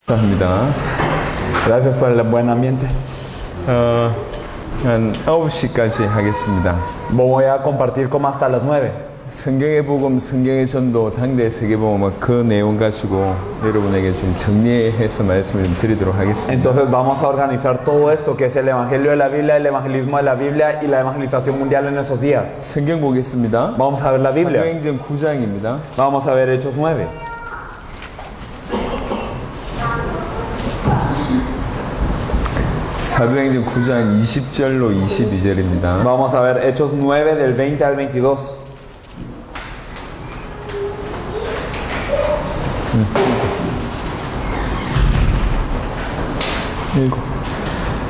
감사합니다. Gracias por el buen ambiente. 한 9시까지 하겠습니다. Voy a compartir como hasta las 9. 성경의 복음, 성경의 전도, 당대 세계복음 그 내용 가지고 여러분에게 좀 정리해서 말씀을 좀 드리도록 하겠습니다. Entonces vamos a organizar todo esto que es el Evangelio de la Biblia, el evangelismo de la Biblia y la evangelización mundial en esos días. 성경 보겠습니다. Vamos a ver la Biblia. 사도행전 9장입니다. Vamos a ver Hechos 9. 사도행전 9장 20절로 22절입니다. Vamos a ver Hechos 9 del 20 al 22.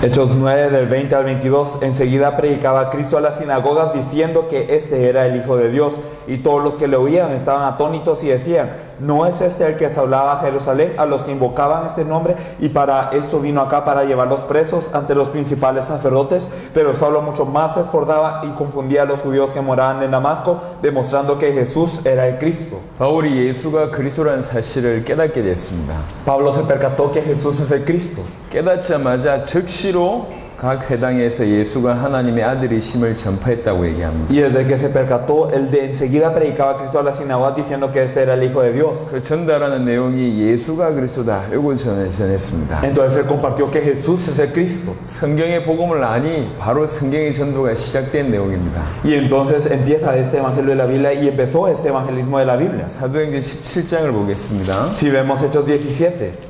Hechos 9 del 20 al 22. Enseguida predicaba Cristo a las sinagogas diciendo que este era el Hijo de Dios, y todos los que le oían estaban atónitos y decían: ¿no es este el que se hablaba a Jerusalén a los que invocaban este nombre? Y para esto vino acá, para llevarlos presos ante los principales sacerdotes. Pero Saulo mucho más se esforzaba y confundía a los judíos que moraban en Damasco, demostrando que Jesús era el Cristo. 바울이 예수가 그리스도라는 사실을 깨닫게 됐습니다. Pablo se percató que Jesús es el Cristo. 깨닫자마자 즉시로 각 회당에서 예수가 하나님의 아들이심을 전파했다고 얘기합니다. Y desde que se percató, él de enseguida predicaba a Cristo a la sinagoga diciendo que este era el Hijo de Dios. 그 전달하는 내용이 예수가 그리스도다. 이걸 전했습니다. Entonces él compartió que Jesús es el Cristo. 성경의 복음을 아니 바로 성경의 전도가 시작된 내용입니다. Y entonces empieza este evangelio de la Biblia y empezó este evangelismo de la Biblia. 사도행전 17장을 보겠습니다. Si vemos Hechos 17.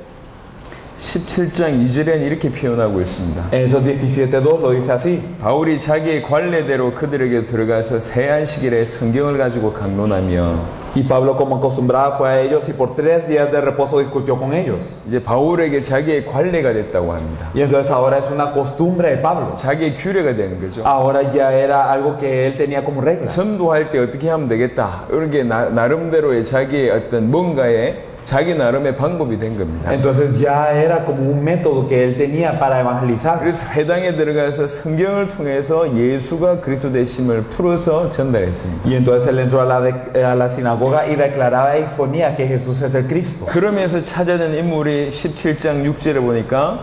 17장 2절에는 이렇게 표현하고 있습니다. Hechos 17:2 lo dice así. 바울이 자기의 관례대로 그들에게 들어가서 세 안식일에 성경을 가지고 강론하며 Y Pablo, como acostumbraba, fue a ellos y por 3 días de reposo discutió con ellos. 이제 바울에게 자기의 관례가 됐다고 합니다. Y entonces ahora es una costumbre de Pablo. 자기의 규례가 되는 거죠. Ahora ya era algo que él tenía como regla. 전도할 때 어떻게 하면 되겠다. 이런 게 나름대로의 자기의 어떤 뭔가의 자기 나름의 방법이 된 겁니다. Entonces ya era como un método que él tenía para evangelizar. 그래서 회당에 들어가서 성경을 통해서 예수가 그리스도 되심을 풀어서 전달했습니다. Y entonces él entró a la sinagoga y declaraba y exponía que Jesús es el Cristo. 그러면서 찾아낸 인물이 17장 6절에 보니까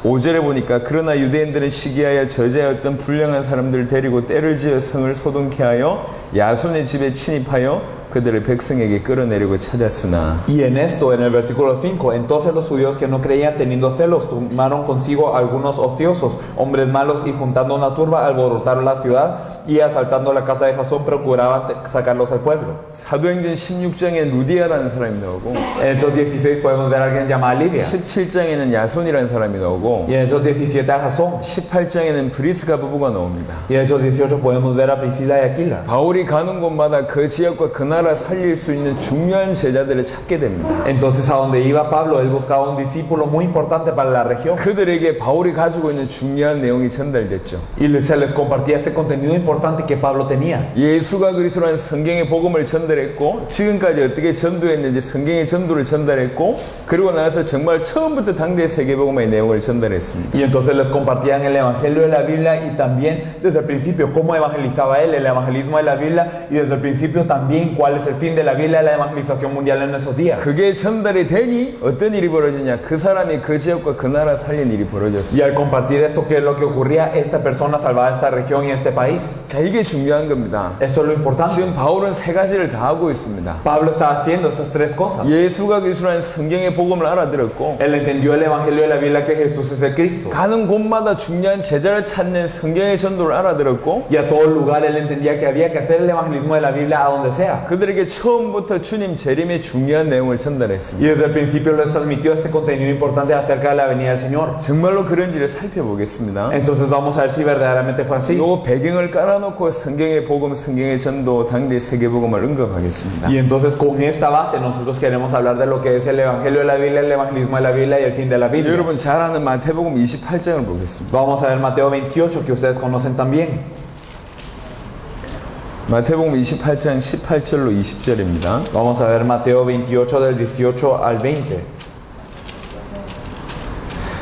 5절에 보니까 그러나 유대인들은 시기하여 저자였던 불량한 사람들을 데리고 때를 지어 성을 소동케 하여 야손의 집에 침입하여 그들을 백성에게 끌어내리고 찾았으나 Y en esto, en el versículo 5, entonces los judíos que no creían, teniendo celos, tomaron consigo algunos ociosos, hombres malos, y juntando una turba alborotaron la ciudad, y asaltando la casa de Jasón procuraban sacarlos al pueblo. 사도행전 16장에 루디아라는 사람이 나오고 En Hechos 16 podemos ver a alguien llamado Lidia. 17장에는 야손이라는 사람이 나오고 Y en Hechos 17 a Jasón. 18장에는 브리스가 부부가 나옵니다. Y en Hechos 18 podemos ver a Priscila y Aquila. 바울이 가는 곳마다 그 지역과 그 나라 살릴 수 있는 중요한 제자들을 찾게 됩니다. Entonces a donde iba Pablo, él buscaba un discípulo muy importante para la región. 그들에게 바울이 가지고 있는 중요한 내용이 전달됐죠. Y se les compartía este contenido importante que Pablo tenía. 예수가 그리스도라는 성경의 복음을 전달했고 지금까지 어떻게 전도했는지 성경의 전도를 전달했고 그리고 나서 정말 처음부터 당대 세계복음의 내용을 전달했습니다. Y entonces les compartían el evangelio de la Biblia y también desde el principio cómo evangelizaba él, el evangelismo de la Biblia, y desde el principio también cuál es el fin de la Biblia, la evangelización mundial en esos días. 그게 전달이 되니 어떤 일이 벌어지냐? 그 사람이 그 지역과 그 나라 살린 일이 벌어졌어요. Y al compartir esto, ¿qué es lo que ocurría? Esta persona salvaba esta región y este país. 자, 이게 중요한 겁니다. Esto es lo importante. 지금 바울은 세 가지를 다 하고 있습니다. Pablo está haciendo estas 3 cosas. 예수가 그리스도라는 성경의 복음을 알아들었고 Él entendió el evangelio de la Biblia, que Jesús es el Cristo. 가는 곳마다 중요한 제자를 찾는 성경의 전도를 알아들었고 Y a todo lugar él entendía que había que hacer el evangelismo de la Biblia a donde sea. 그들에게 처음부터 주님 재림의 중요한 내용을 전달했습니다. Y desde el principio les transmitió este contenido importante acerca de la venida del Señor. 정말로 그런지를 살펴보겠습니다. Entonces vamos a ver si verdaderamente fue así. 요 배경을 깔아놓고 성경의 복음, 성경의 전도, 당대 세계복음을 언급하겠습니다. Y entonces con esta base nosotros queremos hablar de lo que es el evangelio de la Biblia, el evangelismo de la Biblia y el fin de la Biblia. 여러분 잘 아는 마태복음 28장을 보겠습니다. Vamos a ver Mateo 28, que ustedes conocen también. 마태복음 28장 18절로 20절입니다. Vamos a ver Mateo 28 del 18 al 20.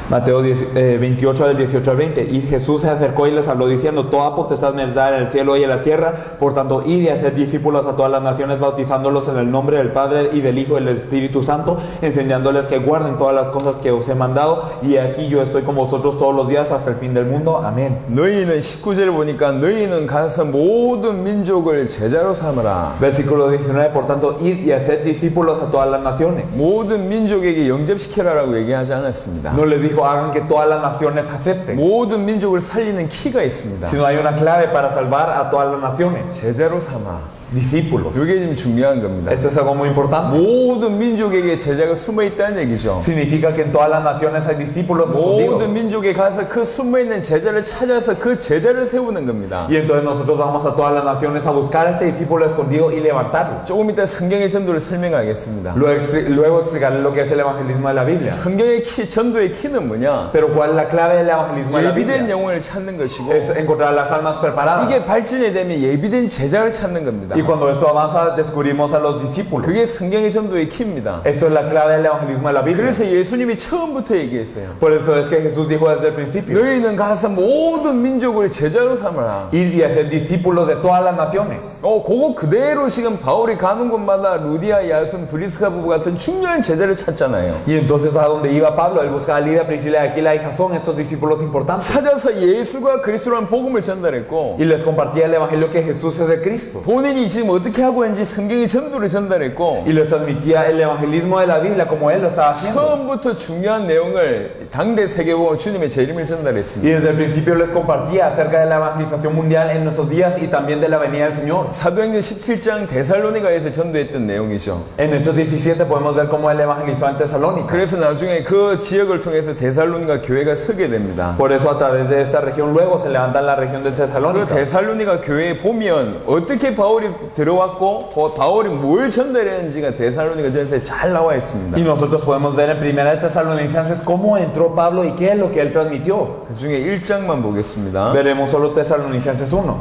Mateo 28 del 18 al 20. Y Jesús se acercó y les habló diciendo: toda potestad me es dada en el cielo y en la tierra, por tanto id y haced discípulos a todas las naciones, bautizándolos en el nombre del Padre y del Hijo y del Espíritu Santo, enseñándoles que guarden todas las cosas que os he mandado, y aquí yo estoy con vosotros todos los días hasta el fin del mundo. Amén. 너희는 19절 보니까 너희는 가서 모든 민족을 제자로 삼으라. Versículo 19. Por tanto id y haced discípulos a todas las naciones. 모든 민족에게 영접시켜라라고 얘기하지 않았습니다. No les dijo hagan que todas las naciones acepten, 모든 민족을 살리는 키가 있습니다. sino hay una clave para salvar a todas las naciones: 제자로 삼아. discípulos. 이게 좀 중요한 겁니다. Esto es algo muy importante. 모든 민족에게 제자가 숨어 있다는 얘기죠. Significa que en todas las naciones hay discípulos escondidos. 모든 민족에 가서 그 숨어 있는 제자를 찾아서 그 제자를 세우는 겁니다. Y entonces nosotros vamos a todas las naciones a buscar a este discípulo escondido y levantarlo. 조금 이따 성경의 전도를 설명하겠습니다. Luego explicarles lo que es el evangelismo de la Biblia. 성경의 키, 전도의 키는 뭐냐? Pero ¿cuál es la clave del evangelismo de la 예비된 Biblia? 영혼을 찾는 것이고, Es encontrar las almas preparadas. 이게 발전이 되면 예비된 제자를 찾는 겁니다. Y cuando esto avanza, descubrimos a los discípulos. 그게 성경의 전도의 키입니다. Esto es la clave del evangelismo de la Biblia. 그래서 예수님이 처음부터 얘기했어요. Por eso es que Jesús dijo desde el principio: 너희는 가서 모든 민족을 제자로 삼아라. ir y hacer discípulos de todas las naciones. 그거 그대로 지금 바울이 가는 곳마다 루디아, 야손, 브리스가 부부 같은 중요한 제자를 찾잖아요. Y entonces a donde iba Pablo, él buscaba a Lidia, Priscila, Aquila y Jasón, estos discípulos importantes. 찾아서 예수가 그리스도라는 복음을 전달했고, Y les compartía el evangelio que Jesús es de Cristo. 본인이 지금 어떻게 하고 있는지 성경의 전도를 전달했고, Y les transmitía el evangelismo de la Biblia como él lo estaba haciendo. 처음부터 중요한 내용을 당대 세계복음 주님의 재림을 Y 전달했습니다. desde el principio les compartía acerca de la evangelización mundial en nuestros días y también de la venida del Señor. 사도행전 17장 데살로니가에서 전도했던 내용이죠. En Hechos 17 podemos ver cómo él evangelizó en Tesalónica. 그래서 나중에 그 지역을 통해서 데살로니가 교회가 서게 됩니다. Por eso a través de esta región luego se levanta la región de 그 Tesalónica. 데살로니가 교회에 보면 어떻게 바울이 들어왔고 바울이 뭘 전달했는지가 데살로니가 전서에 잘 나와 있습니다. Y nosotros podemos ver en Primera de Tesalonicenses cómo entró Pablo y qué es lo que él transmitió. 그 중에 1장만 보겠습니다. Veremos solo Tesalonicenses 1.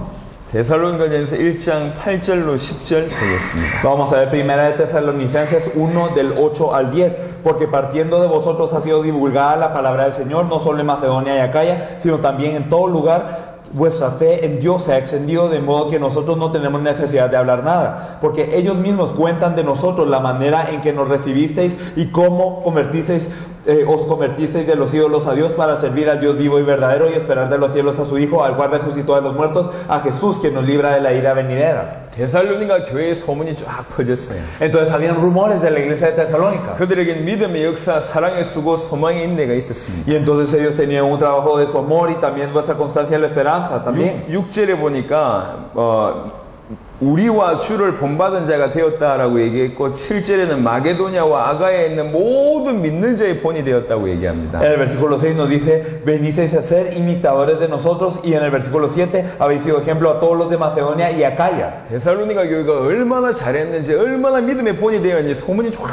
데살로니가전서 1장 8절로 10절 보겠습니다. Vamos a ver Primera de Tesalonicenses 1 del 8 al 10. Porque partiendo de vosotros ha sido divulgada la palabra del Señor, no solo en Macedonia y Acaya, sino también en todo lugar. Vuestra fe en Dios se ha extendido, de modo que nosotros no tenemos necesidad de hablar nada, porque ellos mismos cuentan de nosotros la manera en que nos recibisteis y cómo os convertisteis de los ídolos a Dios para servir al Dios vivo y verdadero y esperar de los cielos a su Hijo, al cual resucitó de los muertos, a Jesús, quien nos libra de la ira venidera. 데살로니가 교회의 소문이 쫙 퍼졌어요. Entonces habían rumores de la iglesia de Tesalónica. 그들에게는 믿음의 역사, 사랑의 수고, 소망의 인내가 있었습니다. Y entonces ellos tenían un trabajo de su amor y también vuestra constancia en la esperanza también. 6절에 보니까 우리와 주를 본받은 자가 되었다라고 얘기했고, 7절에는 마게도냐와 아가야에 있는 모든 믿는 자의 본이 되었다고 얘기합니다. En el versículo 6 nos dice: venisteis a ser imitadores de nosotros. Y en el versículo 7 habéis sido ejemplo a todos los de Macedonia y Acaya. 데살로니가 교회가 얼마나 잘했는지, 얼마나 믿음의 본이 되었는지 소문이 쫙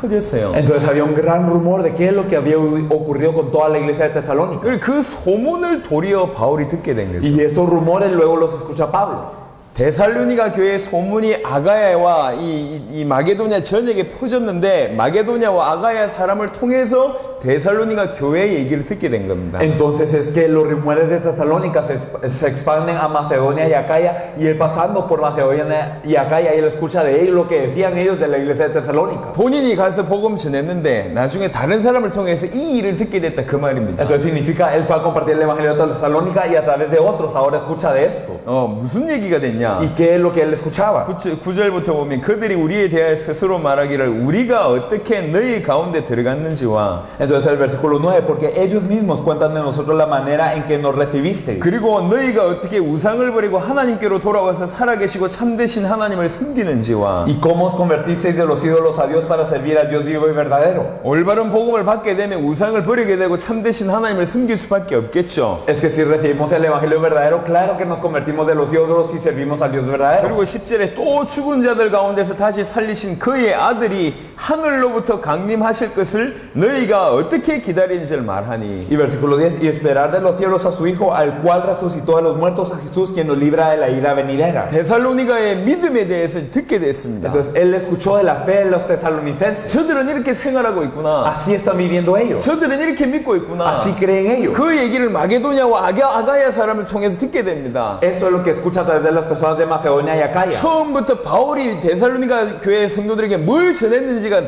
퍼졌어요. Entonces había un gran rumor de qué es lo que había ocurrido con toda la iglesia de Tesalónica. 그 소문을 도리어 바울이 듣게 된 거죠. Y estos rumores luego los escucha Pablo. 데살로니가 교회의 소문이 아가야와 이 마게도냐 전역에 퍼졌는데, 마게도냐와 아가야 사람을 통해서 데살로니가 교회의 얘기를 듣게 된 겁니다. Entonces es que los rumores de Tesalónica se expanden a Macedonia y Acaya, y él pasando por Macedonia y Acaya, y él escucha de ellos lo que decían ellos de la iglesia de Tesalónica. 본인이 가서 복음 전했는데 나중에 다른 사람을 통해서 이 일을 듣게 됐다, 그 말입니다. Entonces significa él fue a compartir el evangelio de Tesalónica y a través de otros ahora escucha de esto. 무슨 얘기가 됐냐? ¿Y qué es lo que él escuchaba? 9절부터 보면 그들이 우리에 대하여 스스로 말하기를 우리가 어떻게 너희 가운데 들어갔는지와, Entonces el versículo 9, porque ellos mismos cuentan de nosotros la manera en que nos recibisteis. 그리고 너희가 어떻게 우상을 버리고 하나님께로 돌아와서 살아계시고 참되신 하나님을 섬기는지와, Y cómo os convertisteis de los ídolos a Dios para servir al Dios vivo y verdadero. 올바른 복음을 받게 되면 우상을 버리게 되고 참되신 하나님을 섬길 수밖에 없겠죠. Es que si recibimos el evangelio verdadero, claro que nos convertimos de los ídolos y servimos al Dios verdadero. 그리고 10절에 또 죽은 자들 가운데서 다시 살리신 그의 아들이 하늘로부터 강림하실 것을 너희가 어떻게 기다리는지를 말하니 Y versículo 10, y esperar de los cielos a su Hijo, al cual resucitó de los muertos, a Jesús, quien nos libra de la ira venidera. 데살로니가의 믿음에 대해서 듣게 됐습니다. Entonces él escuchó de la fe de los tesalonicenses. 저들은 이렇게 생활하고 있구나. Así están viviendo ellos. 저들은 이렇게 믿고 있구나. Así creen ellos. 그 얘기를 마게도냐와 아가야 사람을 통해서 듣게 됩니다. Eso es lo que escucha a través de las personas de Macedonia y Acaya. 처음부터 바울이 데살로니가 교회 성도들에게 뭘 전했는지가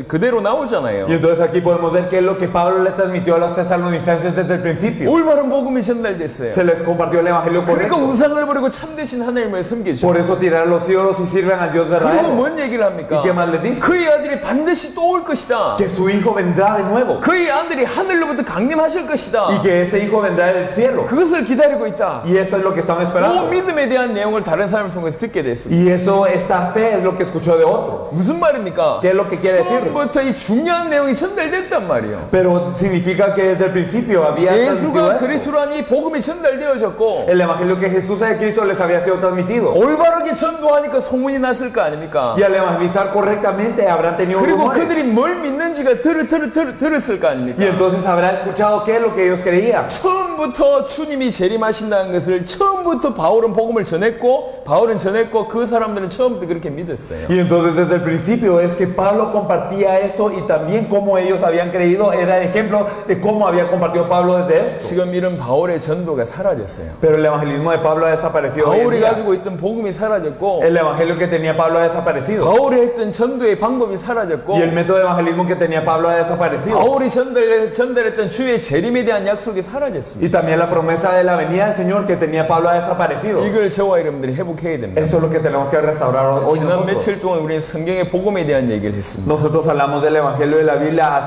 그대로 나오잖아요. Y entonces aquí podemos ver qué es lo que Pablo le transmitió a los tesalonicenses desde el principio. 올바른 복음이 전달됐어요. Se les compartió el evangelio 그러니까 correcto. 우상을 버리고 참되신 하나님을 섬기죠. Por eso tiraron los ídolos y sirven al Dios 그리고 verdadero. 뭔 얘기를 합니까? ¿Y qué más les dice? 그의 아들이 반드시 또 올 것이다. Que su hijo vendrá de nuevo. 그의 아들이 하늘로부터 강림하실 것이다. Y que ese hijo vendrá del cielo. 그것을 기다리고 있다. Y eso es lo que están 그 esperando. 믿음에 대한 내용을 다른 사람을 통해서 듣게 됐습니다. Y eso, esta fe es lo que escuchó de otros. 무슨 말입니까? ¿Qué es lo que quiere decir? 처음부터 이 중요한 내용이 전달됐단 말이에요. Pero significa que desde el principio había transmitido 예수가 esto. 그리스도라니 복음이 전달되어졌고 El evangelio que Jesús es de Cristo les había sido transmitido. 올바르게 전도하니까 소문이 났을 거 아닙니까? Y al evangelizar correctamente habrán tenido 그리고 rumores. 그들이 뭘 믿는지가 들었을 거 아닙니까? Y entonces habrá escuchado qué es lo que ellos creían. 처음부터 주님이 재림하신다는 것을 처음부터 바울은 복음을 전했고 그 사람들은 처음부터 그렇게 믿었어요. Y entonces desde el principio es que Pablo compartía esto y también como ellos habían creído era el ejemplo de cómo había compartido Pablo desde esto. 지금 이런 바울의 전도가 사라졌어요. Pero el evangelismo de Pablo ha desaparecido hoy en 바울이 día. 가지고 있던 복음이 사라졌고 El evangelio que tenía Pablo ha desaparecido. 바울이 했던 전도의 방법이 사라졌고 Y el método de evangelismo que tenía Pablo ha desaparecido. 바울이 전달했던 주의 재림에 대한 약속이 사라졌습니다. Y también la promesa de la venida del Señor que tenía Pablo ha desaparecido. 이걸 저와 여러분들이 회복해야 됩니다. Eso es lo que tenemos que restaurar hoy 지난 nosotros. 며칠 동안 우리는 성경의 복음에 대한 얘기를 했습니다. Nosotros hablamos del evangelio de la Biblia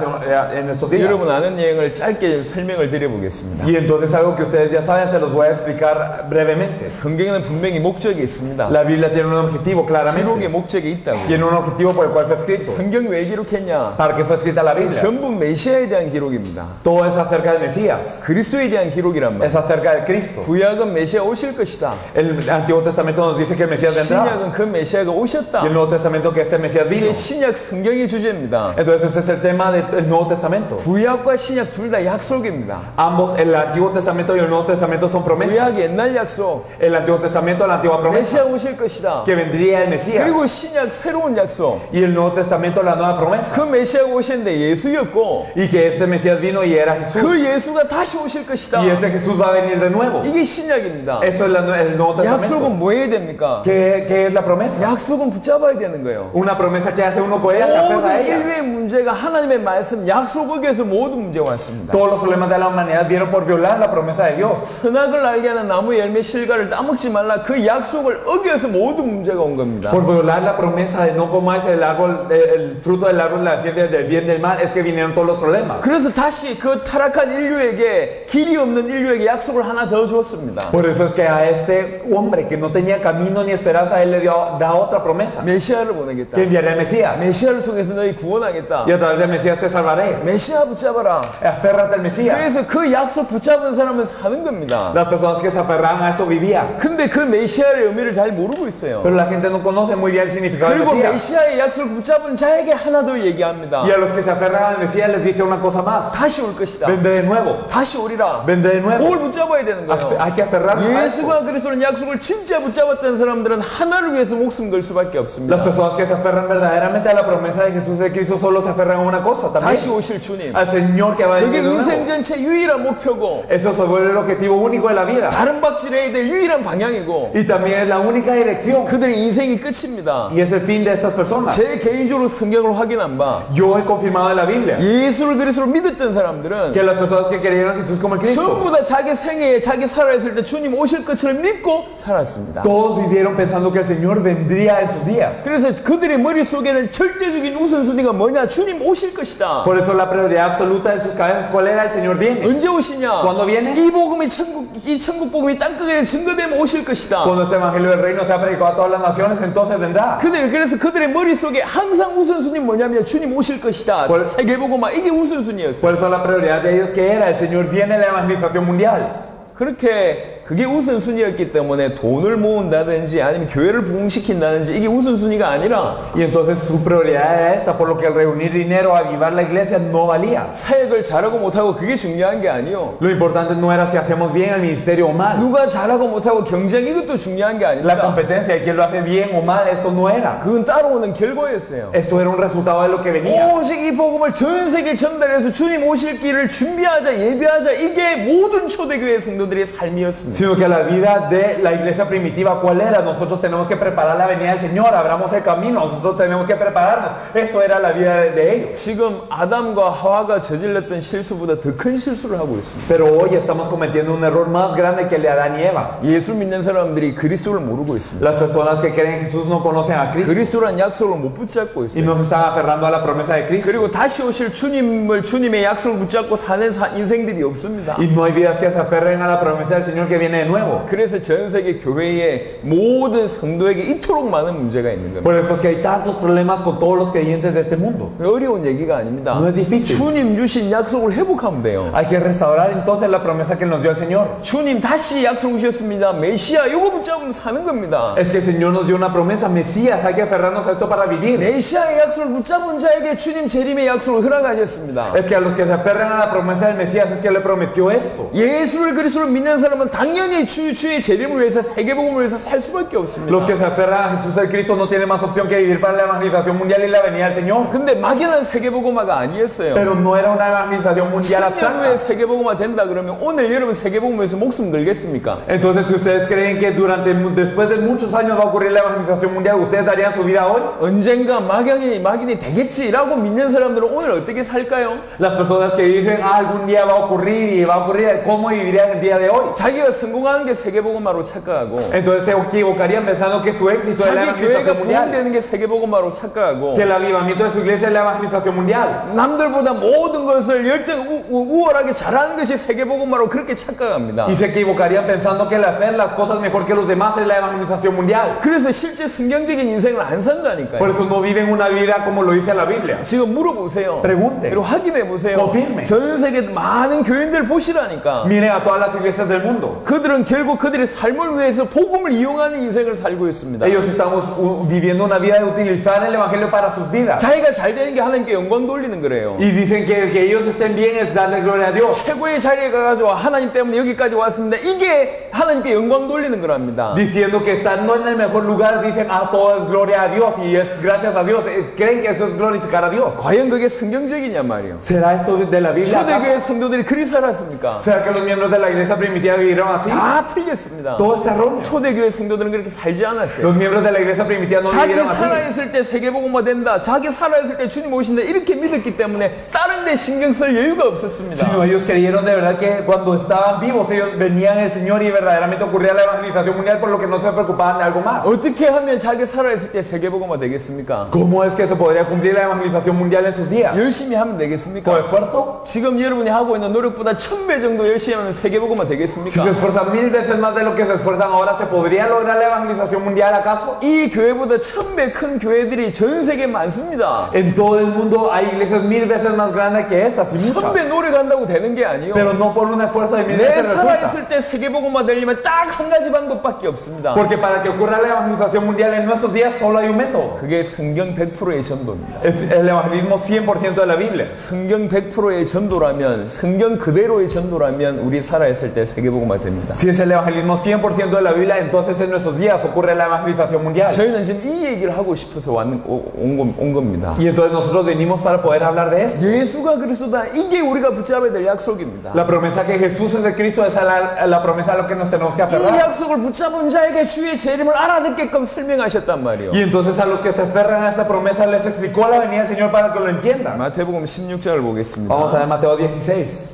en estos días. 여러분 아는 내용을 짧게 설명을 드려보겠습니다. Y entonces algo que ustedes ya saben se los voy a explicar brevemente. 성경에는 분명히 목적이 있습니다. La Biblia tiene un objetivo 기록의 claramente. 목적이 있다고. Tiene un objetivo por el cual fue escrito. 성경이 왜 기록했냐? ¿Para qué fue escrita la Biblia? 전부 메시아에 대한 기록입니다. Todo es acerca del Mesías. 그리스도에 대한 기록이란 말이에요. Es acerca del Cristo. 구약은 메시아 오실 것이다. El Antiguo Testamento nos dice que el Mesías vendrá. 신약은 그 메시아가 오셨다. Y el Nuevo Testamento que este Mesías vino. 이게 신약 성경의 주제입니다. Entonces ese es el tema del Nuevo Testamento. 구약과 신약 둘 다 약속입니다. Ambos, el Antiguo Testamento y el Nuevo Testamento son promesas. 구약 옛날 약속, El Antiguo Testamento, la antigua 메시아 promesa, 오실 것이다. que vendría el Mesías. 그리고 신약 새로운 약속, Y el Nuevo Testamento, la nueva 그 promesa. 메시아가 오셨는데 예수였고 Y que este Mesías vino y era Jesús. 그 예수가 다시 오실 것이다. Y ese Jesús va a venir de nuevo. 이게 신약입니다. Eso es el Nuevo 약속은 Testamento. 뭐 해야 됩니까? ¿Qué es la promesa? 약속은 붙잡아야 되는 거예요. Una promesa que hace uno con ella, se aferra a 모든 ella. 인류의 문제가 하나님의 말씀, 약속 어겨서 모든 문제가 왔습니다. Todos los problemas de la humanidad vieron por violar la promesa de Dios. 선악을 알게 하는 나무 열매 실과를 따먹지 말라 그 약속을 어겨서 모든 문제가 온 겁니다. Por violar la promesa de no comáis el árbol, el fruto del árbol de la ciencia del bien y del mal, es que vinieron todos los problemas. 그래서 다시 그 타락한 인류에게 길이 없는 인류에게 약속을 하나 더 줬습니다. Por eso es que a este hombre que no tenía camino ni esperanza, él le da otra promesa. 메시아를 보내겠다. Que enviaré al Mesías. 메시아를 통해서 너희 구원하겠다. Y a través del Mesías te salvaré. 메시아 붙잡아라. Aférrate al Mesías. 그래서 그 약속 붙잡은 사람은 사는 겁니다. Las personas que se aferraban a esto vivían. 근데 그 메시아의 의미를 잘 모르고 있어요. Pero la gente no conoce muy bien el significado del 그리고 Mesías. 메시아의 약속을 붙잡은 자에게 하나 더 얘기합니다. Y a los que se aferran al Mesías les dice una cosa más. 다시 올 것이다. Vendré de nuevo. 다시 오리라. Vendré de nuevo. 그걸 붙잡아야 되는 거예요. Hay que aferrarnos a esto. 예수가 그리스도는 약속을 진짜 붙잡았던 사람들은 하나를 위해서 목숨 걸 수밖에 Las 없습니다. personas que se aferran verdaderamente a la promesa de Jesús de Cristo solo se aferran a una cosa también. 다시 오실 주님. Al Señor que va a 그게 venir de 인생 nuevo. 전체 유일한 목표고 Eso se vuelve el objetivo único de la vida. 다른 박질해야 될 유일한 방향이고 Y también es la única dirección. 그들의 인생이 끝입니다. Y es el fin de estas personas. 제 개인적으로 성경을 확인한 바 Yo he confirmado en la Biblia 예수를 그리스도로 믿었던 사람들은 que las personas que creyeron a Jesús como el Cristo, 전부 다 자기 생애에 자기 살아있을 때 주님 오실 것처럼 믿고 살았습니다. todos vivieron pensando que el Señor vendría en sus días. 그래서 그들의 머릿속에는 절대적인 우선순위가 뭐냐? 주님 오실 것이다. Por eso la prioridad absoluta de sus cabezas, ¿cuál era? El Señor viene. 언제 오시냐? ¿Cuándo viene? 이 복음이 이 천국 복음이 땅끝에 증거되면 오실 것이다. Cuando este evangelio del reino sea predicado a todas las naciones, entonces vendrá. 그래서 그들의 머릿속에 항상 우선순위 뭐냐면 주님 오실 것이다. 세계복음화 이게 우선순위였어요. Por eso la prioridad de ellos que era el Señor viene en la evangelización mundial. 그렇게 그게 우선순위였기 때문에 돈을 모은다든지 아니면 교회를 부흥시킨다든지 이게 우선순위가 아니라 Y entonces su prioridad era esta, por lo que el reunir dinero, avivar la iglesia no valía. 사역을 잘하고 못하고 그게 중요한 게 아니요. Lo importante no era si hacemos bien el ministerio o mal. 누가 잘하고 못하고 경쟁 이것도 중요한 게 La 아닙니다. competencia de quién lo hace bien o mal, esto no era. 그건 따라오는 결과였어요. Esto era un resultado de lo que venía. 오직 이 복음을 전 세계에 전달해서 주님 오실 길을 준비하자, 예비하자. 이게 모든 초대교회 성도들의 삶이었습니다. Sino que la vida de la iglesia primitiva, ¿cuál era? Nosotros tenemos que preparar la venida del Señor, abramos el camino, nosotros tenemos que prepararnos. Esto era la vida de ellos. 지금 아담과 하와가 저질렀던 실수보다 더 큰 실수를 하고 있습니다. Pero hoy estamos cometiendo un error más grande que el de Adán y Eva. 예수 믿는 사람들이 그리스도를 모르고 있습니다. Las personas que creen en Jesús no conocen a Cristo 그리스도란 약속을 못 붙잡고 y 있어요. no se están aferrando a la promesa de Cristo. 그리고 다시 오실 주님의 약속을 붙잡고 사는 인생들이 없습니다. Y no hay vidas que se aferren a la promesa del Señor que viene de nuevo. 그래서 전 세계 교회의 모든 성도에게 이토록 많은 문제가 있는 겁니다. Por eso es que hay tantos problemas con todos los creyentes de este mundo. 어려운 얘기가 아닙니다. No es difícil. 주님 주신 약속을 회복하면 돼요. Hay que restaurar entonces la promesa que nos dio el Señor. 주님 다시 약속 주셨습니다. 메시아 이거 붙잡으면 사는 겁니다. Es que el Señor nos dio una promesa, Mesías, hay que aferrarnos a esto para vivir. 메시아의 약속을 붙잡은 자에게 주님 재림의 약속을 허락하셨습니다. Es que a los que se aferran a la promesa del Mesías es que le prometió esto. 예수를 그리스도를 믿는 사람은 당연히 주의 재림을 위해서 세계복음을 위해서 살 수밖에 없습니다. Los que se aferran a Jesús el Cristo no tienen más opción que vivir para la evangelización mundial y la venida del Señor. 근데 막연한 세계복음화가 아니었어요. Pero no era una evangelización mundial 10년 후에 abstracta. 세계복음화 된다 그러면 오늘 여러분 세계복음을 위해서 목숨 걸겠습니까? Entonces, si ustedes creen que después de muchos años va a ocurrir la evangelización mundial, ¿ustedes darían su vida hoy? 언젠가 막연히 되겠지라고 믿는 사람들은 오늘 어떻게 살까요? Las personas que dicen, algún día va a ocurrir y va a ocurrir, ¿cómo vivirían el día de hoy? 자기가 성공하는 게 세계복음화로 착각하고 Entonces se equivocarían pensando que su éxito es la 자기 교회가 evangelización mundial, 부흥되는 게 세계복음화로 착각하고 que el avivamiento de su iglesia es la evangelización mundial. 남들보다 모든 것을 열등 우월하게 잘하는 것이 세계복음화로 그렇게 착각합니다. Y se equivocarían pensando que el hacer las cosas mejor que los demás es la evangelización mundial. 그래서 실제 성경적인 인생을 안 산다니까요. Por eso no viven una vida como lo dice la Biblia. 지금 물어보세요. Pregunte. 그리고 확인해 보세요. Confirme. 전 세계 많은 교인들 보시라니까. Miren a todas las iglesias del mundo. 그들은 결국 그들의 삶을 위해서 복음을 이용하는 인생을 살고 있습니다. Ellos estamos viviendo una vida de utilizar el evangelio para sus vidas. 자기가 잘 되는 게 하나님께 영광 돌리는 거래요. Y dicen que el que ellos estén bien es darle gloria a Dios. 최고의 자리에 가가지고 하나님 때문에 여기까지 왔습니다. 이게 하나님께 영광 돌리는 거랍니다. Diciendo que estando en el mejor lugar, dicen, todo es gloria a Dios y es gracias a Dios. Creen que eso es glorificar a Dios. 과연 그게 성경적이냐 말이에요. ¿Será esto de la Biblia? 초대교회 성도들이 그리 살았습니까? ¿Será que los miembros de la iglesia primitiva vivieron así? 다 틀렸습니다. Todo está erróneo. 초대교회 성도들은 그렇게 살지 않았어요. Los miembros de la iglesia primitiva no 자기 vivieron así. 살아있을 때 세계복음화 된다. 자기 살아있을 때 주님 오신다. 이렇게 믿었기 때문에 다른 데 신경 쓸 여유가 없었습니다. Sino ellos creyeron de verdad que cuando estaban vivos ellos venían el Señor y verdaderamente ocurría la evangelización mundial, por lo que no se preocupaban de algo más. 어떻게 하면 자기 살아있을 때 세계복음화 되겠습니까? ¿Cómo es que se podría cumplir la evangelización mundial en sus días? 열심히 하면 되겠습니까? ¿Por esfuerzo? 지금 여러분이 하고 있는 노력보다 1000배 정도 열심히 하면 세계복음화 Si 되겠습니까? se esfuerzan 1000 veces más de lo que se esfuerzan ahora, ¿se podría lograr la evangelización mundial acaso? 이 교회보다 1000배 큰 교회들이 전 세계에 많습니다. En todo el mundo hay iglesias 1000 veces más grandes que estas y 1000배 muchas. 노력한다고 되는 게 아니요. Pero no por un esfuerzo de 1000 내 veces resulta. 살아있을 때 세계복음화 되려면 딱 한 가지 방법밖에 없습니다. Porque para que ocurra la evangelización mundial en nuestros días solo hay un método. 그게 성경 100%의 전도입니다. Es el evangelismo 100% de la Biblia. 성경 100%의 전도라면, 성경 그대로의 전도라면 우리 살아있을 때 세계복음화 됩니다. Si es el evangelismo 100% de la Biblia, entonces en nuestros días ocurre la evangelización mundial. 저희는 지금 이 얘기를 하고 싶어서 온 겁니다. Y entonces nosotros venimos para poder hablar de esto. 예수가 그리스도다. 이게 우리가 붙잡아야 될 약속입니다. La promesa que Jesús es el Cristo es la promesa a lo que nos tenemos que 이 aferrar. 약속을 붙잡은 자에게 주의 재림을 알아듣게끔 설명하셨단 말이에요. Y entonces a los que se aferran a esta promesa les explicó la venida del Señor para que lo entiendan. 마태복음 16장을 보겠습니다. Vamos a ver Mateo 16.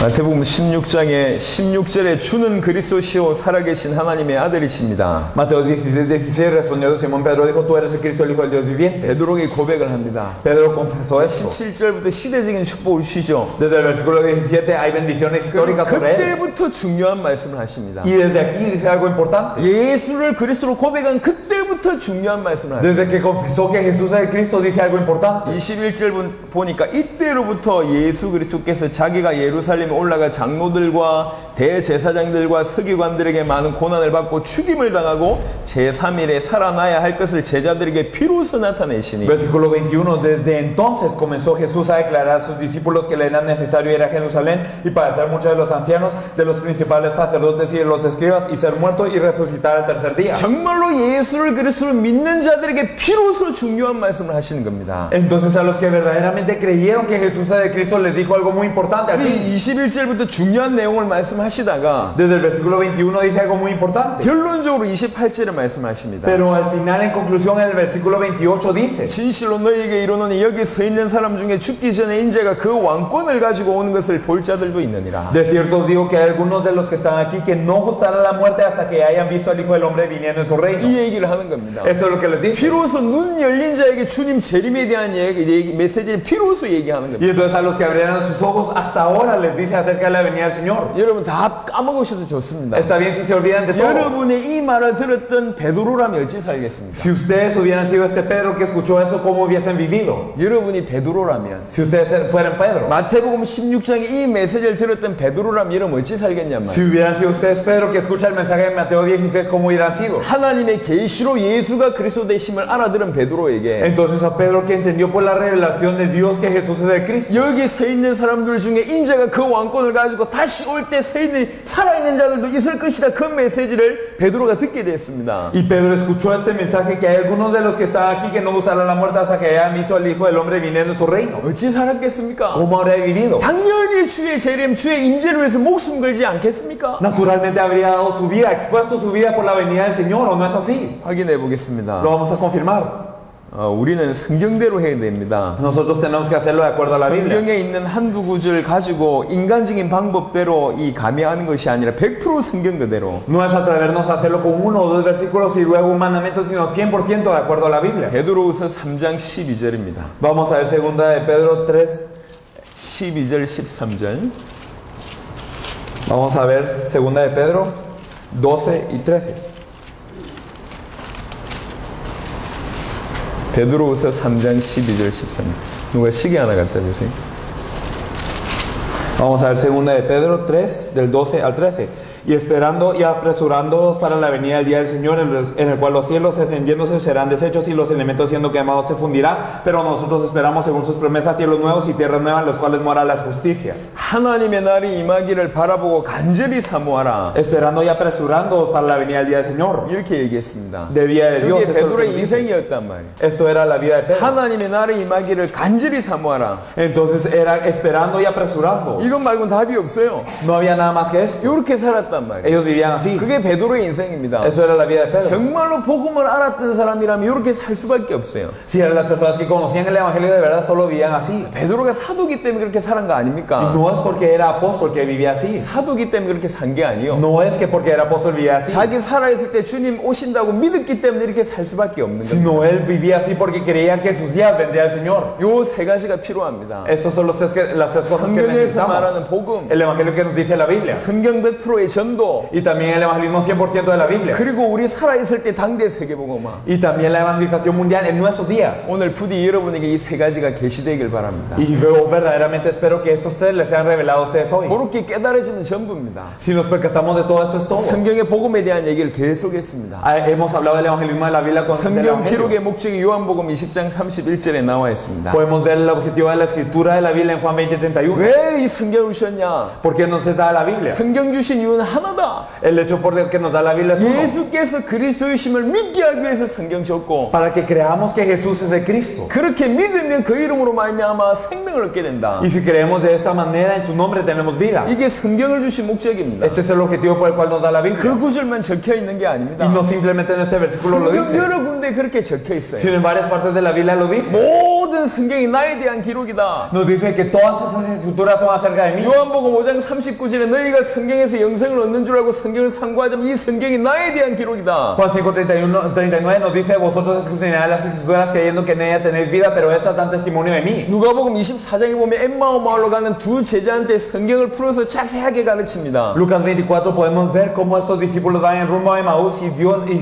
마태복음 16장의 16절에 주는 그리스도시요 살아계신 하나님의 아들이십니다. Mateo 16:16 respondiendo Simón Pedro dijo, tú eres el Cristo, el Hijo del Dios viviente. 베드로가 고백을 합니다. Pedro confesó esto. 17절부터 시대적인 축복을 주시죠. Desde el versículo 17 hay bendiciones históricas sobre él. 그때부터 중요한 말씀을 하십니다. Y desde aquí dice algo importante. 예수를 그리스도로 고백한 그때부터 중요한 말씀을 하십니다. Desde que confesó que Jesús es el Cristo dice algo importante. 21절 보니까 이때로부터 예수 그리스도께서 자기가 예루살렘에 올라가 장로들과 대제사장들과 서기관들에게 많은 고난을 받고 죽임을 당하고 제3일에 살아나야 할 것을 제자들에게 비로소 나타내시니. Versículo 21. Desde entonces comenzó Jesús a declarar a sus discípulos que le era necesario ir a Jerusalén y padecer mucho de los ancianos, de los principales sacerdotes y de los escribas, y ser muerto y resucitar al tercer día. 정말로 예수를 그리스도로 믿는 자들에게 비로소 중요한 말씀을 하시는 겁니다. Entonces a los que verdaderamente creyeron que Jesús era el Cristo les dijo algo muy importante al fin. 21절부터 중요한 내용을 말씀하시다가 Desde el versículo 21 dice algo muy importante. 결론적으로 28절에 말씀하십니다. Pero al final, en conclusión, en el versículo 28 dice: 진실로 너희에게 이르노니 여기 서 있는 사람 중에 죽기 전에 인자가 그 왕권을 가지고 오는 것을 볼 자들도 있느니라. De cierto os digo que hay algunos de los que están aquí que no gustará la muerte hasta que hayan visto al Hijo del Hombre viniendo en su reino. 이 얘기를 하는 겁니다. Esto es lo que les dice. 비로소 눈 열린 자에게 주님 재림에 대한 메시지를 비로소 얘기하는 겁니다. Y entonces a los que abrieran sus ojos hasta ahora les dice acerca de la venida del Señor. 여러분 다 까먹으셔도 좋습니다. Está bien si se olvidan de todo. 여러분의 이 말을 들었던 베드로라면 어찌 살겠습니까? Si ustedes hubieran sido este Pedro que escuchó eso, ¿cómo hubiesen vivido? 여러분이 베드로라면, Si ustedes fueran Pedro. 마태복음 16장에 이 메시지를 들었던 베드로라면 여러분 어찌 살겠냔 Si 말이에요. hubieran sido ustedes Pedro que escucha el mensaje de Mateo 16, ¿cómo hubieran sido? 하나님의 계시로 예수가 그리스도 되심을 알아들은 베드로에게 Entonces a Pedro que entendió por la revelación de Dios que Jesús es el Cristo. 여기 서 있는 사람들 중에 인자가 그 왕권을 가지고 다시 올 때 서 있는 살아있는 자들도 있을 것이다. 그 메시지를 베드로가 듣게 됐습니다. Y Pedro escuchó este mensaje que hay algunos de los que están aquí que no gustarán la muerte hasta que hayan visto al Hijo del Hombre viniendo en su reino. 어찌 살았겠습니까? ¿Cómo habría vivido? 당연히 주의 재림, 주의 임재를 위해서 목숨 걸지 않겠습니까? Naturalmente habría dado su vida, expuesto su vida por la venida del Señor, ¿o no es así? 확인해 보겠습니다. Lo vamos a confirmar. 우리는 성경대로 해야 됩니다. Nosotros tenemos que hacerlo de acuerdo a la Biblia. 성경에 있는 한두 구절 가지고 인간적인 방법대로 이 감해하는 것이 아니라 100% 성경 그대로. No es atrevernos a hacerlo con uno o dos versículos y luego un mandamiento, sino 100% de acuerdo a la Biblia. 베드로후서 3장 12절입니다. Vamos a ver segunda de Pedro 3. 12절 13절. Vamos a ver segunda de Pedro 12 y 13. 베드로후서 3장 12절 13절. 누가 시계 하나 갖다 주세요. Vamos a ver segunda de Pedro 3 del 12 al 13. Y esperando y apresurándoos para la venida del día del Señor, en el cual los cielos encendiéndose serán deshechos y los elementos siendo quemados se fundirán, pero nosotros esperamos según sus promesas cielos nuevos y tierras nuevas, en los cuales mora la justicia. 하나님의 날이 임하기를 바라보고 간절히 사모하라. Esperando y apresurándoos para la venida del día del Señor. 이렇게 얘기했습니다. De día de Dios. 이게 베드로의 인생이었단 말이에요. Esto era la vida de Pedro. 하나님의 날이 임하기를 간절히 사모하라. Entonces era esperando y apresurando. 이것 말고는 답이 없어요. No había nada más que esto. 이렇게 살았단 말이에요. Ellos vivían así. 그게 베드로의 인생입니다. Eso era la vida de Pedro. 정말로 복음을 알았던 사람이라면 이렇게 살 수밖에 없어요. Si eran las personas que conocían el Evangelio de verdad, solo vivían así. 베드로가 사도기 때문에 그렇게 살은 거 Y 아닙니까? no es porque era apóstol que vivía así. 사도기 때문에 그렇게 산 게 아니에요. No es que porque era apóstol vivía así. 자기 살아있을 때 주님 오신다고 믿었기 때문에 이렇게 살 수밖에 없는 거예요. Sino él vivía así porque creía que en sus días vendría el Señor. 요 세 가지가 필요합니다. Estos son las tres cosas que 성경에서 necesitamos. 말하는 복음, El Evangelio que nos dice la Biblia. 성경 100%의 전도, Y también el evangelismo 100% de la Biblia. 그리고 우리 살아있을 때 당대 세계복음화. Y también la evangelización mundial en nuestros días. 오늘 부디 여러분에게 이 세 가지가 계시되길 바랍니다. Y yo verdaderamente espero que estos tres les sean revelados a ustedes hoy. 그렇게 깨달아지면 전부입니다. Si nos percatamos de todo esto es todo. 성경의 복음에 대한 얘기를 계속했습니다. Hemos hablado del evangelismo de la Biblia con el 성경 evangelio. 기록의 목적이 요한복음 20장 31절에 나와 있습니다. Podemos ver el objetivo de la escritura de la Biblia en Juan 20:31. 왜 이 성경을 주셨냐? ¿Por qué nos da la Biblia? 성경 주신 이유는 하나다. El hecho por el que nos da la Biblia es uno. 예수께서 그리스도이심을 믿게 하기 위해서 성경 줬고, Para que creamos que Jesús es el Cristo. 그렇게 믿으면 그 이름으로 말미암아 생명을 얻게 된다. Y si creemos de esta manera en su nombre tenemos vida. 이게 성경을 주신 목적입니다. Este es el objetivo por el cual nos da la Biblia. 그 구절만 적혀 있는 게 아닙니다. Y no simplemente en este versículo lo 성경 dice, 여러 군데 그렇게 적혀 있어요. sino en varias partes de la Biblia lo dice. 모든 성경이 나에 대한 기록이다. Nos dice que todas esas escrituras son acerca de mí. 요한복음 5장 39절에 너희가 성경에서 영생을 얻는 줄 알고 성경을 상고하자면 이 성경이 나에 대한 기록이다. Juan 5:39 nos dice, vosotros escudriñad las escrituras creyendo que en ella tenéis vida, pero estas dan testimonio de mí. 누가복음 24장에 보면 엠마오 마을로 가는 두 제자한테 성경을 풀어서 자세하게 가르칩니다. Lucas 24 podemos ver cómo estos discípulos van en rumbo a Emaús y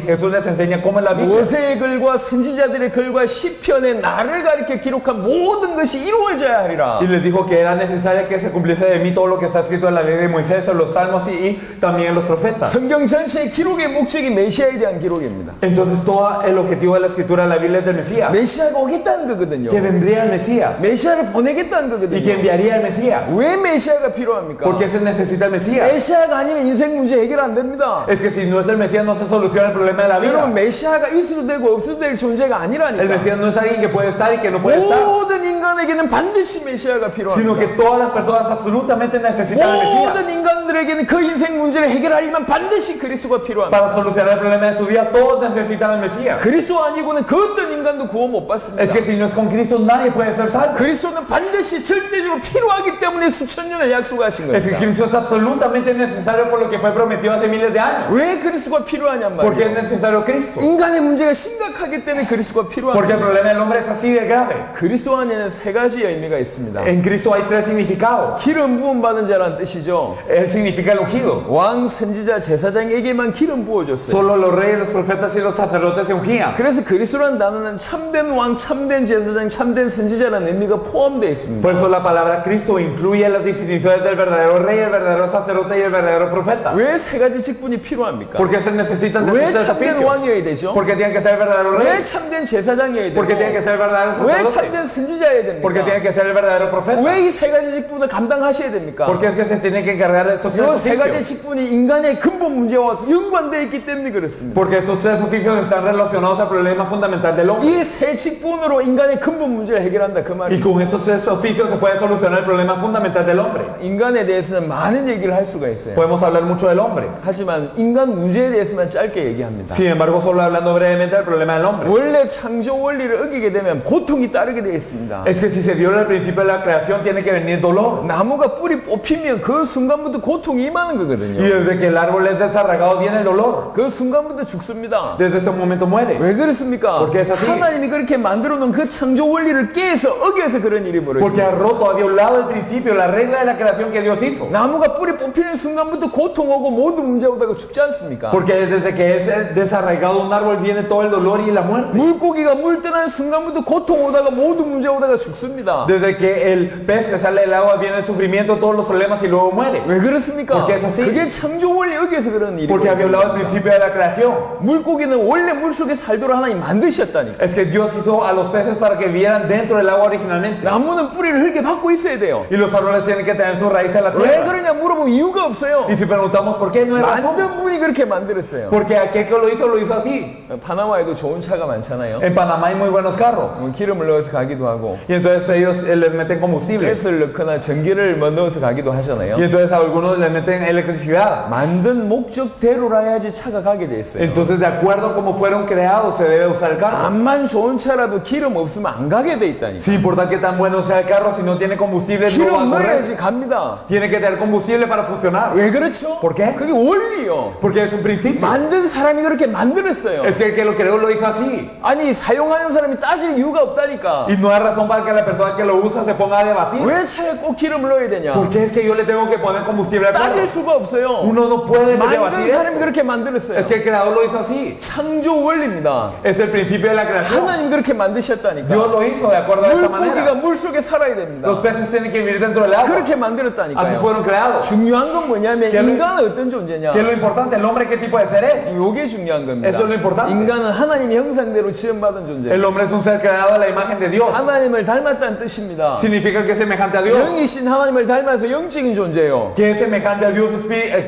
Jesús les enseña cómo es la Biblia. 모세의 글과 선지자들의 글과 시편의 나를 가리켜 기록한 모든 것이 이루어져야 하리라. Y les dijo que era necesario que se cumpliese de mí todo lo que está escrito en la ley de Moisés, en los salmos y también en los profetas. 성경 전체의 기록의 목적이 메시아에 대한 기록입니다. Entonces todo el objetivo de la escritura de la Biblia es del Mesías. 메시아가 오겠다는 거거든요. Que vendría el Mesías. 메시아를 보내겠다는 Y que 거거든요. enviaría el Mesías. 왜 메시아가 필요합니까? ¿Por qué se necesita el Mesías? 메시아가 아니면 인생 문제 해결 안 됩니다. Es que si no es el Mesías no se soluciona el problema de la 여러분 vida. 메시아가 있어도 되고 없어도 될 존재가 El 아니라니까. Mesías no es alguien que puede estar y que no puede estar, 모든 인간에게는 반드시 메시아가 sino que 필요합니다. todas las personas absolutamente necesitan el Mesías. 모든 인간들에게는 그 인생 문제를 해결하려면 반드시 그리스도가 필요합니다. Para solucionar el problema de su vida, todos necesitan el Mesías. 그리스도 아니고는 그 어떤 인간도 구원 못 받습니다. Es que si no es con Cristo nadie puede ser salvo. 그리스도는 반드시 절대적으로 필요하기 때문에 수천 년을 약속하신 Es que 겁니다. Cristo es absolutamente necesario por lo que fue prometido hace miles de años. 왜 그리스도가 필요하냔 ¿Por qué es 말이에요. necesario Cristo? 인간의 문제가 심각하기 때문에 그리스도가 Porque el 필요합니다. problema del hombre es así de grave. 그리스도 안에는 세 가지 의미가 있습니다. En Cristo hay tres significados. 기름 부음 받은 자라는 뜻이죠. Él significa el ungido. 왕, 선지자, 제사장에게만 기름 부어줬어요. Solo los reyes, los profetas y los sacerdotes se ungían. 그래서 그리스도라는 단어는 참된 왕, 참된 제사장, 참된 선지자라는 의미가 포함되어 있습니다. Por eso la palabra Cristo incluye las definiciones del verdadero rey, el verdadero sacerdote y el verdadero profeta. 왜 세 가지 직분이 필요합니까? ¿Por qué se necesitan de 왜 esos tres 참된 oficios? 왕이어야 되죠? Porque tiene que ser el verdadero 왜 rey. 참된 제사장이어야 Porque tiene que 되고? ser el verdadero 왜 sacerdote. 참된 선지자여야 Porque tiene 됩니까? que ser el verdadero profeta. 왜 이 세 가지 직분을 감당하셔야 됩니까? Porque es que se tienen que encargar de esos tres 이 세 가지 oficios. 직분이 인간의 근본 문제와 연관되어 있기 때문에 그렇습니다. Porque esos tres oficios están relacionados al problema fundamental del hombre. 이 세 직분으로 인간의 근본 문제를 해결한다 그 Y 말이에요. con esos tres oficios se puede solucionar el problema fundamental del hombre. 인간에 대해서는 많은 얘기를 할 수가 있어요. Podemos hablar mucho del hombre. 하지만 인간 문제에 대해서만 짧게 얘기합니다. Sin embargo, solo hablando brevemente del problema del hombre. 원래 창조 원리를 어기게 되면 고통이 따르게 되어 있습니다. Es que si se viola el principio de la creación, tiene que venir dolor. 나무가 뿌리 뽑히면 그 순간부터 고통이 임하는 Y 거거든요. desde que el árbol es desarraigado, viene el dolor. 그 순간부터 죽습니다. Desde ese momento muere. 왜 그렇습니까? Porque es así. 하나님이 그렇게 만들어 놓은 그 창조 원리를 깨서 어겨서 그런 일이 Porque ha 벌어집니다. roto, ha violado el principio, la regla de la creación que Dios hizo. 나무가 뿌리 뽑히는 순간부터 고통 오고 모든 문제 오다가 죽지 않습니까? Porque desde que es desarraigado un árbol, viene todo el dolor y la muerte. 물고기가 물 떠나는 순간부터 고통 오다가 모든 문제 오다가 죽습니다. Desde que el pez se sale del agua, viene el sufrimiento, todos los problemas y luego muere. 왜 그렇습니까? Porque es así. 그게 창조 원리 어겨서 그런 일이 Porque ha violado el 벌어집니다. principio de la creación. 물고기는 원래 물속에 살도록 하나님 만드셨다니까. Es que Dios hizo a los peces para que vivieran dentro del agua originalmente. 나무는 뿌리를 흙에 박고 있어야 돼요. Y los árboles tienen que tener su raíz en la 왜 tierra. 그러냐 물어보면 이유가 없어요. Y si preguntamos por qué, no hay razón. 만든 분이 그렇게 만들었어요. Porque aquel que lo hizo así. 파나마에도 좋은 차가 많잖아요. En Panamá hay muy buenos carros. 기름을 넣어서 가기도 하고 Y entonces ellos les meten combustible. 가스를 넣거나 전기를 넣어서 가기도 하잖아요. Y entonces a algunos les meten electricidad. 만든 목적대로라야지 차가 가게 돼 있어요. Entonces, de acuerdo a cómo fueron creados, se debe usar el carro. 암만 좋은 차라도 기름 없으면 안 가게 돼 있다니까. Sin importar qué tan bueno sea el carro, si no tiene combustible, no va a 기름 correr. 넣어야지 갑니다. Tiene que tener combustible para funcionar. 왜 그렇죠? ¿Por qué? 그게 원리요. Porque es un principio. 만든 사람이 그렇게 만들었어요. Es que el que lo creó lo hizo así. 아니 사용하는 사람이 따질 이유가 없다니까. Y no hay razón para que la persona que lo usa se ponga a debatir. 왜 차에 꼭 기름을 넣어야 되냐? ¿Por qué es que yo le tengo que poner combustible al carro? 따질 수가 없어요. Uno no puede 만든 debatir 사람이 eso. 그렇게 만들었어요. Es que el creador lo hizo así. 창조 원리입니다. Es el principio de la creación. 하나님 그렇게 만드셨다니까. Dios lo hizo de acuerdo a esta 물고기가 manera. 물속에 살아야 됩니다. Los peces tienen que vivir dentro del agua. 그렇게 Así 만들었다니까요. fueron creados. 중요한 건 뭐냐면 ¿Qué es lo- 인간은 어떤 존재냐? ¿Qué es lo importante? ¿El hombre qué tipo de ser es? 이게 중요한 겁니다. Eso es lo importante. 인간은 하나님 형상대로 지음받은 존재. El hombre es un ser creado a la imagen de Dios. 하나님을 닮았다는 뜻입니다. Significa que es semejante a Dios. 영이신 하나님을 닮아서 영적인 존재예요. Que es semejante a Dios,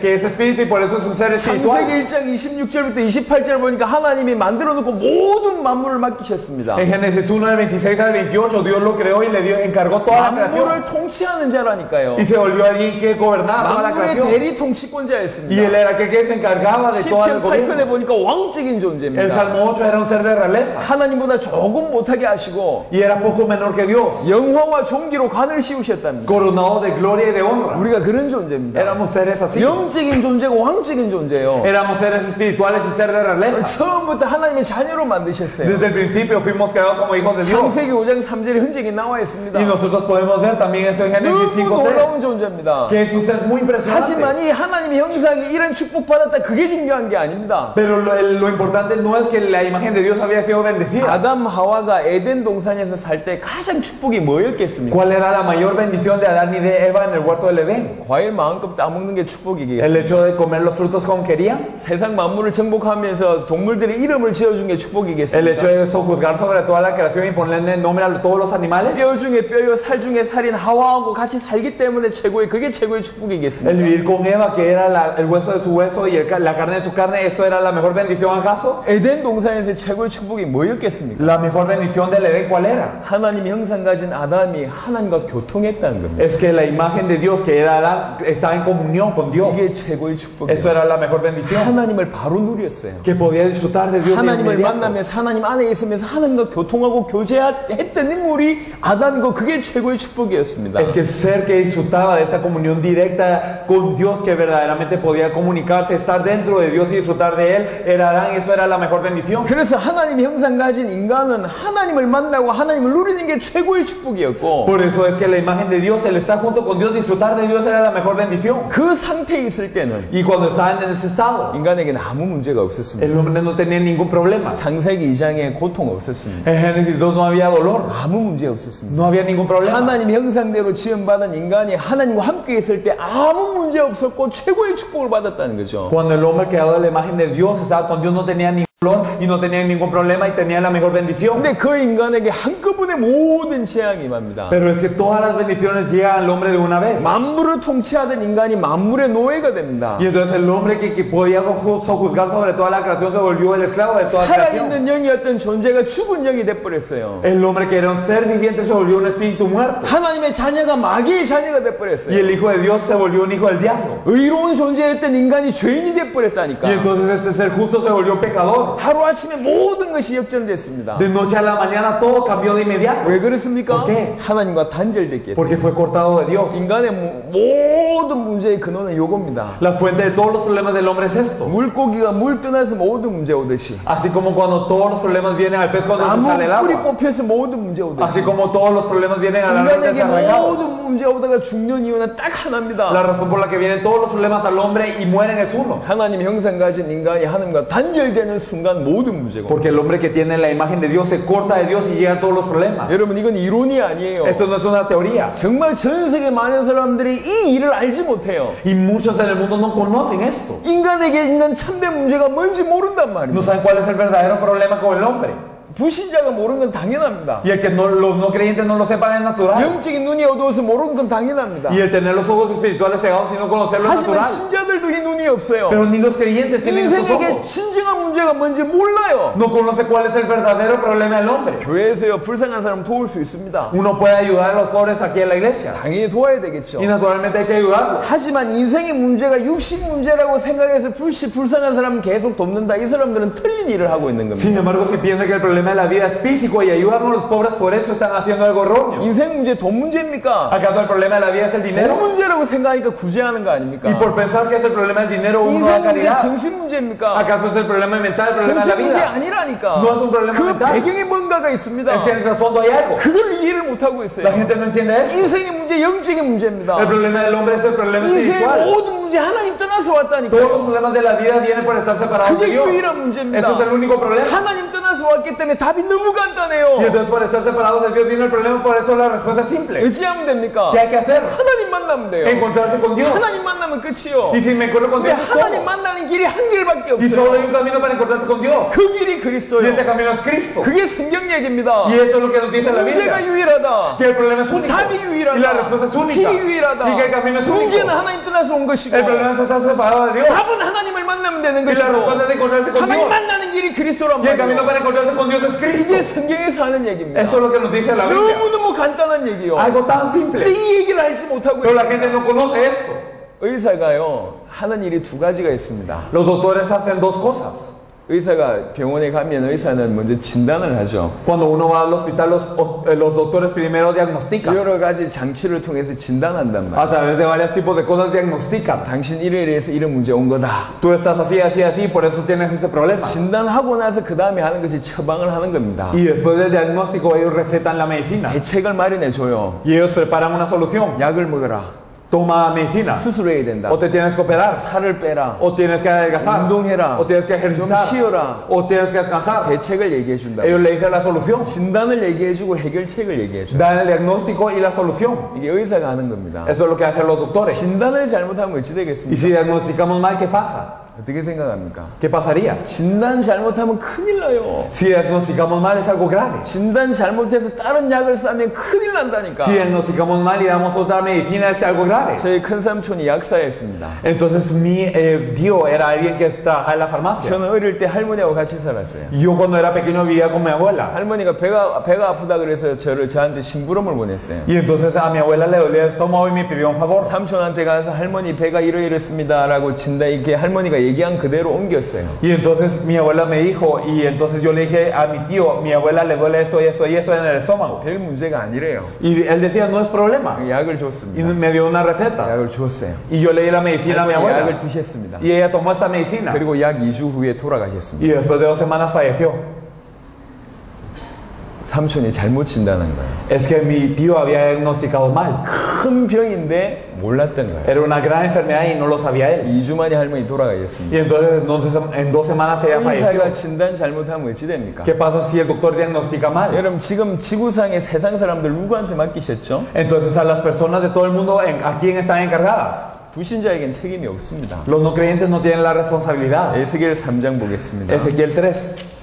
que es espíritu y por eso es un ser espiritual. 창세기 1장 26절부터 28절 보니까 하나님이 만들어 놓고 모든 만물을 맡기셨습니다. En Génesis 1, del 26 al 28, Dios lo creó y le encargó toda la creación. 만물을 통치하는 자라니까요. Y se volvió alguien que gobernaba toda la 만물의 creación. 대리 Y él 통치권자였습니다. era aquel que se encargaba de todo el 시편 8편에 gobierno. 보니까 왕적인 El 존재입니다. Salmo 8 era un ser de realeza. 하나님보다 조금 못하게 하시고 하시고 y era poco menor que Dios, 영화와 존귀로 관을 씌우셨답니다. coronado de gloria y de honra. 우리가 그런 존재입니다. Éramos seres así. 영적인 존재고 왕적인 존재예요. Éramos seres espirituales y seres de realeza. 처음부터 하나님의 자녀로 만드셨어요. Desde el principio fuimos creados como hijos de Dios. 창세기 5장 3절에 흔적이 나와 있습니다. Y nosotros podemos ver también esto en Génesis 너무 놀라운 5:3, 존재입니다. que es un ser muy impresionante. 하지만 이 하나님의 형상이 이런 축복받았다 그게 중요한 게 아닙니다. Pero lo importante no es que la imagen de Dios había sido bendecida. 아담 하와가 에덴 동산에서 살 때 가장 축복이 뭐였겠습니까? ¿Cuál era la mayor bendición de Adán y de Eva en el huerto del Edén? 과일 마음껏 따먹는 게 El 축복이겠습니다. hecho de comer los frutos como querían. 세상 만물을 정복하면서 동물들의 이름을 지어준 게 El 축복이겠습니다. hecho de sojuzgar sobre toda la creación y ponerle nombre a todos los animales. 뼈 중에 뼈요 살 중에 살인 하와하고 같이 살기 때문에 그게 최고의 El 축복이겠습니다. vivir con Eva, que era el hueso de su hueso y la carne de su carne, ¿esto era la mejor bendición acaso? 에덴 동산에서 최고의 축복이 뭐였겠습니까? La mejor bendición del Edén, ¿cuál era? 하나님의 형상 가진 아담이 하나님과 교통했다는 겁니다. Es que la imagen de Dios, que era Adán, estaba en comunión con Dios. 이게 최고의 축복이에요. Esto era la mejor bendición. 하나님을 바로 누렸어요. Que podía disfrutar de Dios de 하나님을 inmediato. 만나면서 하나님 안에 있으면서 하나님과 교통하고 교제했던 인물이 아담이고 그게 최고의 축복이었습니다. Es que el ser que disfrutaba de esta comunión directa con Dios, que verdaderamente podía comunicarse, estar dentro de Dios y disfrutar de Él, era Adán, y eso era la mejor bendición. 그래서 하나님의 형상 가진 인간은 하나님을 만나고 하나님을 누리는 게 최고의 축복이었고 Por eso es que la imagen de Dios, el estar junto con Dios, disfrutar de Dios era la mejor bendición. 그 상태에 있을 때는 Y cuando estaban en ese estado, 인간에게는 아무 문제가 없었습니다. el hombre no tenía ningún problema. 창세기 2장에 고통 없었습니다. En Génesis 2 no había dolor, 아무 문제 없었습니다. no había ningún problema. 하나님의 형상대로 지음받은 인간이 하나님과 함께 있을 때 아무 문제 없었고 최고의 축복을 받았다는 거죠. Cuando el hombre creado de la imagen de Dios estaba con Dios, no tenía ningún dolor y no tenía ningún problema y tenía la mejor bendición. 근데 그 인간에게 한꺼번에 모든 재앙이 임합니다. Pero es que todas las bendiciones llegan al hombre de una vez. 만물을 통치하던 인간이 만물의 노예가 됩니다. Y entonces el hombre que podía sojuzgar sobre toda la creación se volvió el esclavo de toda la creación. 살아있는 영이었던 존재가 죽은 영이 돼버렸어요. El hombre que era un ser viviente se volvió un espíritu muerto. 하나님의 자녀가 마귀의 자녀가 Y 돼버렸어요. el hijo de Dios se volvió un hijo del diablo. 의로운 존재였던 인간이 죄인이 돼버렸다니까. Y entonces ese ser justo se volvió pecador. 하루아침에 모든 것이 역전됐습니다. De noche a la mañana todo cambió de inmediato. 왜 그렇습니까? ¿Por qué? 하나님과 단절됐기 때문에. Porque fue cortado de Dios. 인간의 모든 문제의 근원은 요겁니다. La fuente de todos los problemas del hombre es esto. 물고기가 물 떠나서 모든 문제 오듯이, Así como cuando todos los problemas vienen al pez cuando se 나무 sale el 뿌리 agua. 뽑혀서 모든 문제 오듯이, Así como todos los problemas vienen al árbol 인간에게 desarraigado. 모든 문제 오다가 죽는 이유는 딱 하나입니다. La razón por la que vienen todos los problemas al hombre y mueren es uno. 하나님 형상 가진 인간이 하나님과 단절되는 순간 모든 문제가 옵니다. Porque el hombre que tiene la imagen de Dios se corta de Dios y llega a todos los problemas. 여러분, 이건 이론이 아니에요. Esto no es una teoría. 정말 전 세계 많은 사람들이 이 일을 알지 못해요. Y muchos en el mundo no conocen esto. 인간에게 있는 참된 문제가 뭔지 모른단 No 말이에요. saben cuál es el verdadero problema con el hombre. 불신자가 모르는 건 당연합니다. Y el que los no creyentes no lo sepan es natural. 영적인 눈이 어두워서 모르는 건 당연합니다. Y el tener los ojos espirituales cegados y no conocerlo es 하지만 natural. 신자들도 이 눈이 없어요. Pero ni los creyentes tienen esos 인생에게 ojos. 진정한 문제가 뭔지 몰라요. No conoce cuál es el verdadero problema del hombre. 교회에서요, 불쌍한 사람 도울 수 있습니다. Uno puede ayudar a los pobres aquí en la iglesia. 당연히 도와야 되겠죠. Y naturalmente hay que ayudarlos. 하지만 인생의 문제가 육신 문제라고 생각해서 불쌍한 사람 계속 돕는다. 이 사람들은 틀린 일을 하고 있는 겁니다. Sin embargo, si piensan que el problema de la vida es físico y ayudan a los pobres, por eso están haciendo algo erróneo. 인생 문제 돈 문제입니까? ¿Acaso el problema de la vida es el 돈 dinero? 문제라고 생각하니까 구제하는 거 아닙니까? Y por pensar que es el problema del dinero, uno da 인생 문제 caridad. 정신 문제입니까? ¿Acaso es el problema mental, el problema de la 정신 문제 vida? 아니라니까. No es un problema 그 mental. 배경에 뭔가가 있습니다. Es que en el trasfondo hay algo. 그걸 이해를 못하고 있어요. La gente no entiende eso. 인생의 문제 영적인 문제입니다. El problema del hombre es el problema 인생의 espiritual. 모든 문제 하나님 떠나서 왔다니까. Todos los problemas de la vida vienen por estar separados de 그게 Dios. 유일한 문제입니다. Eso es el único problema. 하나님 떠나서 왔기 때문에 답이 너무 간단해요. Y entonces por estar separados de Dios viene el problema, por eso la respuesta es simple. 어찌하면 됩니까? ¿Qué hay que hacer? 하나님 만나면 돼요. Encontrarse con Dios. 하나님 만나면 끝이요. Y si me encuentro con 근데 Dios, 하나님 ¿cómo? 만나는 길이 한 길밖에 Y solo hay 없어요. un camino para encontrarse con Dios. 그 길이 Y 그리스도예요. ese camino es Cristo. 그게 성경 얘기입니다. Y eso es lo que nos dice la 문제가 Biblia. 유일하다. Que el problema es único. 답이 Y la 유일하다. respuesta es única. 길이 유일하다. Y que el camino es único. 문제는 하나님 떠나서 온 것이고 El problema es estar separado de Dios. 답은 하나님을 만나면 되는 Y la respuesta es 것이고 encontrarse con 하나님 Dios. 만나는 길이 그리스도란 Y el camino 말이에요. para encontrarse con Dios es Cristo. 이게 성경에서 하는 얘기입니다. Eso es lo que nos dice la Biblia. 너무너무 간단한 얘기요. Algo tan 근데 simple. 이 얘기를 알지 못하고 Pero la 있어요. gente no conoce esto. 의사가요 하는 일이 두 가지가 있습니다. Los doctores hacen dos cosas. 의사가 병원에 가면 의사는 먼저 진단을 하죠. Cuando uno va al hospital, los doctores primero diagnostican. 여러 가지 장치를 통해서 진단한단 말이에요. A través de varios tipos de cosas diagnostican. 당신 이래서 이런 문제 온 거다. Tú estás así, así, así, por eso tienes este problema. 진단하고 나서 그 다음에 하는 것이 처방을 하는 겁니다. Y después del diagnóstico ellos recetan la medicina. 대책을 마련해 줘요. Y ellos preparan una solución. 약을 먹어라. Toma medicina. 수술해야 된다. O te tienes que operar. 살을 빼라. O tienes que adelgazar. 운동해라. O tienes que 좀 ejercitar. 쉬어라. O tienes que descansar. 대책을 얘기해 준다. Ellos le dicen la solución. 진단을 얘기해 주고 해결책을 얘기해 줘. Dan el diagnóstico y la solución. 이게 의사가 하는 겁니다. Eso es lo que hacen los doctores. 진단을 잘못하면 어찌 Y 되겠습니까? si diagnosticamos mal, ¿qué pasa? 어떻게 생각합니까? ¿Qué pasaría? 진단 잘못하면 큰일 나요. Si diagnosticamos mal es algo grave. 진단 잘못해서 다른 약을 싸면 큰일 난다니까. Si diagnosticamos mal y damos otra medicina es algo grave. 저희 큰 삼촌이 약사였습니다. Entonces mi tío era alguien que trabajaba en la farmacia. 저는 어릴 때 할머니하고 같이 살았어요. Yo cuando era pequeño vivía con mi abuela. 할머니가 배가 아프다 그래서 저한테 심부름을 보냈어요. Y entonces a mi abuela le dolía el estómago y me pidió un favor. 삼촌한테 가서 할머니 배가 이렇습니다라고 진단 이렇게 할머니가 얘기한 그대로 옮겼어요. Y entonces mi abuela me dijo, y entonces yo le dije a mi tío, mi abuela le duele esto y esto y esto en el estómago. 별 문제가 아니래요. Y él decía, no es problema. 약을 Y 줬습니다. me dio una receta. 약을 주었어요. Y yo le di la medicina a mi 약을 abuela. 드셨습니다. Y ella tomó esta medicina. 그리고 약 2주 후에 돌아가셨습니다. Y después de 2 semanas falleció. 삼촌이 잘못 진단한 거예요. Es que mi tío había diagnosticado mal. 큰 병인데 몰랐던 거예요. Era una gran enfermedad y no lo sabía él. 2주 만에 할머니 돌아가셨습니다. Y entonces en 2 semanas ella falleció. 의사가 진단 잘못하면 어찌 됩니까? ¿Qué pasa si el doctor diagnostica mal? 여러분 지금 지구상의 세상 사람들 누구한테 맡기셨죠? Entonces a las personas de todo el mundo, ¿a quién están encargadas? 불신자에겐 책임이 없습니다. Los no creyentes no tienen la responsabilidad. 에스겔 3장 보겠습니다. Ezequiel 3.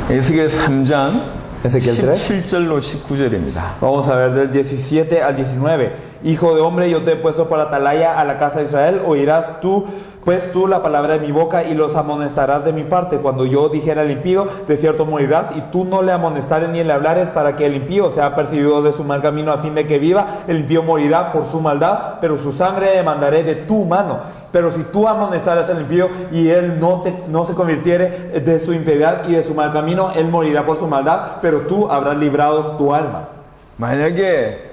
에스겔 3장 Ezequiel 3. 17절로 19절입니다. Vamos a ver del 17 al 19. Hijo de hombre, yo te he puesto por atalaya a la casa de Israel. Oirás tú, pues tú, la palabra de mi boca y los amonestarás de mi parte. Cuando yo dijera al impío, de cierto morirás, y tú no le amonestares ni le hablares para que el impío sea apercibido de su mal camino a fin de que viva. El impío morirá por su maldad, pero su sangre demandaré de tu mano. Pero si tú amonestaras al impío y él no se convirtiere de su impiedad y de su mal camino, él morirá por su maldad, pero tú habrás librado tu alma. 만약에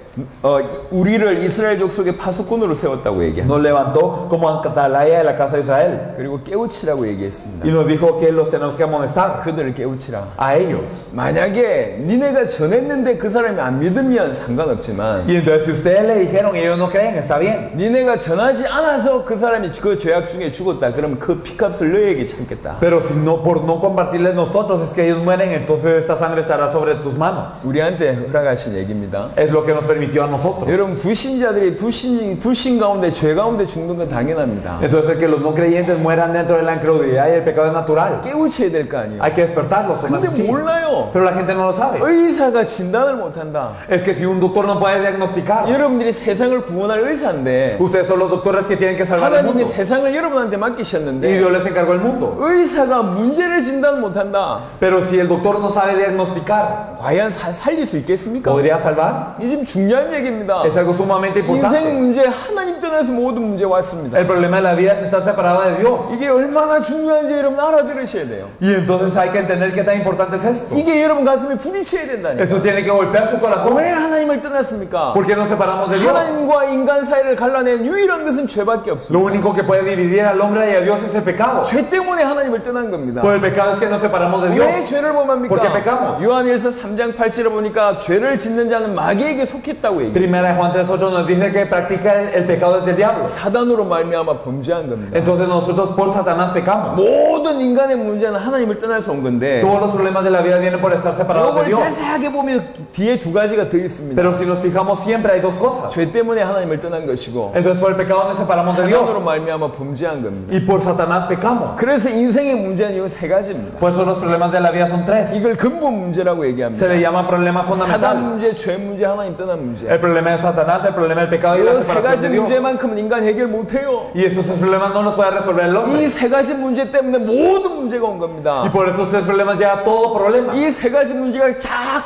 우리를 이스라엘 족속의 파수꾼으로 세웠다고 얘기합니다. Nos levantó como atalaya de la casa de Israel. 그리고 깨우치라고 얘기했습니다. Y nos dijo que los tenemos que amonestar 그들을 깨우치라. a ellos. 만약에 니네가 전했는데 그 사람이 안 믿으면 상관없지만 Y entonces si ustedes le dijeron y ellos no creen, está bien. 니네가 전하지 않아서 그 사람이 그 죄악 중에 죽었다. 그럼 그 피값을 너에게 참겠다. Pero si no, por no compartirles nosotros es que ellos mueren, entonces esta sangre estará sobre tus manos. 우리한테 허락하신 얘기입니다. Es lo que nos permitió a nosotros. 여러분 불신자들이 불신 가운데 죄 가운데 죽는 건 당연합니다. Entonces que los no creyentes mueran dentro de la incredulidad y el pecado es natural. 깨우쳐야 될 거 año. Hay que despertarlos, son 근데 así. 몰라요. Pero la gente no lo sabe. 의사가 진단을 못한다. Es que si un doctor no puede diagnosticar, 여러분들이 세상을 구원할 의사인데 ustedes son los doctores que tienen que salvar el 하나님이 mundo. 세상을 여러분한테 Y 맡기셨는데 Dios les encargó el mundo. 의사가 문제를 진단 못한다. Pero si el doctor no sabe diagnosticar, 과연 살릴 수 있겠습니까? ¿podría salvar? 이 지금 중요한 얘기입니다. Es algo sumamente 인생 importante. 문제 하나님 떠나서 모든 문제 왔습니다. El problema de la vida es estar separado de Dios. 이게 얼마나 중요한지 여러분 알아들으셔야 돼요. Y entonces hay que entender qué tan importante es esto. 이게 여러분 가슴에 부딪혀야 된다니까. Eso tiene que golpear su corazón. 왜 하나님을 떠났습니까? ¿Por qué nos separamos de Dios? 하나님과 인간 사이를 갈라낸 유일한 것은 죄밖에 Lo 없습니다. único que puede dividir al hombre y a Dios es el pecado. 죄 때문에 하나님을 떠난 겁니다. Por el pecado es que nos separamos de 왜 Dios. 죄를 범합니까? ¿Por qué pecamos? 요한일서 3장 8절에 보니까 죄를 짓는 자는 마귀에게 속했다고 얘기해요. Primera de Juan 3:8 nos dice que practica el pecado desde el diablo. 사단으로 말미암아 범죄한 겁니다. Entonces nosotros por Satanás pecamos. 모든 인간의 문제는 하나님을 떠나서 온 건데 Todos los problemas de la vida vienen por estar separados de 이걸 Dios. 자세하게 보면 뒤에 두 가지가 더 있습니다. Pero si nos fijamos siempre hay dos cosas. 죄 때문에 하나님을 떠난 것이고 Entonces por el pecado nos separamos de 사단으로 Dios. 말미암아 범죄한 겁니다. Y por Satanás pecamos. 그래서 인생의 문제는 이 세 가지입니다. Por eso los problemas de la vida son tres. 이걸 근본 문제라고 얘기합니다. Se le llama problema 사단 fundamental. 문제, 죄 문제, 하나님 떠난 문제. El problema de Satanás, el problema del pecado y la 이 세 separación 가지 de Dios. 문제만큼은 인간 해결 못해요. Y estos tres problemas no los puede resolver el hombre. 이 세 가지 문제 때문에 모든 문제가 온 겁니다. Y por esos tres problemas llega todo problema. 이 세 가지 문제가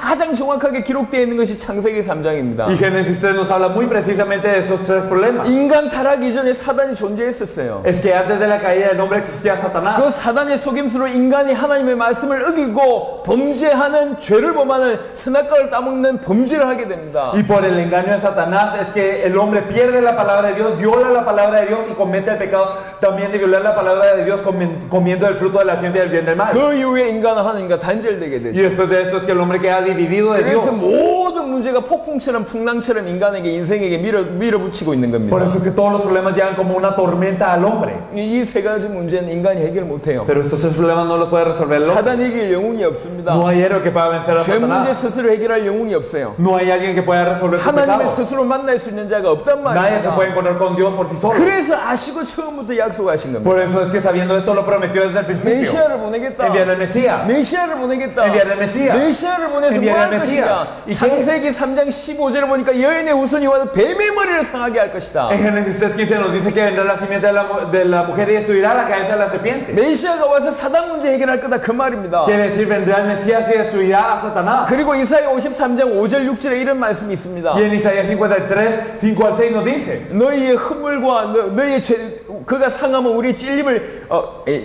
가장 정확하게 기록되어 있는 것이 창세기 3장입니다. Y Génesis 3 nos habla muy precisamente de esos tres problemas. 인간 타락 이전에 사단이 존재했었어요. Es que antes de la caída del hombre existía Satanás. 그 사단의 속임수로 인간이 하나님의 말씀을 어기고 범죄하는 죄를 범하는 선악과를 따먹는 범죄를 하게 됩니다. Y por el engaño de Satanás es que el hombre pierde la palabra de Dios, viola la palabra de Dios y comete el pecado también de violar la palabra de Dios comiendo el fruto de la ciencia del bien y del mal. 그 이후에 인간은 하나님과 단절되게 Y 되죠. después de esto es que el hombre queda dividido de Dios. 그래서 모든 문제가 폭풍처럼 풍랑처럼 인간에게 인생에게 밀어붙이고 있는 겁니다. Por eso es que todos los problemas llegan como una tormenta al hombre. 이 세 가지 문제는 인간이 해결 못해요. Pero estos tres problemas no los puede resolver el hombre. 사단이 이길 영웅이 없습니다. No hay héroe que pueda vencer a 죄 문제 Satanás. 스스로 해결할 영웅이 없어요. No hay alguien que pueda resolver su 하나님을 pecado. 스스로 만날 수 있는 자가 없단 Nadie se puede 말이에요. encontrar con Dios por sí solo. 그래서 아시고 처음부터 약속하신 겁니다. Por eso es que sabiendo esto lo prometió desde el principio. 메시아를 보내겠다. Enviar el Mesías. 메시아를 보내겠다. Enviar el Mesías. 메시아를 보내서 뭐 Enviar 할 el Mesías. 것이냐. 창세기 3장 15절에 보니까 여인의 후손이 와서 뱀의 머리를 상하게 할 것이다. En Génesis 3:15 nos dice que vendrá la simiente de la mujer y destruirá la cabeza de la serpiente. 메시아가 와서 사단 문제 해결할 거다 그 말입니다. Quiere decir vendrá el Mesías y destruirá a Satanás. 그리고 이사야 53장 5절 6절에 이런 말씀이 있습니다. Y en Isaías 53, 5 al 6 nos dice: 너희의 허물과 너희의 죄 그가 상하면 우리 찔림을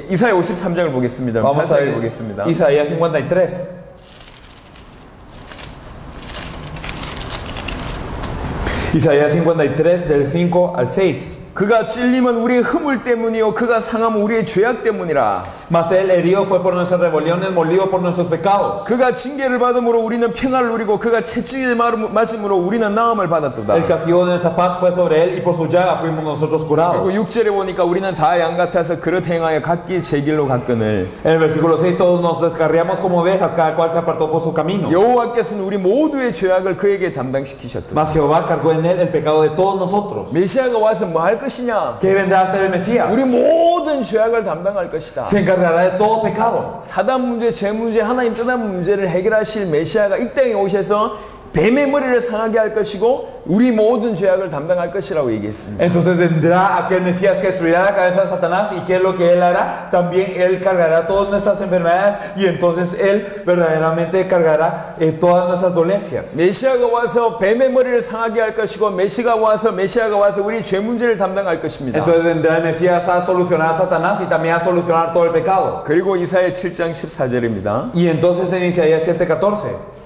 이사야 53장을 보겠습니다. Vamos a 자세히 ver 보겠습니다. Isaías 53. Isaías 53 del 5 al 6. 그가 찔림은 우리의 허물 때문이요 그가 상하면 우리의 죄악 때문이라. Mas él herido fue por nuestras rebeliones, molido por nuestros pecados. 그가 징계를 받음으로 우리는 평안을 누리고 그가 채찍을 맞음으로 우리는 나음을 받았도다. El castigo de nuestra paz fue sobre él y por su llaga fuimos nosotros curados. 그리고 6절에 보니까 우리는 다 양 같아서 그릇 행하여 각기 제 길로 갔거늘. En el versículo 6 todos nos descarriamos como ovejas, cada cual se apartó por su camino. 여호와께서는 우리 모두의 죄악을 그에게 담당시키셨다. Mas Jehová cargó en él el pecado de todos nosotros. 메시아가 와서 뭐 할 것이냐? ¿Qué vendrá a hacer el Mesías? 우리 모든 죄악을 담당할 것이다. Se encargará de todo pecado. 사단 문제, 죄 문제, 하나님 떠난 문제를 해결하실 메시아가 이 땅에 오셔서 뱀의 머리를 상하게 할 것이고 우리 모든 죄악을 담당할 것이라고 얘기했습니다. Entonces vendrá aquel Mesías que destruirá la cabeza de Satanás. ¿Y qué es lo que él hará? También él cargará todas nuestras enfermedades y entonces él verdaderamente cargará todas nuestras dolencias. 메시아가 와서 뱀의 머리를 상하게 할 것이고 메시아가 와서 우리 죄 문제를 담당할 것입니다. Entonces vendrá el Mesías a solucionar a Satanás y también a solucionar todo el pecado. 그리고 이사야 7장 14절입니다. Y entonces en Isaías 7:14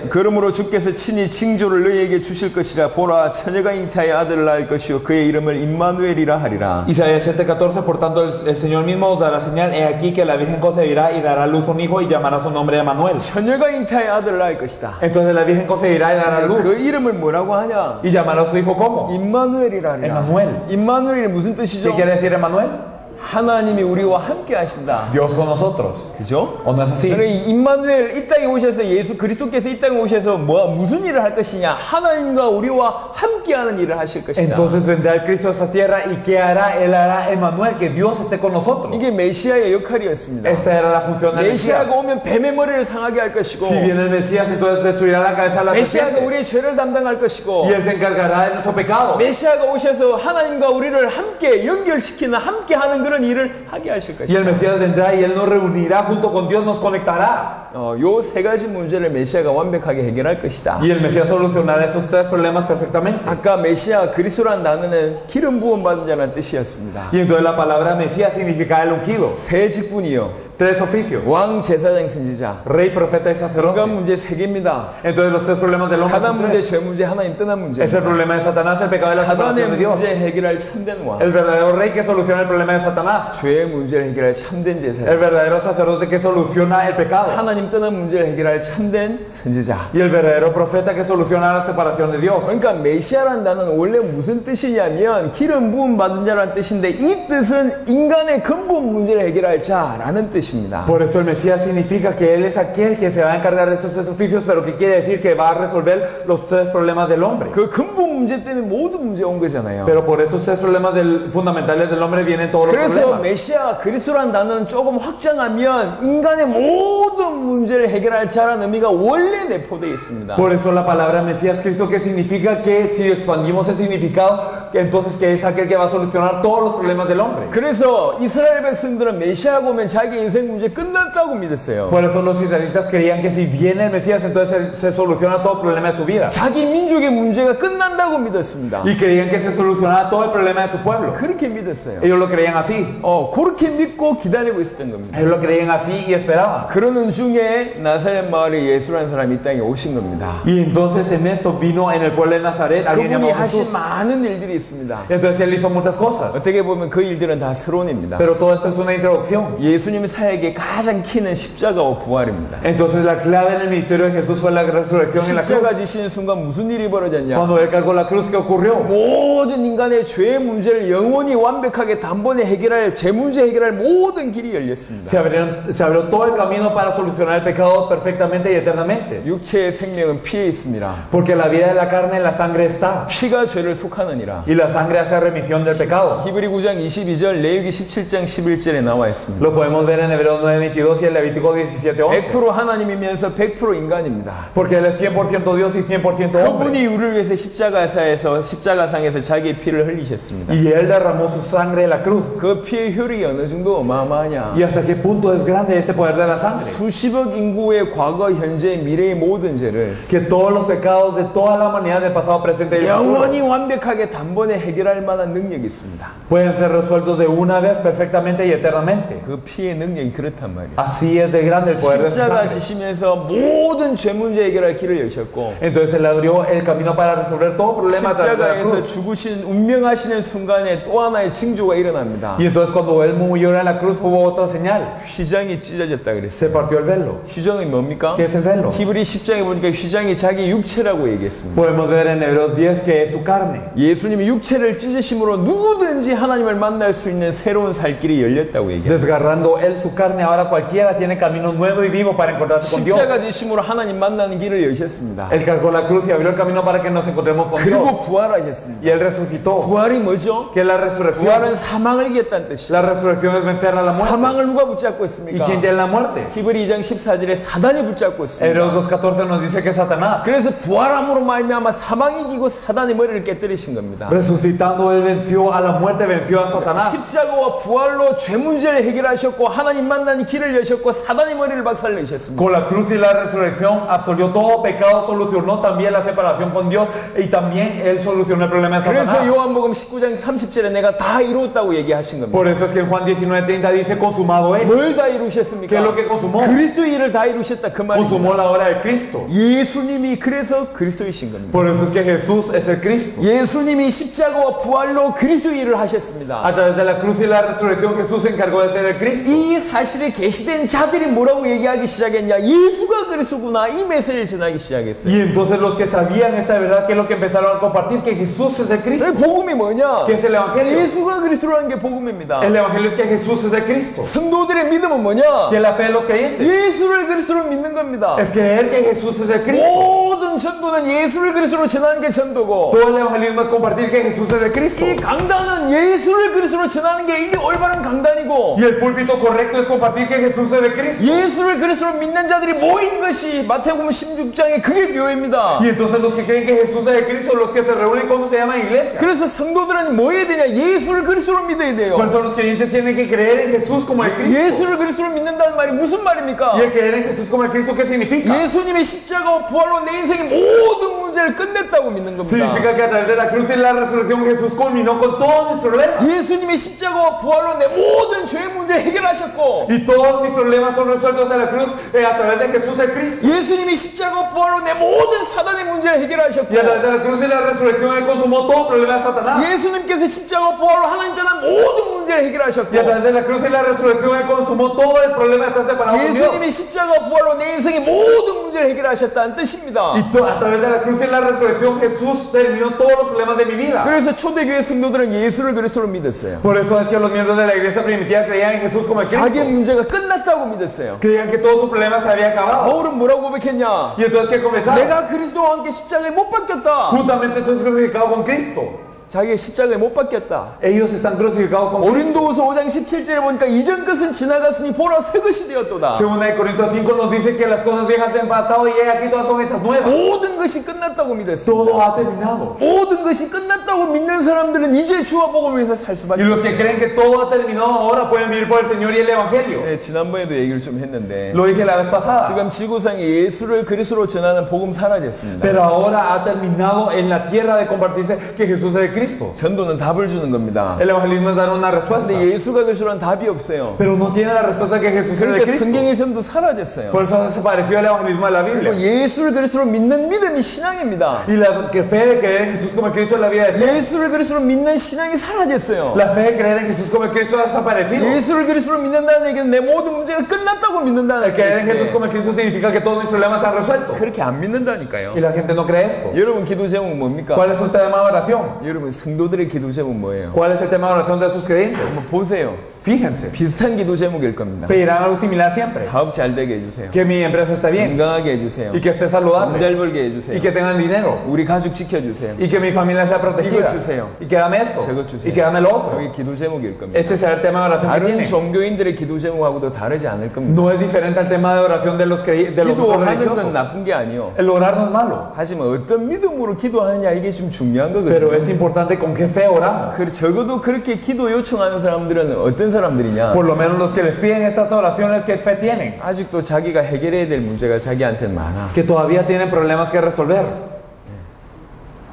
그러므로 주께서 친히 징조를 너희에게 주실 것이라. 보라 처녀가 잉태하여 아들을 낳을 것이요 그의 이름을 임마누엘이라 하리라. Isaías 7:14 Por tanto el Señor mismo os dará señal. He aquí que la Virgen concebirá y dará a luz un hijo y llamará su nombre Emmanuel. 처녀가 잉태하여 아들을 낳을 것이다. Entonces la Virgen concebirá y dará a luz 그 이름을 뭐라고 하냐? y llamará a su hijo ¿cómo? 임마누엘이라 하리라. Emmanuel. 임마누엘이 무슨 뜻이죠? ¿Qué quiere decir Emmanuel? 하나님이 우리와 함께 하신다. Dios con nosotros. 그죠? ¿O no es así? 그러니까 임마누엘 이 땅에 오셔서 예수 그리스도께서 이 땅에 오셔서 무슨 일을 할 것이냐? 하나님과 우리와 함께하는 일을 하실 것이다. Entonces vendrá el Cristo a esta tierra y ¿qué hará? Él hará Emmanuel, que Dios esté con nosotros. 이게 메시아의 역할이었습니다. Esa era la función del Mesías. 메시아가 오면 뱀의 머리를 상하게 할 것이고, Si viene el Mesías, entonces destruirá la cabeza de la 메시아가 serpiente 우리의 죄를 담당할 것이고, y él se encargará de nuestro pecado. 메시아가 오셔서 하나님과 우리를 함께 연결시키는 함께하는 그런 일을 하게 하실 Y el 것이다. Mesías vendrá y él nos reunirá junto con Dios, nos conectará. 요 세 가지 문제를 메시아가 완벽하게 해결할 것이다. Y el Mesías solucionará esos tres problemas perfectamente. 아까 메시아 그리스도란 단어는 기름 부음 받은 자라는 뜻이었습니다. Y entonces la palabra Mesías significa el ungido. 세 직분이요. Tres oficios: 왕, 제사장, 선지자. rey, profeta y 인간 sacerdote. 문제 세 개입니다. Entonces los tres problemas del hombre 사단 son 문제, tres. 죄 문제, 하나님 떠난 문제. Es el problema de Satanás, el pecado y la 사단의 separación de Dios. 문제 해결할 참된 왕. El verdadero rey que soluciona el problema de Satanás. 죄의 문제를 해결할 참된 제사장. El verdadero sacerdote que soluciona el pecado. 하나님 떠난 문제를 해결할 참된 선지자. Y el verdadero profeta que soluciona la separación de Dios. 그러니까 메시아란 단어는 원래 무슨 뜻이냐면 기름 부음 받은 자라는 뜻인데 이 뜻은 인간의 근본 문제를 해결할 자라는 뜻입니다. Por eso el Mesías significa que Él es aquel que se va a encargar de esos tres oficios, pero que quiere decir que va a resolver los tres problemas del hombre. 그 근본 문제 때문에 모든 문제가 온 거잖아요. Pero por esos tres problemas fundamentales del hombre vienen todos los 그래서 problemas. 메시아 그리스도라는 단어는 조금 확장하면 인간의 모든 문제를 해결할 자라는 의미가 원래 내포되어 있습니다. Por eso la palabra Mesías Cristo, que significa que si expandimos el significado, que entonces que es aquel que va a solucionar todos los problemas del hombre. 그래서 이스라엘 백성들은 메시아가 오면 자기 인생 문제 끝났다고 믿었어요. Por eso los israelitas creían que si viene el Mesías, entonces se soluciona todo problema de su vida. 자기 민족의 문제가 끝난다고 믿었습니다. Y creían que se solucionaba todo el problema de su pueblo. 그렇게 믿었어요. Ellos lo creían así. 그렇게 믿고 기다리고 있었던 겁니다. Ellos lo creían así y esperaban. 그러는 중에 나사렛 마을에 예수라는 사람이 이 땅에 오신 겁니다. Y entonces en esto vino en el pueblo de Nazaret alguien 그분이 llamado 하신 Jesús. 많은 일들이 있습니다. Entonces él hizo muchas cosas. 어떻게 보면 그 일들은 다 서론입니다. Pero todo esto es una introducción. 예수님 사역의 가장 키는 십자가와 부활입니다. Entonces la clave en el ministerio de Jesús fue la resurrección y la cruz. 십자가 지시는 순간 무슨 일이 벌어졌냐? Cuando él cargó la cruz, ¿qué ocurrió? 모든 인간의 죄의 문제를 영원히 완벽하게 단번에 해결할 죄 문제 해결할 모든 길이 열렸습니다. Se abrió todo el camino para solucionar el pecado perfectamente y eternamente. 육체의 생명은 피에 있습니다. Porque la vida de la carne en la sangre está. 피가 죄를 속하느니라. Y la sangre hace remisión del pecado. 히브리 9장 22절, 레위기 17장 11절에 나와 있습니다. Lo podemos ver en Hebreos 9:22 y en Levítico 17:11. 100% 하나님이면서 100% 인간입니다. Porque él es 100% Dios y 100% hombre. 그분이 우리를 위해서 십자가상에서 자기의 피를 흘리셨습니다. Y él derramó su sangre en la cruz. 그 피의 효력이 어느 정도 어마어마하냐? ¿Y hasta qué punto es grande este poder de la sangre? 수십억 인구의 과거, 현재, 미래의 모든 죄를 Que todos los pecados de toda la humanidad del pasado, presente y futuro 영원히 완벽하게 단번에 해결할 만한 능력이 있습니다. pueden ser resueltos de una vez perfectamente y eternamente. 그 피의 능력이 그렇단 말이에요. Así es de grande el poder de su 십자가 sangre. 지시면서 모든 죄 문제 해결할 길을 여셨고 Entonces él abrió el camino para resolver todo problema a través de la 십자가에서 cruz. 죽으신 운명하시는 순간에 또 하나의 징조가 일어납니다. Y entonces cuando él murió en la cruz hubo otra señal. 휘장이 찢어졌다 그랬어요. Se partió el velo. 휘장이 뭡니까? ¿Qué es el velo? 히브리 10장에 보니까 휘장이 자기 육체라고 얘기했습니다. Podemos ver en Hebreos 10 que es su carne. 예수님이 육체를 찢으심으로 누구든지 하나님을 만날 수 있는 새로운 살 길이 열렸다고 얘기합니다. Desgarrando él su carne, ahora cualquiera tiene camino nuevo y vivo para encontrarse con Dios. 십자가 지심으로 하나님 만나는 길을 여셨습니다. Él cargó la cruz y abrió el camino para que nos encontremos con 그리고 Dios. 부활하셨습니다. Y él resucitó. 부활이 뭐죠? ¿Qué es la resurrección? 부활은 사망을 이겼다는 뜻이에요. La resurrección es vencer a la muerte. 사망을 누가 붙잡고 ¿Y 있습니까? quién tiene la muerte? 히브리 2장 14절에 사단이 붙잡고 있습니다. Hebreos 2:14 nos dice que es Satanás. 그래서 부활함으로 말미암아 사망이 이기고 사단의 머리를 깨뜨리신 겁니다. Resucitando él venció a la muerte, venció a Satanás. 십자가와 부활로 죄 문제를 해결하셨고 하나님 만나는 길을 여셨고 사단의 머리를 박살내셨습니다. Con la cruz y la resurrección absolvió todo pecado, solucionó también la separación con Dios y también él solucionó el problema de 그래서 Satanás. 요한복음 19장 30절에 내가 다 이루었다고 얘기하신 겁니다. Por eso es que en Juan 19:30 dice consumado es. 뭘 다 ¿Qué 이루셨습니까? es lo que consumó? 그리스도의 일을 다 이루셨다 그 Consumó 말입니다. la obra de Cristo. 예수님이 그래서 그리스도이신 겁니다. Por eso es que Jesús es el Cristo. 예수님이 십자가와 부활로 그리스도의 일을 하셨습니다. A través de la cruz y la resurrección Jesús se encargó de ser el Cristo. 이 사실이 계시된 자들이 뭐라고 얘기하기 시작했냐? 예수가 그리스도구나 이 메시지를 전하기 시작했어요. Y entonces los que sabían esta verdad, ¿qué es lo que empezaron a compartir? Que Jesús es el Cristo. 그 복음이 뭐냐? ¿Qué es el Evangelio? 예수가 그리스도라는 게 복음입니다. El Evangelio es que Jesús es el Cristo. 성도들의 믿음은 뭐냐? Que la fe de los creyentes 예수를 그리스도로 믿는 겁니다. es creer que Jesús es el Cristo. 모든 전도는 예수를 그리스도로 전하는 게 전도고 Todo el evangelismo es compartir que Jesús es el Cristo. 이 강단은 예수를 그리스도로 전하는 게 이게 올바른 강단이고 Y el púlpito correcto es compartir que Jesús es el Cristo. 예수를 그리스도로 믿는 자들이 모인 것이 마태복음 16장의 그게 묘입니다. Y entonces los que creen que Jesús es el Cristo, los que se reúnen, ¿cómo se llama iglesia? 그래서 성도들은 뭐 해야 되냐? 예수를 그리스도로 믿어야 돼요. Por eso los creyentes tienen que creer en Jesús como el Cristo. 예수를 그리스도로 믿는다는 말이 무슨 말입니까? Y el creer en Jesús como el Cristo, ¿qué significa? 예수님의 십자가와 부활로 내 인생의 모든 문제를 끝냈다고 믿는 겁니다. Significa que a través de la cruz y la resurrección Jesús culminó con todos mis problemas. 예수님의 십자가와 부활로 내 모든 죄의 문제를 해결하셨고 Y todos mis problemas son resueltos en la cruz a través de Jesús el Cristo. 예수님이 십자가와 부활로 내 모든 사단의 문제를 해결하셨고 Y a través de la cruz y la resurrección Él consumó todo problema de Satanás. 예수님께서 십자가와 부활로 하나님 전한 모든 문제를 문제를 해결하셨고 Y a través de la cruz y la resurrección Él consumó todo el problema de estar separado de Dios. 예수님이 십자가 부활로 내 인생의 모든 문제를 해결하셨다는 뜻입니다. Y a través de la cruz y la resurrección Jesús terminó todos los problemas de mi vida. 그래서 초대교회 성도들은 예수를 그리스도로 믿었어요. Por eso es que los miembros de la iglesia primitiva creían en Jesús como el 자기 Cristo. 문제가 끝났다고 믿었어요. Creían que todo su problema se había acabado. 바울은 뭐라고 고백했냐? Y entonces, ¿qué comenzaron? 내가 그리스도와 함께 십자가에 못 박혔다. Juntamente estoy crucificado con Cristo. 자기가 십자가에 못 박혔다. Ellos están crucificados con Cristo. 고린도후서 5장 17절에 보니까 이전 것은 지나갔으니 보라 새 것이 되었도다. Segunda de Corintios 5 nos dice que las cosas viejas se han pasado y aquí todas son hechas nuevas. 모든 것이 끝났다고 믿었습니다. Todo ha terminado. 모든 것이 끝났다고 믿는 사람들은 이제 주와 복음을 위해서 살 수밖에 Y los que creen que todo ha terminado ahora pueden vivir por el Señor y el Evangelio. 네, 지난번에도 얘기를 좀 했는데 Lo dije la vez pasada. 지금 지구상에 예수를 그리스도로 전하는 복음 사라졌습니다. Pero ahora ha terminado en la tierra de compartirse que Jesús es el Cristo. 전도는 답을 주는 겁니다. El evangelismo es dar una respuesta. 근데 예수가 그리스도란 답이 없어요. Pero no tiene la respuesta que Jesús es el 그러니까 Cristo. 성경의 전도 사라졌어요. Por eso se pareció al evangelismo de la 그리고 Biblia. 예수를 그리스도로 믿는 믿음이 신앙입니다. Y la que fe de creer en Jesús como el Cristo es la vida de fe. 예수를 그리스도로 믿는 신앙이 사라졌어요. La fe de creer en Jesús como el Cristo ha desaparecido. 예수를 그리스도로 믿는다는 얘기는 내 모든 문제가 끝났다고 믿는다는 El creer en Jesús 뜻이에요. como el Cristo significa que todos mis problemas se han resuelto. 그렇게 안 믿는다니까요. Y la gente no cree esto. 여러분 기도 제목 뭡니까? ¿Cuál es su tema de oración? 여러분 성도들의 기도 제목 뭐예요? ¿Cuál es el tema de oración de sus creyentes? 한번 보세요. Fíjense. 비슷한 기도 제목일 겁니다. Pedirán algo similar siempre. 사업 잘 되게 해주세요. Que mi empresa esté bien. 건강하게 해주세요. Y que esté 돈 saludable. 잘 벌게 해주세요. Y que tengan dinero. 우리 가족 지켜주세요. Y que mi familia sea protegida. 이거 주세요. Y que dame esto. 저거 주세요. Y que dame lo otro. 여기 기도 제목일 겁니다. Este será el tema de oración que 다른 tiene. 종교인들의 기도 제목하고도 다르지 않을 겁니다. No es diferente al tema de oración de los otros 기도하는 건 religiosos. 나쁜 게 아니요. El orar no es malo. 하지만 어떤 믿음으로 기도하느냐 이게 좀 중요한 거거든요. Pero es importante con qué fe oramos. 적어도 그렇게 기도 요청하는 사람들은 어떤 사람들이냐? Por lo menos los que les piden estas oraciones, ¿qué fe tienen? 아직도 자기가 해결해야 될 문제가 자기한테는 많아. Que todavía tienen problemas que resolver.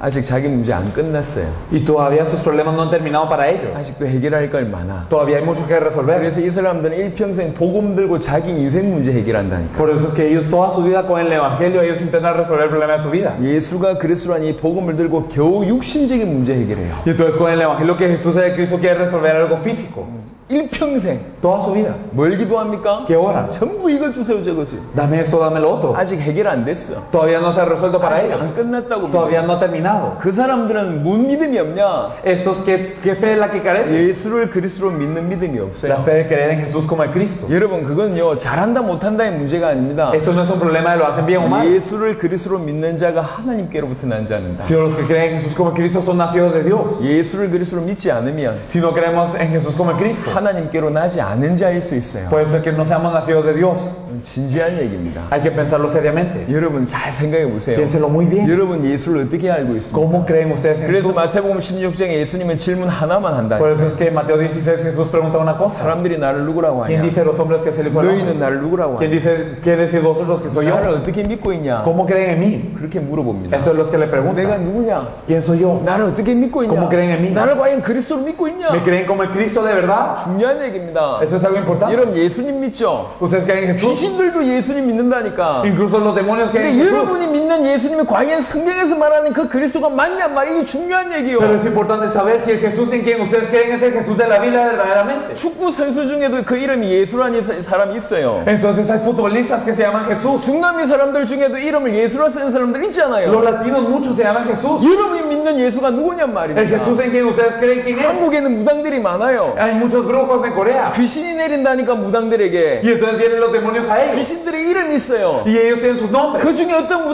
아직 자기 문제 안 끝났어요. Y todavía sus problemas no han terminado para ellos. 아직도 해결할 걸 많아. Todavía hay mucho que resolver. 그래서 이 사람들은 일평생 복음 들고 자기 인생 문제 해결한다니까. Por eso es que ellos toda su vida con el evangelio ellos intentan resolver el problema de su vida. 예수가 그리스도란 이 복음을 들고 겨우 육신적인 문제 해결해요. Y entonces con el evangelio que Jesús es el Cristo quiere resolver algo físico. 일평생 Toda su vida. 뭘 기도합니까? ¿Qué oran? 전부 이거 주세요 저것을. Dame esto, dame lo otro. 아직 해결 안 됐어. Todavía no se ha resuelto para 아직 ellos. 안 끝났다고. Todavía no ha terminado. 그 사람들은 뭔 믿음이 없냐? Estos, ¿qué fe es la que carecen? 예수를 그리스도로 믿는 믿음이 La 없어요. fe de creer en Jesús como el Cristo. 여러분 그건요 잘한다 못한다의 문제가 아닙니다. Esto no es un problema de lo hacen bien o mal. 예수를 그리스도로 믿는 자가 하나님께로부터 난 자는다. Sino los que creen en Jesús como el Cristo son nacidos de Dios. 예수를 그리스도로 믿지 않으면 Si no creemos en Jesús como el Cristo, 하나님께로 나지 않은 자일 수 있어요. puede ser que no seamos nacidos de Dios. 진지한 얘기입니다. Hay que pensarlo seriamente. 여러분 잘 생각해 보세요. Piénselo muy bien. 여러분 예수를 어떻게 알고 있습니까? ¿Cómo creen ustedes en 그래서 Jesús? 마태복음 16장에 예수님은 질문 하나만 한다. Por eso es que en Mateo 16 Jesús pregunta una cosa. 사람들이 나를 누구라고 ¿Quién 하냐? dice los hombres que es el Hijo del 너희는 Hombre? 나를 누구라고 ¿Quién 하냐? decís vosotros que soy 나를 yo? 어떻게 믿고 있냐? ¿Cómo creen en mí? 그렇게 물어봅니다. Eso es los que le 내가 preguntan. 누구냐? ¿Quién soy yo? 나를 어떻게 믿고 있냐? ¿Cómo creen en mí? 나를 과연 그리스도로 믿고 있냐? ¿Me creen como el Cristo de verdad? 중요한 얘기입니다. Eso es algo importante. 여러분 예수님 믿죠? ¿Ustedes creen en Jesús? 귀신들도 예수님 믿는다니까. Incluso los demonios creen en 근데 Jesús. 여러분이 믿는 예수님이 과연 성경에서 말하는 그 그리스도가 맞냐 말이야. 이게 중요한 얘기요. Pero es importante saber si el Jesús en quien ustedes creen es el Jesús de la Biblia verdaderamente. 축구 선수 중에도 그 이름이 예수라는 사람이 있어요. Entonces hay futbolistas que se llaman Jesús. 중남미 사람들 중에도 이름을 예수라 쓰는 사람들 있잖아요. Los latinos muchos se llaman Jesús. 여러분이 믿는 예수가 누구냔 말입니다. El Jesús en quien ustedes creen quién es. 한국에는 무당들이 많아요. Hay muchos brujos en Corea. 귀신이 내린다니까 무당들에게. Y entonces vienen los demonios a ellos. 귀신들의 이름이 있어요. Y ellos tienen sus nombres. 그 중에 어떤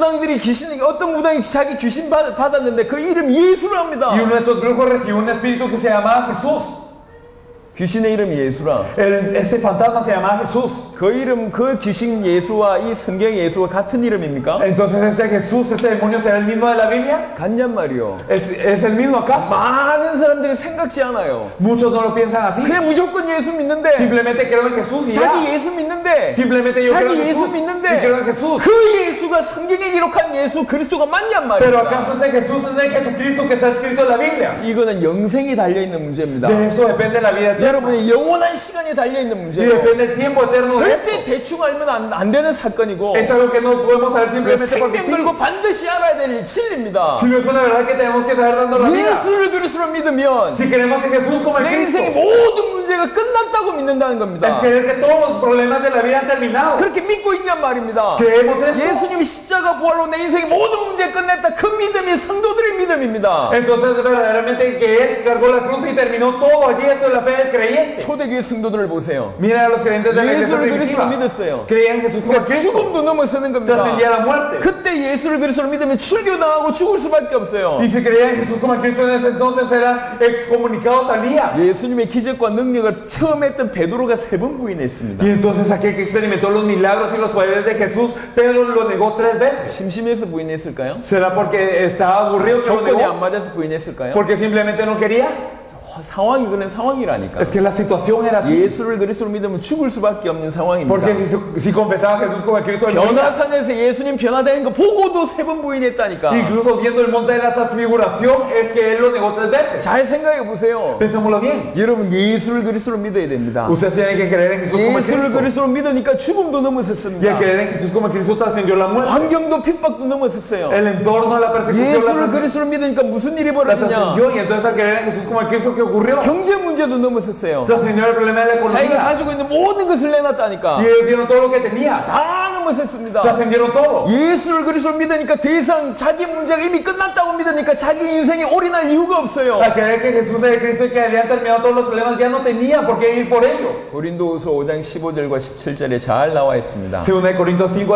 무당이 자기 귀신 받았는데 그 이름 예수랍니다. Y uno de esos brujos recibió un espíritu que se llamaba Jesús. 귀신의 이름이 예수라. Este fantasma se llamaba Jesús. 그 이름, 그 귀신 예수와 이 성경 예수와 같은 이름입니까? Entonces ese Jesús, ese demonio será el mismo de la Biblia. 같냔 말이요. ¿Es el mismo acaso? 많은 사람들이 생각지 않아요. Muchos no lo piensan así. 그냥 무조건 예수 믿는데. Simplemente creo en Jesús y ya. 자기 예수 믿는데. Simplemente yo creo en 자기 예수 Jesús y 믿는데. creo en Jesús. 그 예수 예수가 성경에 기록한 예수 그리스도가 맞냔 Pero 말입니다. ¿acaso ese Jesús es el Jesucristo que está escrito en la Biblia? 이거는 영생이 달려있는 문제입니다. De eso depende la vida eterna. 여러분의 영원한 시간이 달려있는 Y 문제예요. depende el tiempo eterno de 절대 esto. 대충 알면 안 되는 사건이고 Es algo que no podemos saber simplemente porque 생명 sí. 걸고 반드시 알아야 될 진리입니다. Si no es una verdad que tenemos que saber dando la vida. 예수를 그리스도로 믿으면 Si queremos a Jesús como el 내 인생의 Cristo, 모든 문제가 끝났다고 믿는다는 겁니다. es creer que todos los problemas de la vida han terminado. 그렇게 믿고 있냔 말입니다. Creemos esto. 예수님이 십자가 부활로 내 인생의 모든 문제 끝냈다. 그 믿음이 성도들의 믿음입니다. Entonces verdaderamente que Él cargó la cruz y terminó todo allí, eso es la fe del creyente. 초대교회 성도들을 보세요. Miren a los creyentes de la iglesia 예수를 그리스도로 primitiva. 믿었어요. Creían en Jesús como el 그러니까 Cristo. 죽음도 넘어서는 겁니다. Trascendía la muerte. 그때 예수를 그리스도로 믿으면 출교당하고 죽을 수밖에 없어요. Y si creían en Jesús como el Cristo en ese entonces eran excomunicados al día. 예수님의 기적과 능력을 처음 했던 베드로가 3번 부인했습니다. Y entonces aquel que experimentó los milagros y los poderes de Jesús, Pedro lo negó 3 veces. 심심해서 부인했을까요? ¿Será porque estaba aburrido que lo 조건이 안 negó? 맞아서 부인했을까요? ¿Porque simplemente no quería? 상황이 그런 상황이라니까. Es que la situación era así. 예수를 그리스도로 믿으면 죽을 수밖에 없는 상황입니다. Porque si confesaba a Jesús como el Cristo, él moría. 변화산에서 예수님 변화되는 거 보고도 3번 부인했다니까. Incluso viendo el monte de la transfiguración, es que él lo negó 3 veces. 잘 생각해 보세요. Pensémoslo bien. 여러분 예수를 그리스도로 믿어야 됩니다. Ustedes tienen que creer en Jesús como el 예수를 Cristo. 그리스도로 믿으니까 죽음도 Y al 넘어섰습니다. creer en Jesús como el Cristo trascendió la muerte. 환경도 핍박도 넘어섰어요. El entorno de la persecución 예수를 그리스도로 믿으니까 무슨 일이 la 벌어지냐? trascendió. Y entonces al creer en Jesús como el Cristo, ¿qué ocurrió? 경제 문제도 넘어섰어요. Trascendió el problema de la 자기가 economía. 가지고 있는 모든 것을 내놨다니까. Y ellos dieron todo lo que tenía. 다 넘어섰습니다. Trascendieron todo. 예수를 그리스도로 믿으니까 더 이상 자기 문제가 이미 끝났다고 믿으니까 자기 인생에 올인할 이유가 없어요. Al creer que Jesús es el Cristo y que habían terminado todos los problemas, ya no tenía por qué ir por ellos. 고린도후서 5장 15절과 17절에 잘 나와 있습니다. Según de Corintios 5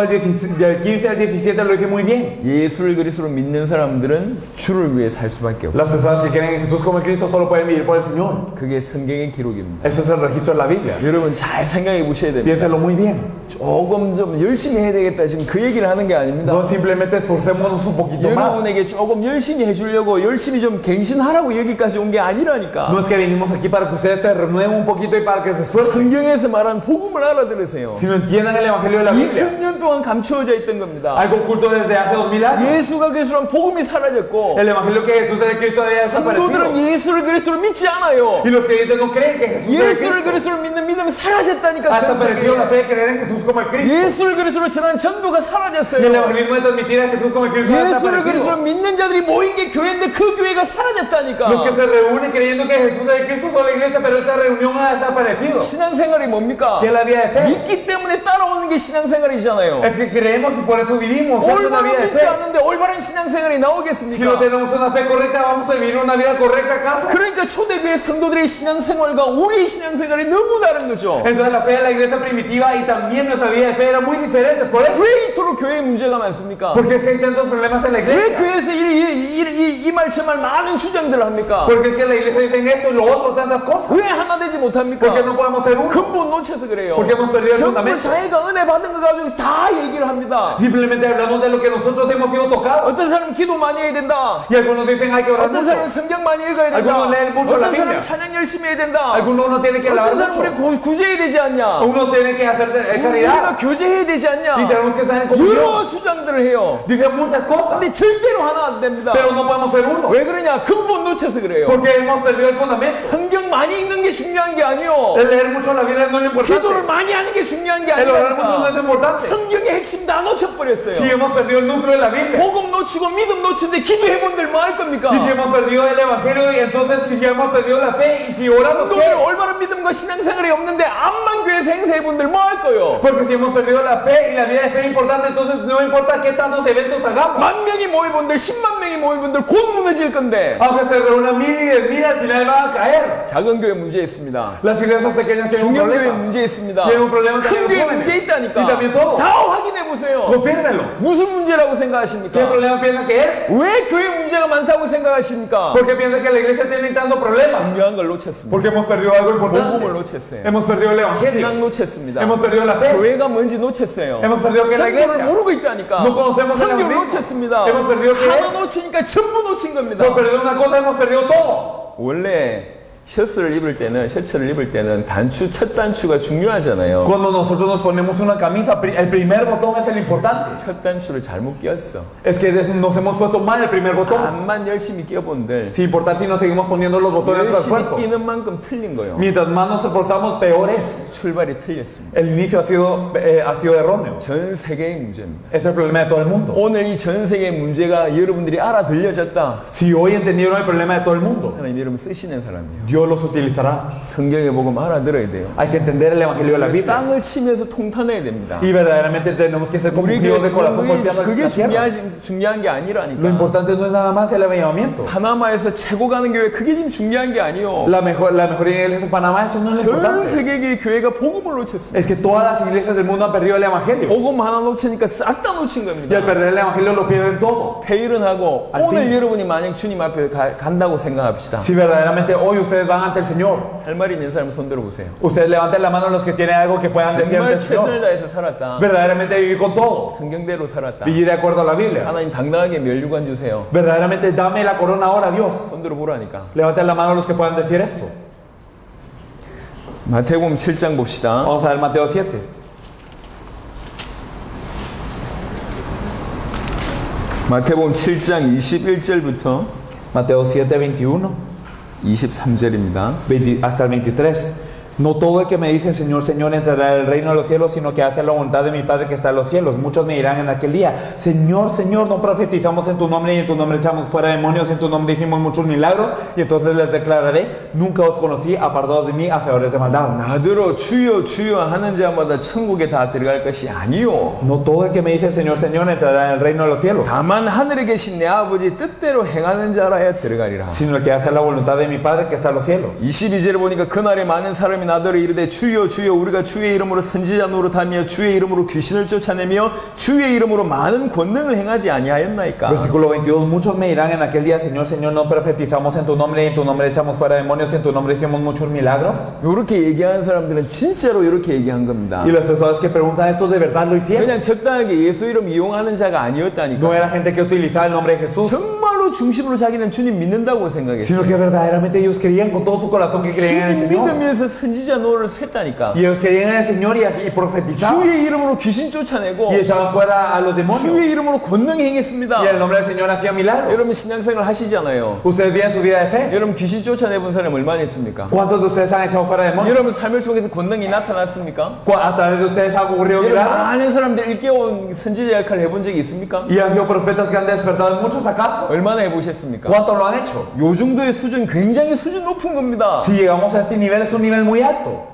del 15 al 17 lo dice muy bien. 예수를 그리스도로 믿는 사람들은 주를 위해 살 수밖에 없어요. Las personas que creen en Jesús como el Cristo solo pueden vivir por el Señor. 그게 성경의 기록입니다. Eso es el registro de la Biblia. 여러분 잘 생각해 보셔야 됩니다. Piénselo muy bien. 조금 좀 열심히 해야 되겠다 지금 그 얘기를 하는 게 아닙니다. No simplemente esforcémonos un poquito más. 여러분에게 조금 열심히 해주려고 열심히 좀 갱신하라고 여기까지 온 게 아니라니까. No es que vinimos aquí para que ustedes se renueven un poquito y para que se esfuercen, 성경에서 말한 복음을 알아들으세요. sino entiendan el Evangelio de la Biblia. 2000년 동안 감추어져 있던 겁니다. Algo oculto desde hace 2000 años. 예수가 그리스도란 복음이 사라졌고 El Evangelio que Jesús es el Cristo había 성도들은 desaparecido. 예수를 그리스도로 믿지 않아요. Y los creyentes no creen que Jesús es el 예수를 Cristo. 그리스도로 믿는 믿음이 사라졌다니까. Ha 전 desaparecido la 세계에. fe de creer en Jesús como el Cristo. 예수를 그리스도로 전하는 전도가 Y el 사라졌어요. evangelismo de transmitir a Jesús como el Cristo ha 예수를 그리스도로 desaparecido. 믿는 자들이 모인 게 교회인데 그 교회가 사라졌다니까. Los que se reúnen creyendo que Jesús es el Cristo son la iglesia, pero esa reunión ha desaparecido. 신앙생활이 뭡니까? ¿Qué es la vida de fe? 믿기 때문에 따라오는 게 신앙생활이잖아요. Es que creemos y por eso vivimos. Es una 올바른 vida de 믿지 fe. 않는데 올바른 신앙생활이 Si no 나오겠습니까? tenemos una fe correcta, ¿vamos a vivir una vida correcta acaso? 그러니까 초대교회 성도들의 신앙생활과 우리의 신앙생활이 너무 다른 거죠. Entonces la fe de la iglesia primitiva y también nuestra vida de fe era muy diferente. Por eso. 왜 이토록 교회에 문제가 많습니까? Porque es que hay tantos problemas en la 왜 iglesia. 교회에서 이 말 저 말 많은 주장들을 합니까? Porque es que en la iglesia dicen esto y lo otro, tantas cosas. 왜 하나 되지 못합니까? Porque no podemos ser uno. 근본 놓쳐서 그래요. Porque hemos perdido el 전부 fundamento. 자기가 은혜 받은 거 가지고 다 얘기를 합니다. Simplemente hablamos de lo que nosotros hemos sido tocados. 어떤 사람은 기도 많이 해야 된다. Y algunos dicen hay que orar 어떤 mucho. 사람은 성경 많이 읽어야 된다. Algunos leen mucho la 어떤 사람은 Biblia. 찬양 열심히 해야 된다. Algunos no tienen que alabar 어떤 사람은 우리 mucho. 구제해야 되지 않냐. Unos tienen que hacer 우리가 caridad. 교제해야 되지 않냐. Y tenemos que estar en comunión. 여러 주장들을 해요. Dicen muchas cosas. 근데 절대로 하나 안 됩니다. Pero no podemos ser uno. 왜 그러냐? 근본 놓쳐서 그래요. Porque hemos perdido el fundamento. 성경 많이 읽는 게 중요한 게 아니요. El leer mucho la Biblia no es lo importante. 기도를 많이 하는 게 중요한 게 El orar mucho no es 아니라니까. importante. 성경의 핵심 다 놓쳐버렸어요. Si hemos perdido el núcleo de la Biblia. 복음 놓치고 믿음 놓치는데 기도해본들 뭐 할 겁니까? Y si hemos perdido el Evangelio y entonces si hemos perdido la fe y si oramos 성도들 ¿qué? 올바른 믿음과 신앙생활이 없는데 암만 교회에서 행사해본들 뭐 할 거요? Porque si hemos perdido la fe y la vida de fe es importante, entonces no importa qué tantos eventos hagamos. 만 명이 모여본들 10만 명이 모여본들 곧 무너질 건데. Aunque se reúnan 1000 y 10,000, al final van a caer. 작은 교회 문제 있습니다. Las iglesias pequeñas tienen un 중형 교회 problema. 문제 있습니다. Tienen un problema 큰 también los 교회 jóvenes. 문제 있다니까. Y también todo. 다 확인해 보세요. Confírmenlos. 무슨 문제라고 ¿Qué 생각하십니까? problema piensan que es? 왜 교회 문제가 많다고 생각하십니까? Porque piensan que la iglesia tiene tanto problema. 중요한 걸 놓쳤습니다. Porque hemos perdido algo importante. 복음을 놓쳤어요. Hemos perdido el evangelio. 신앙 놓쳤습니다. Hemos perdido la fe. 교회가 뭔지 놓쳤어요. Hemos perdido que es la 성경을 iglesia. 모르고 있다니까. No conocemos el 성경을 evangelio. 놓쳤습니다. Hemos perdido que 하나 es. 놓치니까 전부 놓친 겁니다. Por perder una cosa hemos perdido todo. 원래 셔츠를 입을 때는 첫 단추가 중요하잖아요. Cuando nosotros nos ponemos una camisa, el primer botón es el importante. 첫 단추를 잘못 끼웠어. Es que nos hemos puesto mal el primer botón. 암만 열심히 끼워본들 Sin importar si nos seguimos poniendo los botones de 열심히 esfuerzo. 끼는 만큼 틀린 거예요. Mientras más nos esforzamos, peor es. 출발이 틀렸습니다. El inicio ha sido erróneo. 전 세계의 문제입니다. Es el problema de todo el mundo. 오늘 이 전 세계의 문제가 여러분들이 알아들려졌다. Si hoy entendieron el problema de todo el mundo, 하나님 여러분 쓰시는 사람이에요. Dios los utilizará. 성경의 복음 알아들어야 돼요. Hay que entender el evangelio de la Biblia. 땅을 치면서 통탄해야 됩니다. Y verdaderamente tenemos que ser como 우리에게 Dios de corazón golpeando 그게 la tierra. 중요한 게 Lo 아니라니까. importante no es nada más el avivamiento. 파나마에서 최고 가는 교회 그게 지금 중요한 게 아니요. La mejor iglesia en Panamá, eso no es lo 전 importante. 세계의 교회가 복음을 놓쳤습니다. Es que todas las iglesias del mundo han perdido el evangelio. 복음 하나 놓치니까 싹 다 놓친 Y al 겁니다. perder el evangelio lo pierden todo. 페일은 하고 알 오늘 fin. 여러분이 만약 주님 앞에 간다고 생각합시다. Si verdaderamente hoy ustedes van ante el Señor, 할 말이 있는 사람 손 들어보세요. ustedes levanten la mano los que tienen algo que puedan decir ante 정말 el 최선을 Señor. 다해서 살았다. Verdaderamente vivir con todo. 성경대로 살았다. Vivir de acuerdo a la Biblia. 하나님 당당하게 면류관 주세요. Verdaderamente dame la corona ahora, Dios. 손 들어보라니까. Levanten la mano los que puedan decir esto. 마태복음 7장 봅시다. Vamos a ver Mateo 7. 마태복음 7장 21절부터 Mateo 7, 21 23절입니다. hasta el 23. No todo el que me dice Señor, Señor entrará en el reino de los cielos, sino que hace la voluntad de mi Padre que está en los cielos. Muchos me dirán en aquel día, Señor, Señor, no profetizamos en tu nombre y en tu nombre echamos fuera demonios, en tu nombre hicimos muchos milagros. Y entonces les declararé, nunca os conocí, apartados de mí, hacedores de maldad. 나더러 주여 주여 하는 자마다 천국에 다 들어갈 것이 아니요. No todo el que me dice Señor, Señor entrará en el reino de los cielos, 다만 하늘에 계신 내 아버지 뜻대로 행하는 자라야 들어가리라. sino el que hace la voluntad de mi Padre que está en los cielos. 22절에 보니까 그날에 많은 사람이 나더러 이르되 주여 주여 우리가 주의 이름으로 선지자 노릇하며 주의 이름으로 귀신을 쫓아내며 주의 이름으로 많은 권능을 행하지 아니하였나이까. Versículo 22. Muchos me dirán en aquel día, Señor, Señor, no profetizamos en tu nombre y en tu nombre echamos fuera demonios y en tu nombre hicimos muchos milagros. 이렇게 얘기하는 사람들은 진짜로 이렇게 얘기한 겁니다. Y las personas que preguntan esto de verdad lo hicieron. 그냥 적당하게 예수 이름 이용하는 자가 아니었다니까. No era gente que utilizaba el nombre de Jesús, 정말로 중심으로 자기는 주님 믿는다고 생각했어요. sino que verdaderamente ellos creían con todo su corazón que creían en el 주님 Señor. 믿으면서 선지자 노릇을 했다니까. Y ellos creían en el Señor y profetizaban. 주의 이름으로 귀신 쫓아내고 Y echaban fuera a los demonios. 주의 이름으로 권능 행했습니다. Y en el nombre del Señor hacían milagros. 여러분 신앙생활 하시잖아요. Ustedes viven su vida de fe. 여러분 귀신 쫓아내본 사람 얼마나 있습니까? ¿Cuántos de ustedes han echado fuera demonios? 여러분 삶을 통해서 권능이 나타났습니까? A través de ustedes ha ocurrido 여러분 milagros. 많은 사람들 일깨운 선지자 역할을 해본 적이 있습니까? Y han sido profetas que han despertado en muchos acaso. 얼마나 해보셨습니까? ¿Cuántos lo han hecho? 요 정도의 수준 굉장히 수준 높은 겁니다. Si llegamos a este nivel es un nivel muy alto.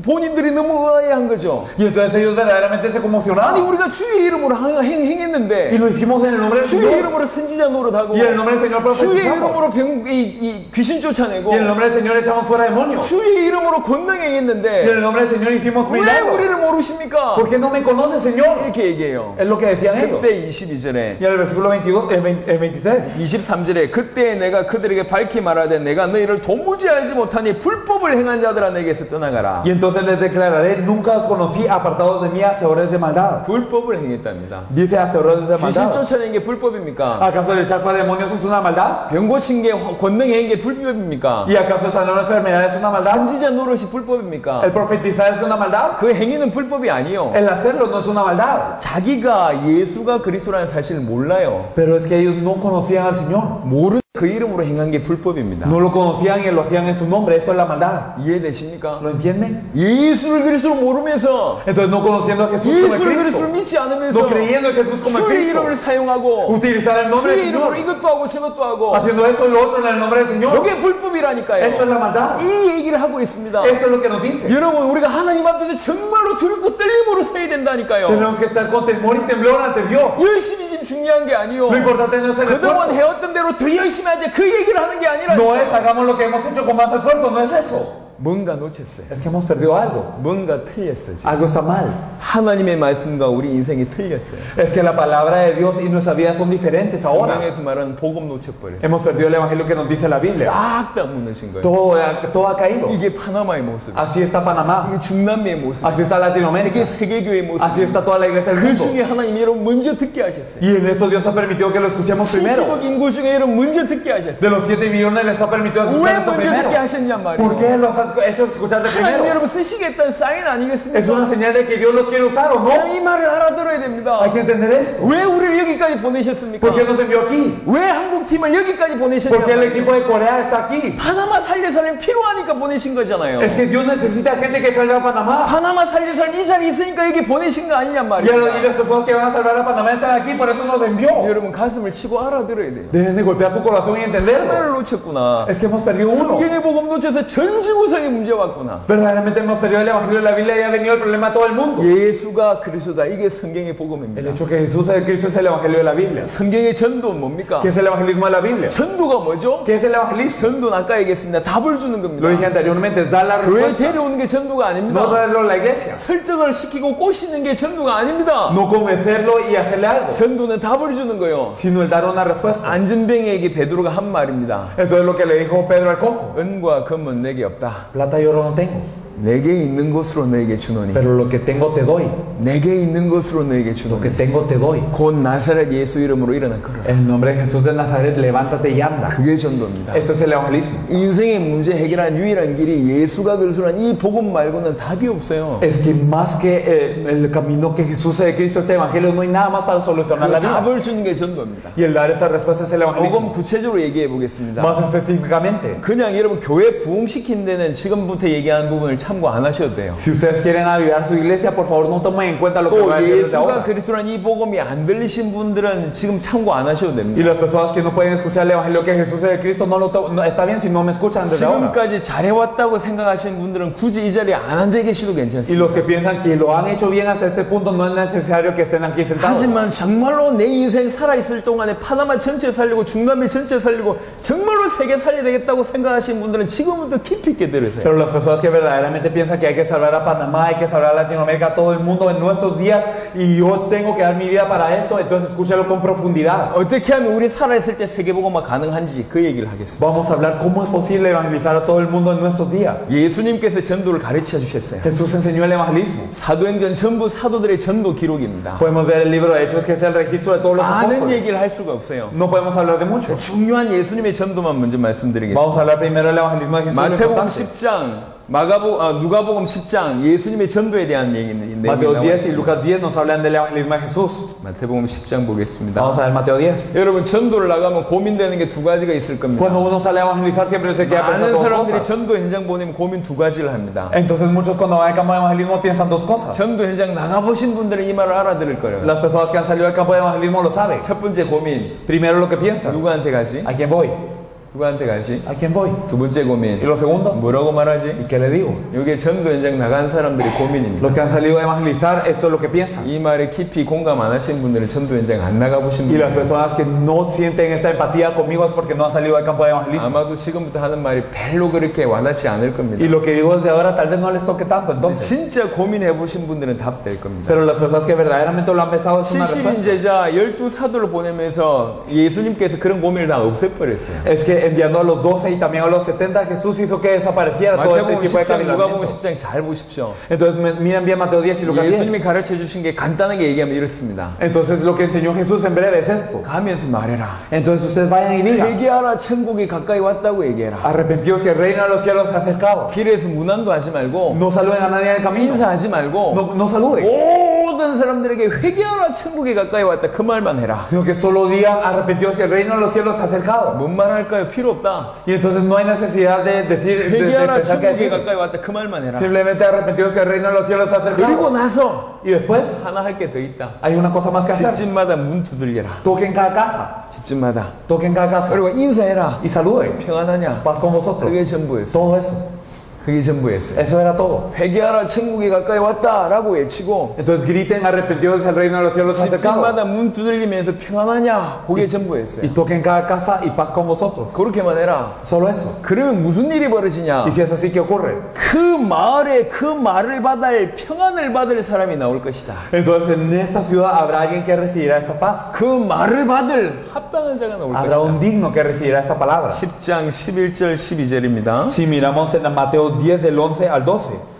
본인들이 너무 의아해한 거죠. Y entonces ellos verdaderamente se 아니 conmocionaron. 우리가 주의 이름으로 행했는데 Y lo hicimos en el nombre del 주의 Señor. 이름으로 선지자 노릇하고 Y en el nombre del Señor 주의 profetizamos. 이름으로 귀신 쫓아내고 Y en el nombre del Señor echamos fuera demonios. 주의 이름으로 권능 Y en 행했는데 el nombre del Señor hicimos 왜 milagros. 우리를 모르십니까? ¿Por qué no me conoce, Señor? 이렇게 얘기해요. Es lo que decían ellos. 그때 22절에 Y en el versículo 22, el 23. 23절에 그때 내가 그들에게 밝히 말하되 내가 너희를 도무지 알지 못하니 불법을 행한 자들아 내게서 떠나가라. Y entonces les declararé, nunca os conocí, apartados de mí, hacedores de maldad. 불법을 행했답니다. Dice hacedores de 귀신 maldad. 쫓아낸 게 불법입니까? ¿Acaso el echar fuera demonios es una maldad? 병 고친 게 권능 행한 게 불법입니까? ¿Y acaso sanar una enfermedad es una maldad? 선지자 노릇이 불법입니까? ¿El profetizar es una maldad? 그 행위는 불법이 아니요. El hacerlo no es una maldad. 자기가 예수가 그리스도라는 사실을 몰라요. Pero es que ellos no conocían al Señor. 모르는 그 이름으로 행한 게 불법입니다. No lo conocían y lo hacían en su nombre. Eso es la maldad. 이해되십니까? ¿Lo entienden? 예수를 그리스도로 모르면서 Entonces no conociendo a Jesús como el 예수를 Cristo. 그리스도를 믿지 않으면서 No creyendo en Jesús como el 주의 이름을 Cristo. 사용하고 Utilizar el nombre del 주의 이름으로 Señor. 이것도 하고 저것도 하고 Haciendo eso y lo otro en el nombre del Señor. 이게 불법이라니까요. Eso es la maldad. 이 얘기를 하고 있습니다. Eso es lo que nos dice. 여러분 우리가 하나님 앞에서 정말로 두렵고 떨림으로 서야 된다니까요. Tenemos que estar con temor y temblor ante Dios. 열심히 지금 중요한 게 아니요. Lo importante no es el 그동안 esfuerzo. 해왔던 대로 더 열심히 하자 그 얘기를 하는 게 아니라 No es hagamos lo que hemos hecho con más esfuerzo. No es eso. 뭔가 놓쳤어요. es que hemos perdido algo. 뭔가 틀렸어요. 지금. Algo está mal. 하나님의 말씀과 우리 인생이 틀렸어요. Es que la palabra de Dios y nuestra vida son diferentes ahora. 성경에서 말하는 복음 놓쳐버렸어요. Hemos perdido el evangelio que nos dice la Biblia. 싹 다 무너진 거예요. Todo ha caído. 이게 파나마의 모습. Así está Panamá. 이게 중남미의 모습. Así está Latinoamérica. 이게 세계교회의 모습. Así está toda la iglesia del 그 mundo. 중에 하나님이 여러분 먼저 듣게 하셨어요. Y en esto Dios ha permitido que lo escuchemos primero. 70억 인구 중에 여러분 먼저 듣게 하셨어요. De los 7 millones les ha permitido 왜 escuchar esto 먼저 primero. 듣게 하셨냔 말이에요. ¿Por qué los has hecho escuchar de 하나님 primero? 여러분 쓰시겠다는 사인 아니겠습니까? Es una señal de que Dios los quiere usar o no. 이 말을 알아들어야 됩니다. Hay que entender esto. 왜 우리를 여기까지 보내셨습니까? ¿Por qué nos envió aquí? 왜 한국팀을 여기까지 ¿Por qué el 보내셨냐고요? equipo de Corea está aquí? 파나마 살릴 사람이 필요하니까 보내신 거잖아요. Es que Dios necesita gente que salga a Panamá. 파나마 살릴 사람이 이 자리에 있으니까 여기 보내신 거 아니냔 Y 말이에요. las personas que van a salvar a Panamá están aquí, por eso nos envió. 여러분 가슴을 치고 알아들어야 돼요. Deben de golpear su corazón y entenderlo. 하나를 놓쳤구나. Es que hemos perdido uno. 성경의 복음 놓쳐서 전 지구상에 문제 왔구나. Verdaderamente hemos perdido el evangelio de la Biblia y ha venido el problema a todo el mundo. 예수가 그리스도다. 이게 성경의 El 복음입니다. hecho que Jesús es Cristo es el evangelio de la Biblia. 성경의 전도는 뭡니까? ¿Qué es el evangelismo de la Biblia? 전도가 뭐죠? ¿Qué es el evangelismo? 전도는 아까 얘기했습니다. 답을 주는 Lo 겁니다. dije anteriormente, es dar la 교회 respuesta. 데려오는 게 전도가 No 아닙니다. traerlo a la iglesia. 설득을 시키고 꼬시는 게 전도가 아닙니다. No convencerlo y hacerle algo, 전도는 답을 주는 거예요. sino el dar una respuesta. 안전뱅이에게 베드로가 한 말입니다. Esto es lo que le dijo Pedro al cojo. 은과 금은 내게 없다. Plata y oro no tengo, 내게 있는 것으로 너에게 주노니. pero lo que tengo te doy. 내게 있는 것으로 너에게 Lo que 주노니. tengo te doy. 곧 나사렛 예수 이름으로 일어나 걸어라. En el nombre de Jesús de Nazaret, levántate y anda. 그게 전도입니다. Esto es el evangelismo. 인생의 문제 해결한 유일한 길이 예수가 그리스도란 이 복음 말고는 답이 없어요. Es que más que el camino que Jesús es de Cristo, este evangelio, no hay nada más para solucionar la 그 vida. 답을 주는 게 전도입니다. Y el dar esa respuesta es el 조금 evangelismo. 구체적으로 얘기해 보겠습니다. Más específicamente, 그냥 여러분 교회 부흥시킨 데는 지금부터 얘기하는 부분을 참고 안 하셔도 돼요. si ustedes quieren avivar su iglesia, por favor no tomen en cuenta lo que 또 voy a decir desde 예수가 ahora. 그리스도란 이 복음이 안 들리신 분들은 지금 참고 안 하셔도 Y 됩니다. las personas que no pueden escuchar el evangelio que Jesús es de Cristo, no está bien si no me escuchan desde ahora. 지금까지 잘해왔다고 생각하시는 분들은 굳이 이 자리에 안 앉아 계셔도 Y 괜찮습니다. los que piensan que lo han hecho bien hasta este punto, no es necesario que estén aquí sentados. 하지만 정말로 내 인생 살아있을 동안에 파나마 전체 살리고 중남미 전체 살리고 정말로 세계 살려야 되겠다고 생각하시는 분들은 지금부터 깊이 있게 들으세요. Pero las personas que verdaderamente piensan que hay que salvar a Panamá, hay que salvar a Latinoamérica, a todo el mundo en nuestros días, y yo tengo que dar mi vida para esto, entonces escúchalo con profundidad. 어떻게 하면 우리 살아있을 때 세계복음화 가능한지 그 얘기를 하겠습니다. Vamos a hablar cómo es posible evangelizar a todo el mundo en nuestros días. 예수님께서 전도를 가르쳐 주셨어요. Jesús enseñó el evangelismo. 사도행전 전부 사도들의 전도 기록입니다. Podemos ver el libro de Hechos, que es el registro de todos los 많은 apóstoles. 얘기를 할 수가 없어요. No podemos hablar de mucho. 중요한 예수님의 전도만 먼저 말씀드리겠습니다. Vamos a hablar primero del evangelismo de Jesús. lo 마태복음 importante. 10장, 누가복음 10장 예수님의 전도에 대한 얘기입니다. Mateo 10 y Lucas 10 nos hablan del evangelismo de Jesús. 마태복음 10장 보겠습니다. Vamos a ver Mateo 10. 여러분 전도를 나가면 고민되는 게 두 가지가 있을 겁니다. Cuando uno sale a evangelizar siempre se queda 많은 pensando dos 사람들이 cosas. 전도 현장 보내면 고민 두 가지를 합니다. Entonces muchos cuando van al campo de evangelismo piensan dos cosas. 전도 현장 나가보신 분들은 이 말을 알아들을 거예요. Las personas que han salido al campo de evangelismo lo saben. 첫 번째 고민, Primero lo que piensan. 누구한테 가지? ¿A quién voy? 누구한테 가지? ¿A quién voy? 두 번째 Y 고민, lo segundo, 뭐라고 말하지? ¿y qué le digo? 이게 전도 현장 나간 사람들의 고민입니다. Los que han salido a evangelizar, esto es lo que piensan. 이 말에 깊이 공감 안 하신 분들은 전도 현장 안 나가보신 Y las 분들 personas que no sienten esta empatía conmigo es porque no han salido al campo de evangelismo. 아마도 지금부터 하는 말이 별로 그렇게 와닿지 않을 겁니다. Y lo que digo desde ahora tal vez no les toque tanto entonces. 진짜 고민해 보신 분들은 답 될 겁니다. Pero las personas que verdaderamente lo han pensado es una 70인 respuesta. 제자 12사도를 보내면서 예수님께서 그런 고민을 다 없애버렸어요. Es que enviando a los 12 y también a los 70, Jesús hizo que desapareciera todo este 마태복음 tipo de 10장, 누가복음 caminamiento. 10장 잘 보십시오. Entonces miren bien Mateo 10 y Lucas 10. 예수님이 가르쳐 주신 게 간단하게 얘기하면 이렇습니다. Entonces lo que enseñó Jesús en breve es esto. 가면서 말해라. Entonces ustedes vayan y digan, 회개하라, 천국이 가까이 왔다고 얘기해라. arrepentidos que el reino de los cielos se ha acercado. 길에서 무난도 하지 말고 No saluden a nadie en el camino. 인사하지 말고 No saluden. 모든 사람들에게 회개하라, 천국이 가까이 왔다 그 말만 해라. Sino que solo digan arrepentidos que el reino de los cielos se ha acercado. 뭔 말 할까요? 필요 없다. Y entonces no hay necesidad de decir, de 회개하라, pensar que 천국이 decir. 가까이 왔다 그 말만 해라. Simplemente arrepentidos que el reino de los cielos se ha 그리고 acercado. 나서 Y después 하나 할 게 더 있다. hay una cosa más que hacer. 집집마다 문 두들겨라. Toquen cada casa. 집집마다. Toquen cada casa. 그리고 인사해라. Y saluden. 평안하냐? Paz con vosotros. 그게 전부였어. Todo eso. 그게 전부였어요. Eso era todo. 회개하라 천국이 가까이 왔다라고 외치고 Entonces griten arrepentidos, el reino de los cielos se ha acercado. 집집마다 문 두들리면서 평안하냐, 그게 전부였어요. Y toquen cada casa y paz con vosotros. 그렇게만 해라. Solo eso. 그러면 무슨 일이 벌어지냐? Y si es así, ¿qué ocurre? 그 마을에 그 말을 받을 평안을 받을 사람이 나올 것이다. Entonces en esta ciudad habrá alguien que recibirá esta paz. 그 말을 받을 합당한 자가 나올 Habrá un 것이다. digno que recibirá esta palabra. 10장 11절 12절입니다. Si miramos en Mateo 10 del 11 al 12.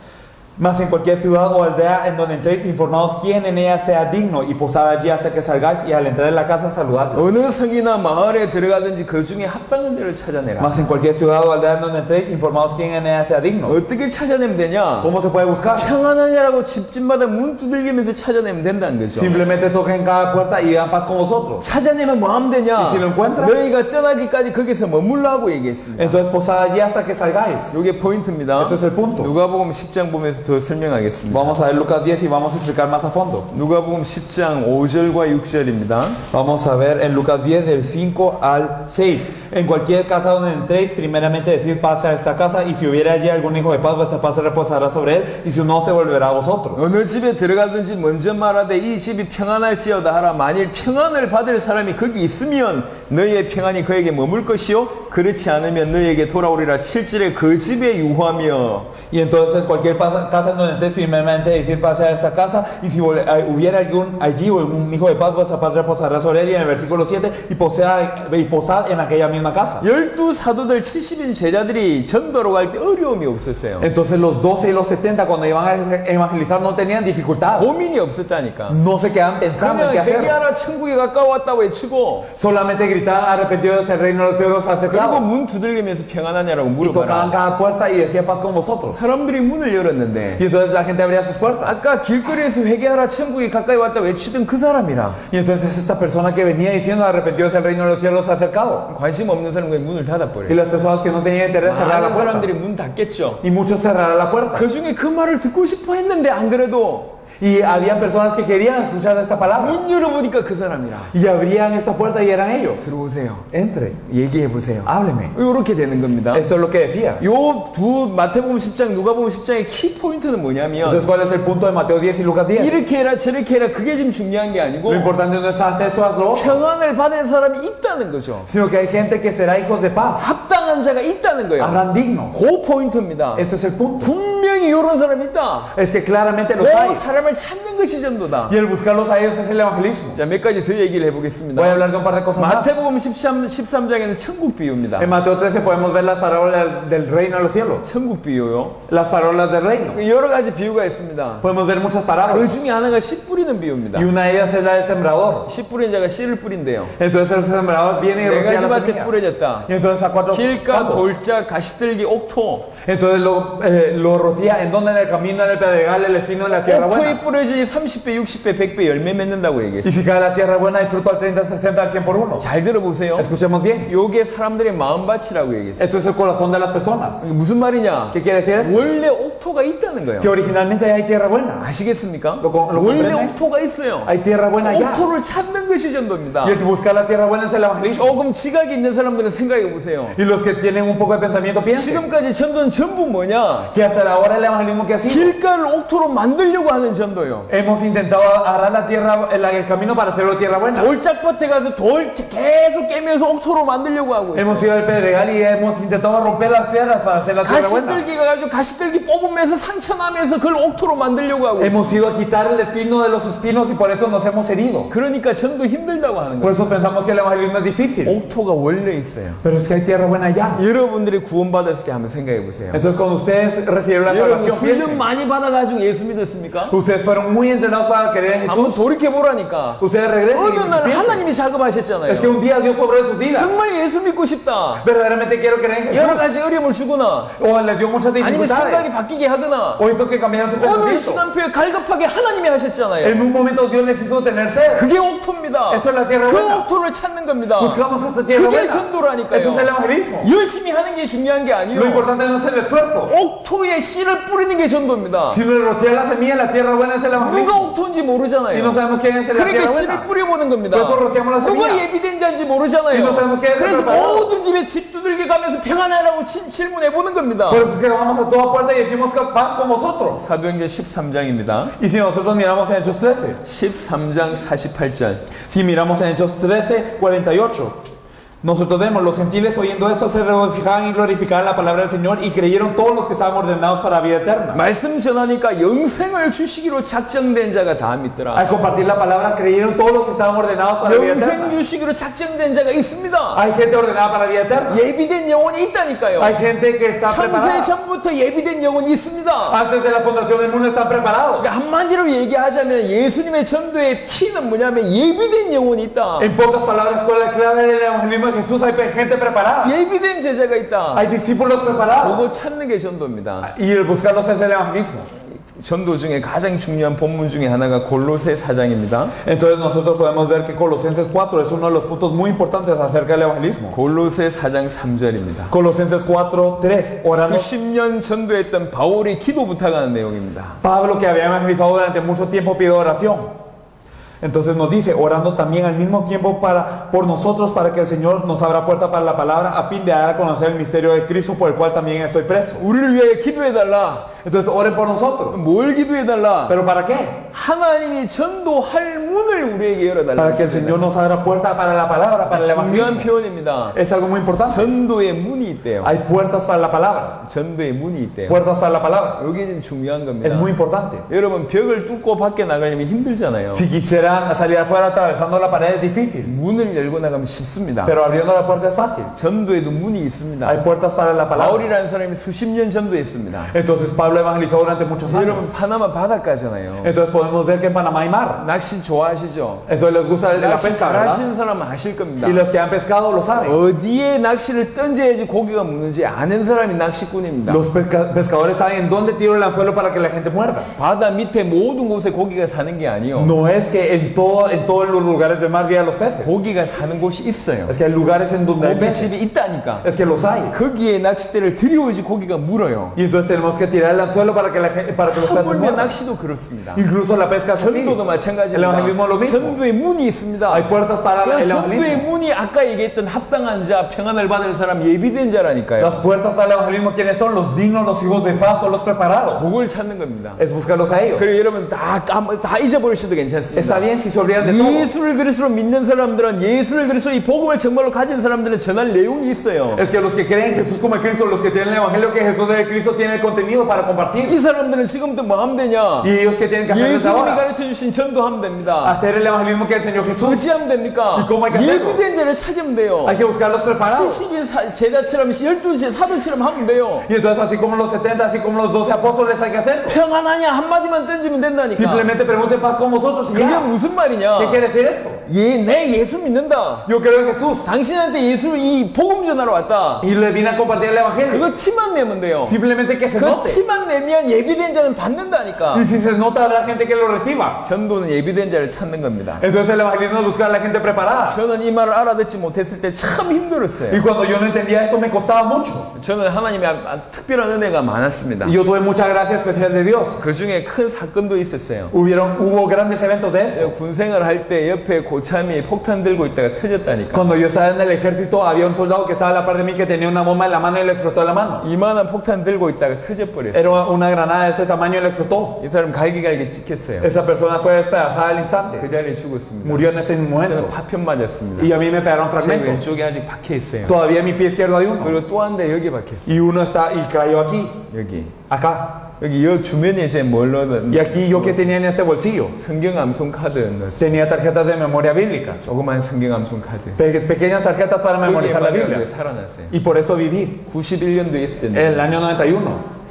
Mas en cualquier ciudad o aldea en donde entréis, informaos quién en ella sea digno y posad allí hasta que salgáis y al entrar en la casa saludadle. 어느 성이나 마을에 들어가든지 그 중에 합당한 자를 찾아내라. Mas en cualquier ciudad o aldea en donde entréis, informaos quién en ella sea digno. 어떻게 찾아내면 되냐? ¿Cómo se puede buscar? 평안하냐라고 집집마다 문 두들기면서 찾아내면 된다는 거죠. Simplemente toquen cada puerta y hagan paz con vosotros. 찾아내면 뭐 하면 되냐? Y si lo encuentra? 너희가 떠나기까지 거기서 머물라고 얘기했습니다. Entonces posad allí hasta que salgáis. 이게 포인트입니다. Eso es el punto. 누가복음 10장 보면서 더 설명하겠습니다. Vamos a ver Lucas 10 y vamos a explicar más a fondo. 누가복음 10장 5절과 6절입니다. Vamos a ver en Lucas 10 del 5 al 6. En cualquier casa donde entréis, primeramente decid paz a esta casa, y si hubiera allí algún hijo de paz, vuestra paz se reposará sobre él, y si no, se volverá a vosotros. 어느 집에 들어가든지 먼저 말하되 이 집이 평안할지어다 하라. 만일 평안을 받을 사람이 거기 있으면 너희의 평안이 그에게 머물 것이요 그렇지 않으면 너희에게 돌아오리라. 7절에 그 집에 유하며. Y entonces en cualquier casa donde entréis, primeramente decid paz a esta casa, y si hubiera allí algún hijo de paz, vuestra paz reposará sobre él. Y en el versículo 7, y posad en aquella misma casa. 12 사도들 70인 제자들이 전도로 갈 때 어려움이 없었어요. Entonces los 12 y los 70 cuando iban a evangelizar no tenían dificultad. 고민이 없었다니까. No se quedaban pensando en qué 그냥 hacer. 회개하라 천국이 가까웠다고 외치고 Solamente gritaban arrepentidos, el reino de los cielos se ha 그리고 acercado. 문 두들기면서 평안하냐라고 Y tocaban 물어봐라. cada puerta y decía paz con vosotros. 사람들이 문을 열었는데 Y entonces la gente abría sus puertas. 아까 길거리에서 회개하라 천국이 가까이 왔다 외치던 그 사람이라. Y entonces es esta persona que venía diciendo arrepentidos, el reino de los cielos se ha acercado. 관심 없는 사람은 그냥 문을 Y 닫아버려요. las personas que no tenían interés cerraron la 많은 puerta. 사람들이 문 닫겠죠. Y muchos cerraron la puerta. 그 중에 그 말을 듣고 싶어 했는데 안 그래도 Y había personas que querían escuchar esta palabra. 문 열어보니까 그 사람이라. Y abrían esta puerta y eran ellos. 들어오세요. Entre, 얘기해보세요. hábleme. 이렇게 되는 겁니다. Eso es lo que decía. 요 두 마태복음 10장, 누가복음 10장의 키 포인트는 뭐냐면 Entonces, ¿cuál es el punto de Mateo 10 y Lucas 10? 이렇게 해라 저렇게 해라 그게 지금 중요한 게 아니고 Lo importante no es haz esto, hazlo, 평안을 받을 사람이 있다는 거죠. sino que hay gente que será hijos de paz. 합당한 자가 있다는 거예요. Habrán dignos. 그 포인트입니다. Ese es el punto. 분명히 이런 사람이 있다. Es que claramente los 그 hay. 사람을 찾는 것이 전도다. Y el buscarlos a ellos es el evangelismo. 자, 몇 가지 더 얘기를 Voy a 해보겠습니다. hablar de un par de cosas más. 마태복음 13장에는 천국 비유입니다. En Mateo 13 podemos ver las parábolas del reino de los cielos. 천국 비유요. Las parábolas del reino. 여러 가지 비유가 있습니다. Podemos ver muchas 그 parábolas. 중에 하나가 씨 뿌리는 비유입니다. Y una de ellas es la del sembrador. 씨 뿌린 자가 씨를 뿌린대요. Entonces el sembrador viene y 네 rocía 가지 la 밭에 semilla. 뿌려졌다. Y entonces a cuatro 길가, campos. 돌자, 가시들기, 옥토. Entonces lo rocía en donde, en el camino, en el pedregal, el espino, en la tierra 옥토에 buena. 뿌려지니 30배, 60배, 100배 열매 맺는다고 Y 얘기했어요. si cae la tierra buena, hay fruto al 30, al 60, al 100 por uno. 잘 들어보세요. Escuchemos bien. 요게 사람들의 마음밭이라고 얘기했어요. Esto es el corazón de las personas. 무슨 말이냐? ¿Qué quiere decir eso? 원래 옥토가 있다는 거예요. Que originalmente hay tierra buena. 아시겠습니까? lo 원래 comprende? 옥토가 있어요. Hay tierra buena allá. 옥토를 찾는 것이 전도입니다. Y el que busca la tierra buena es el evangelismo. 조금 지각이 있는 사람들은 생각해 보세요. Y los que tienen un poco de pensamiento piensen 지금까지 전도는 전부 뭐냐? que hasta ahora el evangelismo que ha sido. 길가를 옥토로 만들려고 하는 전도요. Hemos intentado agarrar la tierra, el camino para hacerlo tierra buena. 돌짝밭에 가서 돌 계속 깨면서 옥토로 만들려고 하고 있어요. Hemos ido al pedregal y hemos intentado romper las piedras para hacer la tierra buena. 가시들기가 가지고 가시들기 뽑으면서 상처 나면서 그걸 옥토로 만들려고 하고 있어요. Hemos ido a quitar el espino de los espinos y por eso nos hemos herido. 그러니까 전도 힘들다고 하는 Por 거예요. eso pensamos que el evangelismo es difícil. 옥토가 원래 있어요. Pero es que hay tierra buena allá. 여러분들이 구원받았을 때 한번 생각해 보세요. Entonces cuando ustedes recibieron la 여러분 salvación, 훈련 piensen. 많이 받아가지고 예수 믿었습니까? Ustedes fueron muy entrenados para creer en 한번 Jesús. 돌이켜 보라니까. Ustedes regresen 어느 y 날 piensen. 하나님이 작업하셨잖아요. Es que un día Dios obró en sus vidas. 정말 예수 믿고 싶다. Verdaderamente quiero creer en 여러 Jesús. 가지 어려움을 주거나 O les dio muchas 아니면 생각이 dificultades. 바뀌게 하거나 O hizo que cambiaran su 어느 pensamiento. 시간표에 갈급하게 하나님이 하셨잖아요. En un momento Dios les hizo tener sed. 그게 옥토입니다. 옥토입니다. Eso es la tierra 그 buena. 옥토를 찾는 겁니다. Buscamos esta tierra 그게 buena. 전도라니까요. Eso es el evangelismo. 열심히 하는 게 중요한 게 Lo 아니에요. importante no es el esfuerzo, 옥토에 씨를 뿌리는 게 전도입니다. sino el rociar la semilla en la tierra buena es el 누가 evangelismo. 옥토인지 Y no 모르잖아요. sabemos quién es la 그러니까 tierra 씨를 buena. 뿌려보는 겁니다. 그래서 rociamos la 누가 semilla. 예비된 자인지 모르잖아요. Y no sabemos quién es el 그래서 preparado. 모든 집에 집 두들겨 가면서 평안하라고 질문해 보는 겁니다. Por eso es que vamos a toda puerta y decimos que paz con vosotros. 사도행전 13장입니다. Y si nosotros miramos en Hechos 13, 13장 48절. si miramos en Hechos 13, 48, nosotros vemos, los gentiles oyendo eso se regocijaban y glorificaban la palabra del Señor y creyeron todos los que estaban ordenados para la vida eterna. 말씀 전하니까 영생을 주시기로 작정된 자가 다 믿더라. Al compartir la palabra creyeron todos los que estaban ordenados para la vida 영생 eterna. 주시기로 작정된 자가 있습니다. Hay gente ordenada para la vida eterna. 예비된 영혼이 있다니까요. Hay gente que está 창세 preparada. 전부터 예비된 영혼이 있습니다. Antes de la fundación del mundo están preparados. 그러니까 한마디로 얘기하자면 예수님의 전도의 키는 뭐냐면 예비된 영혼이 있다. En pocas palabras, con la clave del evangelismo de Jesús hay gente preparada. 예비된 제자가 있다. Hay discípulos preparados. 그거 찾는 게 전도입니다. Y el buscarlos es el evangelismo. 전도 중에 가장 중요한 본문 중에 하나가 골로새 4장입니다. Entonces nosotros podemos ver que Colosenses 4 es uno de los puntos muy importantes acerca del evangelismo. 골로새 4장 3절입니다. Colosenses 4, 3, orando. 수십 년 전도했던 바울이 기도 부탁하는 내용입니다. Pablo, que había evangelizado durante mucho tiempo, pide oración. Entonces nos dice, orando también al mismo tiempo por nosotros, para que el Señor nos abra puerta para la palabra, a fin de dar a conocer el misterio de Cristo, por el cual también estoy preso. 우리를 위해 기도해달라. Entonces oren por nosotros. 뭘 기도해달라? ¿Pero para qué? 하나님이 전도할 문을 우리에게 열어달라. Para que el Señor nos abra puerta para la palabra, para el 중요한 evangelismo. 표현입니다. Es algo muy importante. 전도의 문이 있대요. Hay puertas para la palabra. 전도의 문이 있대요. Puertas para la palabra. 여기 좀 중요한 Es 겁니다. muy importante. 여러분 벽을 뚫고 밖에 나가려면 힘들잖아요. Si quisieran salir afuera atravesando la pared es difícil. 문을 열고 나가면 쉽습니다. Pero abriendo la puerta es fácil. 전도에도 문이 있습니다. Hay puertas para la palabra. 바울이라는 사람이 수십 년 전도했습니다. Entonces Pablo evangelizó durante muchos 여러분 años. 파나마 바닷가잖아요. Entonces podemos ver que en Panamá hay mar. 낚시 좋아하시죠? Entonces les gusta la 낚시 pesca, ¿verdad? 잘하시는 사람은 아실 겁니다. Y los que han pescado lo saben. 어디에 낚시를 던져야지 고기가 묻는지 아는 사람이 낚시꾼입니다. Los pescadores saben en dónde tiro el anzuelo para que la gente muerda. 바다 밑에 모든 곳에 고기가 사는 게 아니요. No es que en todos los lugares del mar vivan los peces. 고기가 사는 곳이 있어요. Es que hay lugares en donde hay 고깃집이 peces. 있다니까. Es que los hay. 거기에 낚싯대를 들여오지 고기가 물어요. Y entonces tenemos que tirar el anzuelo para que los peces 하물며 muerdan. 낚시도 그렇습니다. Incluso la pesca es así. 전도도 El 마찬가지입니다. evangelismo es lo mismo. 전도의 문이 있습니다. Hay puertas para 그 el 전도의 evangelismo. 문이 아까 얘기했던 합당한 자, 평안을 받을 사람, 예비된 자라니까요. Las puertas para el evangelismo, ¿quiénes son? Los dignos, los hijos de paz, son los preparados. 그걸 찾는 겁니다. Es buscarlos a ellos. 그리고 여러분 다 잊어버리셔도 괜찮습니다. Está bien si se olvidan de todo. 예수를 그리스도로 믿는 사람들은 예수를 그리스도 이 복음을 정말로 가진 사람들은 전할 내용이 있어요. Es que los que creen en Jesús como el Cristo, los que tienen el evangelio que Jesús es el Cristo, tienen el contenido para compartir. 이 사람들은 지금부터 뭐 하면 되냐? Y ellos que tienen que hacer desde 예수님이 ahora, 가르쳐 주신 전도하면 됩니다. hacer el evangelismo que enseñó Jesús. 어찌하면 됩니까? ¿Y cómo hay que hacerlo? 예비된 자를 찾으면 돼요. Hay que buscarlos preparados. 70인 제자처럼 12시 사도처럼 하면 돼요. Y entonces así como los 70, así como los 12 apóstoles hay que hacerlo. 평안하냐 한마디만 던지면 된다니까. Simplemente pregunten paz con vosotros y 그게 ya. 무슨 말이냐? ¿Qué quiere decir esto? 내 예수 믿는다. Yo creo en Jesús 당신한테 예수 이 복음 전하러 왔다. y le vine a compartir el evangelio. 그거 티만 내면 돼요. Simplemente que se 그 note. 티만 내면 예비된 자는 받는다니까. Y si se nota, habrá gente que lo reciba. 전도는 예비된 자를 찾는 겁니다. Entonces el evangelismo es buscar a la gente preparada. 저는 이 말을 알아듣지 못했을 때 참 Y 힘들었어요. cuando yo no entendía esto me costaba mucho. 저는 하나님의 특별한 은혜가 많았습니다. Y yo tuve mucha gracia especial de Dios. 그 중에 큰 사건도 있었어요. Hubo grandes eventos de esto. 군생활 할 때 옆에 고참이 폭탄 들고 있다가 터졌다니까. Cuando yo estaba en el ejército había un soldado que estaba a la par de mí que tenía una bomba en la mano y le explotó la mano. 이만한 폭탄 들고 있다가 터져버렸어요. Era una granada de este tamaño y le explotó. 이 사람 갈기갈기 찍혔어요. Esa persona fue despedazada al 그 instante. 자리에 죽었습니다. Murió en ese 저는 momento. 파편 맞았습니다. Y a mí me pegaron 제 fragmentos. 왼쪽에 아직 박혀 있어요. Todavía en mi pie izquierdo hay uno. 그리고 또 한 대 여기 박혀 있어요. Y uno está y cayó aquí, 여기. acá. 여기 이 주변에 제 뭘 넣었는데 Y aquí yo que tenía en este bolsillo. 성경 암송 카드 넣었어요. Tenía tarjetas de memoria bíblica. 조그만 성경 암송 카드. Pequeñas tarjetas para memorizar la Biblia. 살아났어요. Y por esto viví. 91년도에 있을 En 텐데 el año 91.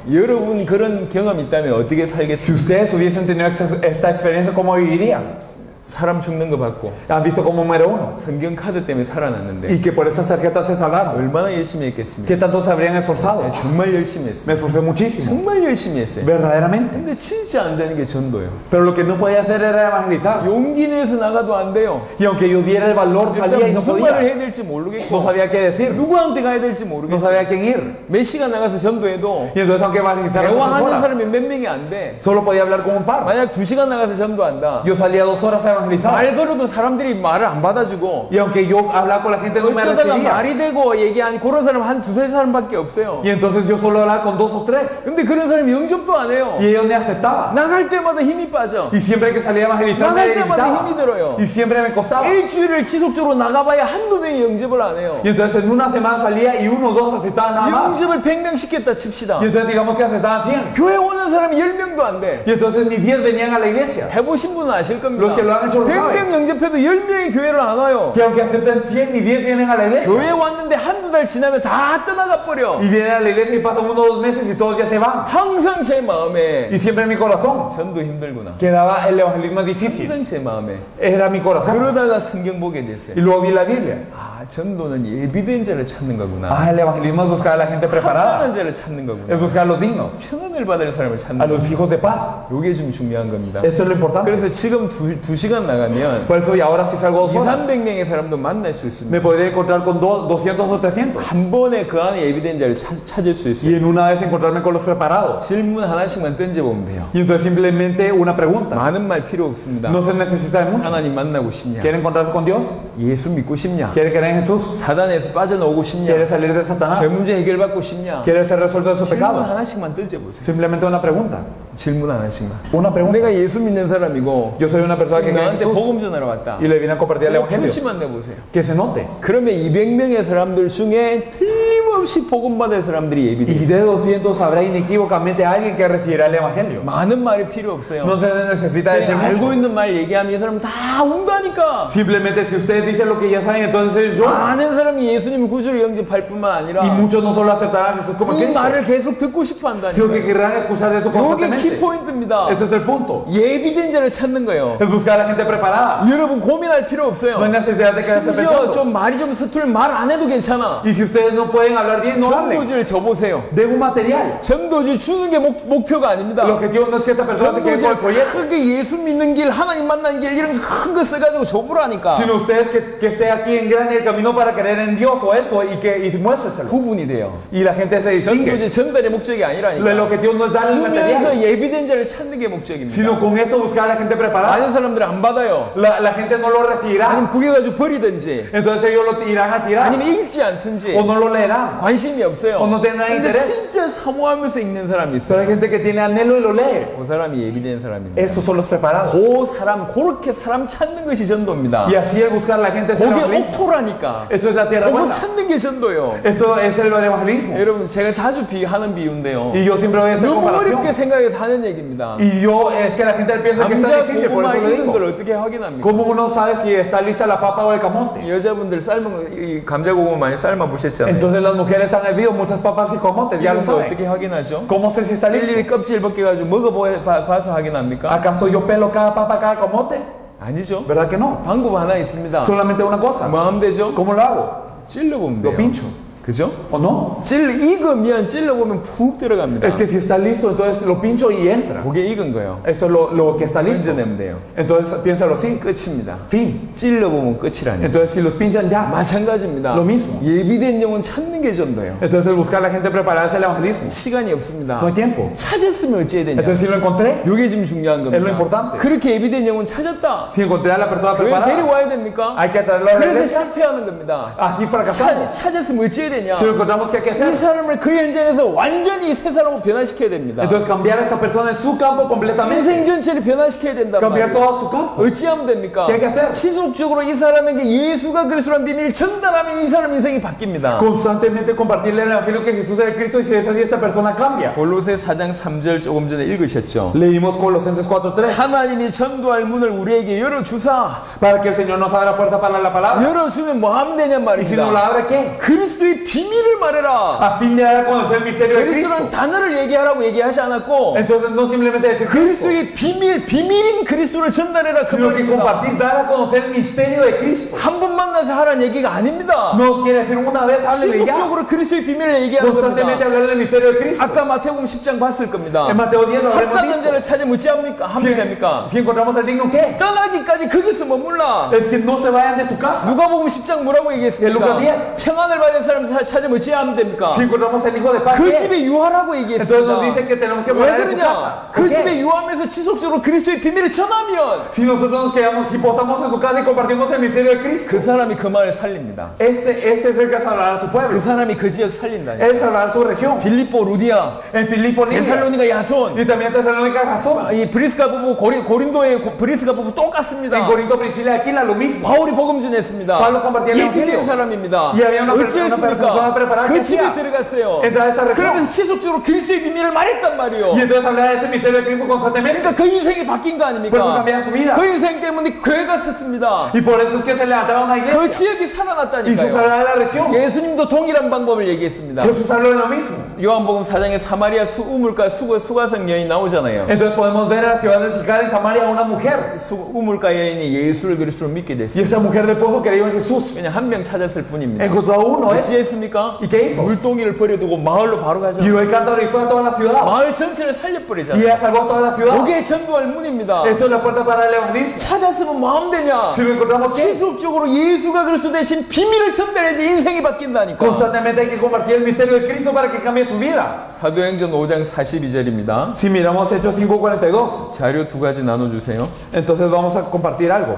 여러분 그런 경험 있다면 어떻게 Si 살겠습니까? ustedes hubiesen tenido esta experiencia, ¿cómo vivirían? 사람 죽는 거 봤고 han visto cómo muere uno 성경 카드 때문에 살아났는데 y que por esas tarjetas se salvaron. 얼마나 열심히 했겠습니까? ¿Qué tanto se habrían esforzado? 정말 열심히 했어요. Me esforcé muchísimo, 정말 열심히 했어요. verdaderamente. 근데 진짜 안 되는 게 전도예요. Pero lo que no podía hacer era evangelizar. 용기 내서 나가도 안 돼요. Y aunque yo diera el valor, salía y 일단 no 무슨 말을 podía. 해야 될지 No 모르겠고 sabía qué decir, 누구한테 가야 될지 no 모르겠어요. sabía a quién ir. 몇 시간 나가서 전도해도 Y entonces, aunque evangelizara muchas 대화하는 horas, 사람이 몇 명이 안 돼. solo podía hablar con un par. 만약 2시간 나가서 전도한다. Yo salía 2 horas a evangelizar. 말 걸어도 사람들이 말을 안 받아주고 Y aunque yo hablaba con la gente, no me 어쩌다가 recibía. 말이 되고 얘기하니 그런 사람 한 2-3 사람밖에 없어요. Y entonces yo solo hablaba con 2 o 3. 근데 그런 사람이 영접도 안 해요. Y ellos me aceptaban. 나갈 때마다 힘이 빠져. Y siempre que salía a evangelizar, me 나갈 때마다 debilitaba. 힘이 들어요. Y siempre me costaba. 일주일을 지속적으로 나가봐야 한두 명이 영접을 안 해요. Y entonces en una semana salía y 1 o 2 aceptaban nada más. 영접을 100명 시켰다 칩시다. Y entonces digamos que aceptaban 100. 교회 오는 사람이 10명도 안 돼. Y entonces ni 10 venían a la iglesia. 해보신 분은 아실 겁니다. Los que lo han hecho lo 100명 영접해도 10명이 교회를 안 와요. Que aunque acepten 100 ni 10 vienen a la iglesia. 교회 왔는데 한두 달 지나면 다 떠나가 버려. Y vienen a la iglesia y pasan 1 o 2 meses y todos ya se van. 항상 제 마음에 Y siempre en mi corazón 전도 힘들구나. quedaba el evangelismo difícil. 항상 제 마음에. Era mi corazón. 그러다가 성경 보게 됐어요. Y luego vi la Biblia. 아, 전도는 예비된 자를 찾는 거구나. Ah, el evangelismo es buscar a la gente preparada. 합당한 자를 찾는 거구나. Es buscar a los dignos, 평안을 받을 사람을 찾는 a 거구나. los hijos de paz. 이게 좀 중요한 겁니다. Eso es lo importante. 그래서 지금 두 시간 나가면 Por eso, y ahora si salgo 2 horas, 200-300명의 사람도 만날 수 있습니다. me podría encontrar con 200 o 300. 한 번에 그 안에 예비된 자를 찾을 수 Y 있어요. en una vez encontrarme con los preparados. 질문 하나씩만 던져보면 돼요. Y entonces simplemente una pregunta. 많은 말 필요 없습니다. No se necesita de mucho. 하나님 만나고 싶냐? ¿Quiere encontrarse con Dios? 예수 믿고 싶냐? ¿Quiere creer en Jesús? 사단에서 빠져나오고 싶냐? ¿Quiere salir de Satanás? 죄 문제 해결받고 싶냐? ¿Quiere ser resuelto de su 질문 pecado? 하나씩만 던져보세요. Simplemente una pregunta. 질문 하나씩만. Una pregunta. 내가 예수 믿는 사람이고 Yo soy una persona que 지금 cree en 나한테 Jesús 복음 전하러 왔다. y le viene a compartir el evangelio. 표시만 내보세요. Que se note. 그러면 200명의 사람들 중에 틀림없이 복음 받을 사람들이 Y 예비돼 있어요. de 200 habrá inequívocamente alguien que recibirá el evangelio. 많은 말이 필요 없어요. No se necesita decir 그냥 알고 mucho. 있는 말 얘기하면 이 사람 다 운다니까. Simplemente si ustedes dicen lo que ya saben, entonces ellos lloran. 많은 사람이 예수님을 구주로 영접할 뿐만 아니라 Y muchos no solo aceptarán a Jesús como 이 Cristo, 말을 계속 듣고 싶어 sino que 한다니까. querrán escuchar eso 이게 constantemente. 키포인트입니다. Ese es el punto. 예비된 자를 찾는 거예요. Es buscar a la gente preparada. 여러분 고민할 필요 없어요. No hay necesidad de quedarse 심지어 pensando. 좀 말이 좀 서툴면 말 안 해도 괜찮아. Y si ustedes no pueden hablar bien, no hablen. 전도지를 줘보세요. Den un material. 전도지 주는 게 목표가 아닙니다. El objetivo no es que esta persona se quede con el 전도지 folleto, 크게 예수 믿는 길, 하나님 만나는 길 이런 큰 거 써가지고 줘보라니까. sino ustedes que esté aquí en grande el camino para creer en Dios o esto y muéstrenselo. 구분이 돼요. Y la gente se distingue. 전도지 전달의 목적이 El 아니라니까. objetivo no es darle el 주면서 material, 예비된 자를 찾는 게 목적입니다. sino con esto buscar a la gente preparada. 많은 사람들은 안 받아요. La gente no lo recibirá. 아니면 구겨가지고 버리든지, Entonces ellos lo irán a tirar 아니면 읽지 않든지, o no lo leerán. 관심이 없어요. no tiene nada de 근데 interés. 진짜 사모하면서 읽는 사람이 Pero 있어요. hay gente que tiene anhelo y lo lee. 그 사람이 예비된 사람입니다. Estos son los preparados. 그 사람, 그렇게 사람 찾는 것이 전도입니다. Y así el buscar a la gente es el 그게 evangelismo. 옥토라니까. Esto es la tierra 그거 buena. 찾는 게 전도요. Esto es el evangelismo. 여러분, 제가 자주 하는 비유인데요. Y yo siempre voy a hacer 너무 어렵게 comparación. 생각해서 하는 얘기입니다. Y yo, es que la gente piensa que está 감자 difícil, por 고구마 eso lo 이런 걸 digo. 어떻게 확인합니까? ¿Cómo uno sabe si está lista la papa o el camote? 여자분들 삶은 이 감자 고구마 많이 삶아 보셨잖아요. Entonces las mujeres han hervido muchas papas y camotes, ya lo 이런 거 saben. 어떻게 확인하죠? ¿Cómo sé si está 일일이 listo? 껍질 벗겨가지고 먹어봐서 확인합니까? ¿Acaso yo pelo cada papa, cada camote? 아니죠. ¿Verdad que no? 방법 하나 있습니다. Solamente una cosa. 마음 되죠? ¿Cómo lo hago? 찔러보면 Lo 돼요. pincho. 그죠? ¿O no? 익으면 찔러보면 푹 들어갑니다. Es que si está listo, entonces lo pincho y entra. 그게 익은 거예요. Eso es lo que está listo. 던져내면 돼요. Entonces piénsalo así. 끝입니다. Fin. 찔러보면 끝이라니. Entonces si los pinchan ya. 마찬가지입니다. Lo mismo. 예비된 영혼 찾는 게 전도예요. Entonces el buscar a la gente preparada es el evangelismo. 시간이 없습니다. No hay tiempo. 찾았으면 어찌해야 되냐? Entonces si lo encontré, 이게 지금 중요한 겁니다. Es lo importante. 그렇게 예비된 영혼 찾았다. si encontré a la persona 왜 preparada, 데려와야 됩니까? hay que traerlo a la 그래서 iglesia. 실패하는 겁니다. Así fracasamos. 찾았으면 어찌해야 되냐? Si lo encontramos, ¿qué hay que 이 hacer? 사람을 그 현장에서 완전히 새 사람으로 변화시켜야 됩니다. Entonces cambiar a esta persona en su campo completamente. 인생 전체를 변화시켜야 된단 Cambiar 말이에요. todo su campo. 어찌하면 됩니까? ¿Qué hay que hacer? 지속적으로 이 사람에게 예수가 그리스도라는 비밀을 전달하면 이 사람 인생이 바뀝니다. Constantemente compartirle el evangelio que Jesús es el Cristo y si es así, esta persona cambia. 골로새 4장 3절 조금 전에 읽으셨죠? Leímos Colosenses 4:3. 하나님이 전도할 문을 우리에게 열어주사 Para que el Señor nos abra la puerta para la palabra. 열어주면 뭐 하면 되냔 Y si no 말입니다. la abre, ¿qué? 그리스도의 비밀을 말해라. a fin de dar a conocer el misterio de 그리스도는 Cristo. 단어를 얘기하라고 얘기하지 않았고 Entonces no simplemente decir Cristo, 그리스도의 비밀인 그리스도를 전달해라. 그 sino que 말입니다. compartir, dar a conocer el misterio de Cristo. 한 번 만나서 하라는 얘기가 아닙니다. No quiere decir una vez háblele ya. 지속적으로 그리스도의 비밀을 얘기하는 Constantemente 겁니다. hablar del misterio de Cristo. 아까 마태복음 10장 봤을 겁니다. En Mateo 10 lo habremos 합당한 visto. 자를 찾으면 어찌합니까? 하면 됩니까? Si encontramos al digno, ¿qué? 떠나기까지 거기서 머물라. Es que no se vayan de su casa. 누가복음 10장 뭐라고 얘기했습니까? Lucas 10. 평안을 받은 사람 찾으면 어찌하면 됩니까? Si encontramos al hijo de paz, 그 ¿qué? 집에 유하라고 Entonces nos 얘기했습니다. dice que tenemos que 왜 morar en su 그러냐? casa. 그 ¿Por 집에 qué? 유하면서 지속적으로 그리스도의 비밀을 전하면 Si nosotros nos quedamos, si posamos en su casa y compartimos el misterio de Cristo, 그 사람이 그 마을 살립니다. este es el que salvará a su 그 pueblo. 사람이 그 지역 살린다니. Él salvará su región. 빌립보 루디아, En Filipo, Lidia. 데살로니가 야손, Y también Tesalónica, Jasón. 이 브리스가 부부 고린도의 브리스가 부부 똑같습니다. En Corinto, Priscila, Aquila, lo mismo. 바울이 복음 전했습니다. Pablo compartía el 예비된 evangelio. 사람입니다. Y había una persona 어찌했습니까? preparada 그 que 집에 hacía. 들어갔어요. Entrar a esa región. 그러면서 지속적으로 그리스도의 비밀을 말했단 말이에요. Y entonces hablaba de ese misterio de Cristo constantemente. 그러니까 그 인생이 바뀐 거 Por eso 아닙니까? cambiaba su vida. 그 인생 때문에 교회가 섰습니다. Y por eso es que se levantaba una 그 iglesia. 지역이 Y se 살아났다니까요. salvaba la región. 예수님도 동일한 방법을 얘기했습니다. Jesús habló de lo mismo. 요한복음 4장에 사마리아 우물가 수가성 여인 나오잖아요. Entonces podemos ver a la ciudad de Sicar en Samaria a una mujer. 우물가 여인이 예수를 그리스도로 믿게 Y 됐어요. esa mujer del pozo creía en Jesús. 그냥 한 명 찾았을 뿐입니다. Encontró a uno, ¿eh? 어찌했습니까? ¿Y qué hizo? 물동이를 버려두고 마을로 바로 가죠. Tiró el cántaro y fue a toda la ciudad. 마을 전체를 Y 살려버리잖아요. ella salvó a toda la ciudad. 그게 전도할 문입니다. Esto es la puerta para el evangelismo. 찾았으면 마음 되냐? Si lo encontramos, ¿qué? 지속적으로 예수가 그리스도 대신 비밀을 전달해야지 인생이 바뀐다니까. Constantemente hay que compartir el misterio de Cristo para que cambie su vida. 사도행전 5장 42절입니다. Si miramos Hechos 5:42, 자료 두 가지 나눠주세요. entonces vamos a compartir algo.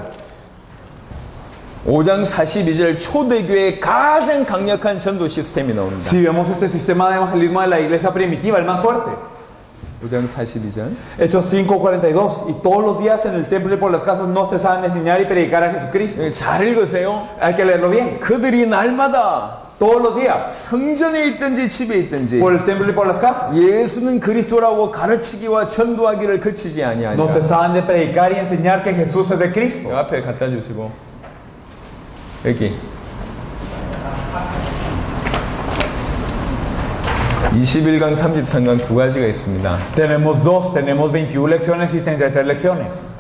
5장 42절 초대교회의 가장 강력한 전도 시스템이 나옵니다. Si vemos este sistema de evangelismo de la iglesia primitiva, el más fuerte. 5장 42절. Hechos 5:42. Y todos los días en el templo y por las casas no cesaban de enseñar y predicar a Jesucristo. 잘 읽으세요. Hay que leerlo bien. 그들이 날마다 Todos los días, 성전에 있든지 집에 있든지 por el templo y por las casas. 예수는 그리스도라고 가르치기와 전도하기를 그치지 No 아니하니라. cesaban de predicar y enseñar que Jesús es de Cristo. 앞에 갖다 주시고 여기 21강 33강 두 가지가 있습니다. Tenemos dos, tenemos 21 lecciones y 33 lecciones.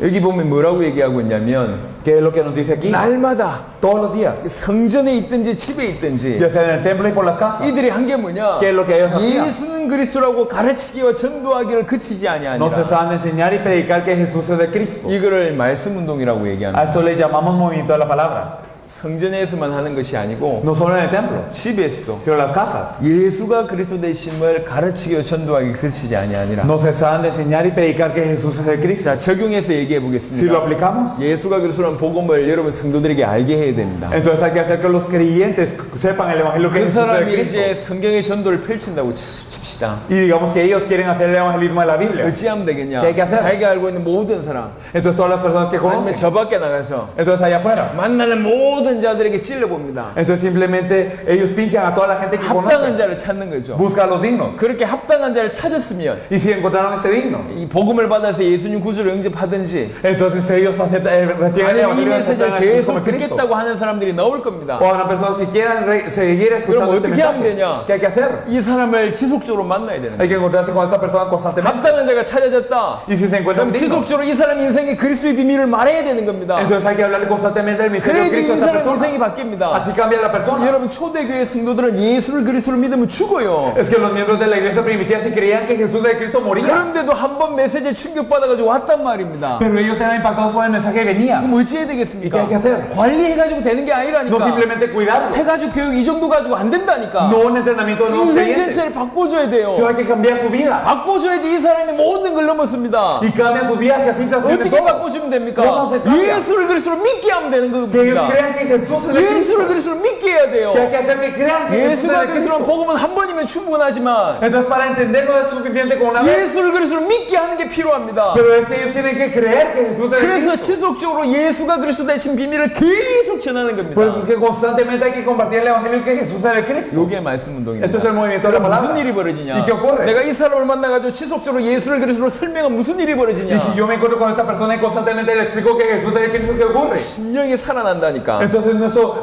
여기 보면 뭐라고 얘기하고 있냐면 ¿Qué es lo que nos dice aquí? 날마다 Todos los días, 성전에 있든지 집에 있든지 ya sea en el templo y por las casas. 이들이 한 게 뭐냐? ¿Qué es lo que ellos hacían? 예수는 그리스도라고 가르치기와 전도하기를 그치지 No 아니하니라. cesaban de enseñar y predicar que Jesús es de Cristo. 이거를 말씀 운동이라고 A 얘기합니다. esto le llamamos movimiento de la palabra. 성전에서만 하는 것이 아니고 No solo en el templo, 집에서도 sino en las casas. 예수가 그리스도 되심을 가르치기와 전도하기 그치지 아니하니라. No cesaban de enseñar y predicar que Jesús es de Cristo. 자, 적용해서 얘기해 Si lo 보겠습니다. aplicamos, 예수가 그리스도라는 복음을 여러분 성도들에게 알게 해야 됩니다. entonces hay que hacer que los creyentes sepan el evangelio que 그 Jesús es de 사람이 Cristo. 이제 성경의 전도를 펼친다고 칩시다. Y digamos que ellos quieren hacer el evangelismo de la Biblia. 어찌하면 되겠냐? ¿Qué hay que hacer? 자기가 알고 있는 모든 사람, Entonces todas las personas que 아니면 conocen, 저 밖에 나가서 entonces allá afuera. 만나는 모든 자들에게 찔러봅니다. Entonces simplemente ellos pinchan a toda la gente que 합당한 conocen. 자를 찾는 거죠. Busca a los dignos. 그렇게 합당한 자를 찾았으면 Y si encontraron ese digno, 이 복음을 받아서 예수님 구주를 영접하든지 entonces ellos reciben el 아니면 이 evangelio y aceptan 메시지를 a Jesús como 계속 Cristo. 듣겠다고 하는 사람들이 나올 겁니다. O habrá personas que quieran seguir escuchando 그럼 este 어떻게 하면 mensaje. 되냐? ¿Qué hay que hacer? 이 사람을 지속적으로 만나야 되는 Hay 거예요. que encontrarse con esta persona constantemente. 합당한 자가 찾아졌다. Y si se encuentra 그럼 un digno, 지속적으로 이 사람 인생의 그리스도의 비밀을 말해야 되는 겁니다. entonces hay que hablarle constantemente del misterio de 그래야 Cristo a 이 esta 사람 persona. 인생이 바뀝니다. Así cambia la persona. 여러분 초대교회 성도들은 예수를 그리스도를 믿으면 죽어요. Es que los miembros de la iglesia primitiva si creían que Jesús de Cristo moría. 그런데도 한 번 메시지에 충격받아가지고 왔단 말입니다. Pero ellos eran impactados por el mensaje que venía. 그럼 어찌 해야 ¿Y qué 되겠습니까? hay que hacer? 관리해가지고 되는 게 아니라니까. No simplemente cuidarlos. 세가지 교육 이 정도 가지고 안 된다니까. No un entrenamiento de nuevos 인생 creyentes. 전체를 바꿔줘야 돼요. Sino hay que cambiar su vida. 바꿔줘야지 이 사람이 모든 걸 넘었습니다. Y cambian sus vidas y así transforman 어떻게 todo. 바꾸시면 됩니까? ¿Cómo se cambia? 예수를 그리스도로 믿게 하면 되는 Que ellos 겁니다. crean que Jesús es de 예수를 Cristo. 그리스도로 믿게 해야 돼요. Que hay que hacer que crean que Jesús es 예수가 de 그리스도로 Cristo. 복음은 한 번이면 충분하지만 Entonces para entender no es suficiente con una vez. 예수를 그리스도로 믿게 하는 게 필요합니다. Pero es que ellos tienen que creer que Jesús es de 그래서 Cristo. 지속적으로 예수가 그리스도 되신 비밀을 계속 전하는 겁니다. Por eso es que constantemente hay que compartir el evangelio que Jesús es de Cristo. 이게 말씀 운동입니다. Eso es el movimiento de la palabra. 무슨 일이 벌어지냐? ¿Y qué ocurre? 내가 이 사람을 만나가지고 지속적으로 예수를 그리스도로 설명하면 무슨 일이 벌어지냐? Y si yo me encuentro con esta persona y constantemente le explico que Jesús es de Cristo, ¿qué ocurre? 심령이 살아난다니까. Entonces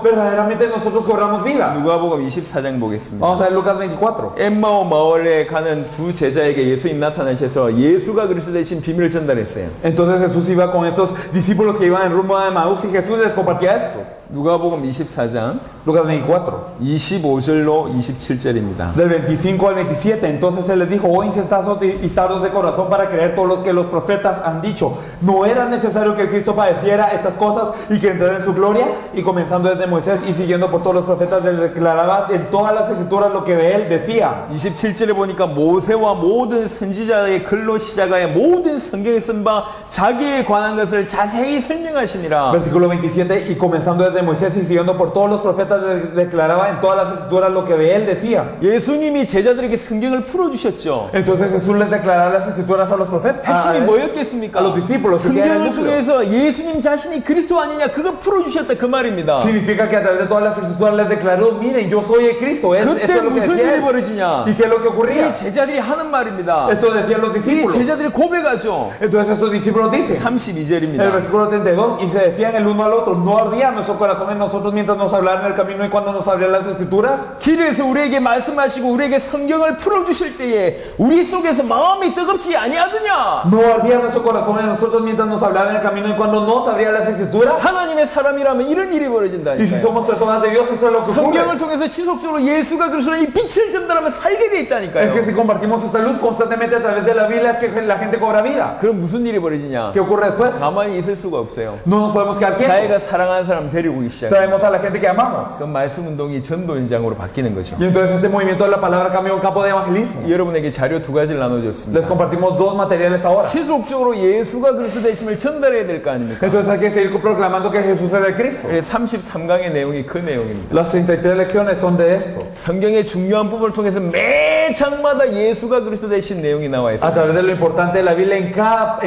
verdaderamente nosotros cobramos vida. 누가복음 24장 보겠습니다. Vamos a ver Lucas 24. 엠마오 마을에 가는 두 제자에게 예수님 나타나셔서 예수가 그리스도 되신 비밀을 전달했어요. Entonces Jesús iba con estos discípulos que iban en rumbo a Emaús y Jesús les compartía esto. 누가복음 24장 Lucas 24. 25절로 27절입니다. Del 25 al 27, entonces él les dijo: oh insensatos y tardos de corazón para creer todo lo que los profetas han dicho. ¿No era necesario que Cristo padeciera estas cosas y que entrara en su gloria? Y comenzando desde Moisés y siguiendo por todos los profetas, les declaraba en todas las escrituras lo que de él decía. 27절에 보니까 모세와 모든 선지자의 글로 시작하여 모든 성경에 쓴 바 자기에 관한 것을 자세히 설명하시니라. Versículo 27, y comenzando desde Moisés y siguiendo por todos los profetas, declaraba en todas las escrituras lo que de él decía. 예수님이 제자들에게 성경을 풀어주셨죠. Entonces Jesús les declaraba las escrituras a los profetas, 핵심이 뭐였겠습니까? a los discípulos. 성경을 통해서 예수님 자신이 그리스도 아니냐 그거 풀어주셨다 그 말입니다. Significa que a través de todas las escrituras les declaró: miren, yo soy el Cristo. 그때 Esto es lo que 무슨 decía 일이 él. 벌어지냐? ¿Y qué es lo que ocurría? 이 제자들이 하는 말입니다. Esto decían los 이 discípulos. 제자들이 고백하죠. Entonces estos discípulos dicen, el 32절입니다. versículo 32, y se decían el uno al otro: no ardía nuestro corazón en nosotros mientras nos hablaban en el camino y cuando nos abrían las escrituras. 길에서 우리에게 말씀하시고 우리에게 성경을 풀어주실 때에 우리 속에서 마음이 뜨겁지 아니하느냐? No ardía nuestro corazón en nosotros mientras nos hablaban en el camino y cuando nos abrían las escrituras. 하나님의 사람이라면 이런 일이 Y si 벌어진다니까요. somos personas de Dios, eso es lo que ocurre. 성경을 통해서 지속적으로 예수가 그리스도의 이 빛을 전달하면 살게 돼 있다니까요. Es que si compartimos esta luz constantemente a través de la Biblia, es que la gente cobra vida. 그럼 무슨 일이 벌어지냐? ¿Qué ocurre después? 가만히 있을 수가 없어요. No nos podemos quedar quietos. 자기가 사랑하는 사람 데리고 오기 시작해요. Traemos a la gente que amamos. 그 말씀 운동이 전도 현장으로 바뀌는 거죠. Y entonces este movimiento de la palabra cambió un campo de evangelismo. 여러분에게 자료 두 가지를 나눠줬습니다. Les compartimos dos materiales ahora. 지속적으로 예수가 그리스도 되심을 전달해야 될 거 아닙니까? Entonces hay que seguir proclamando que Jesús es el Cristo. 33강의 내용이 그 내용입니다. Las 33 lecciones son de esto. 성경의 중요한 부분을 통해서 매 장마다 예수가 그리스도 되신 내용이 나와 A 있습니다. través de lo importante de la Biblia, en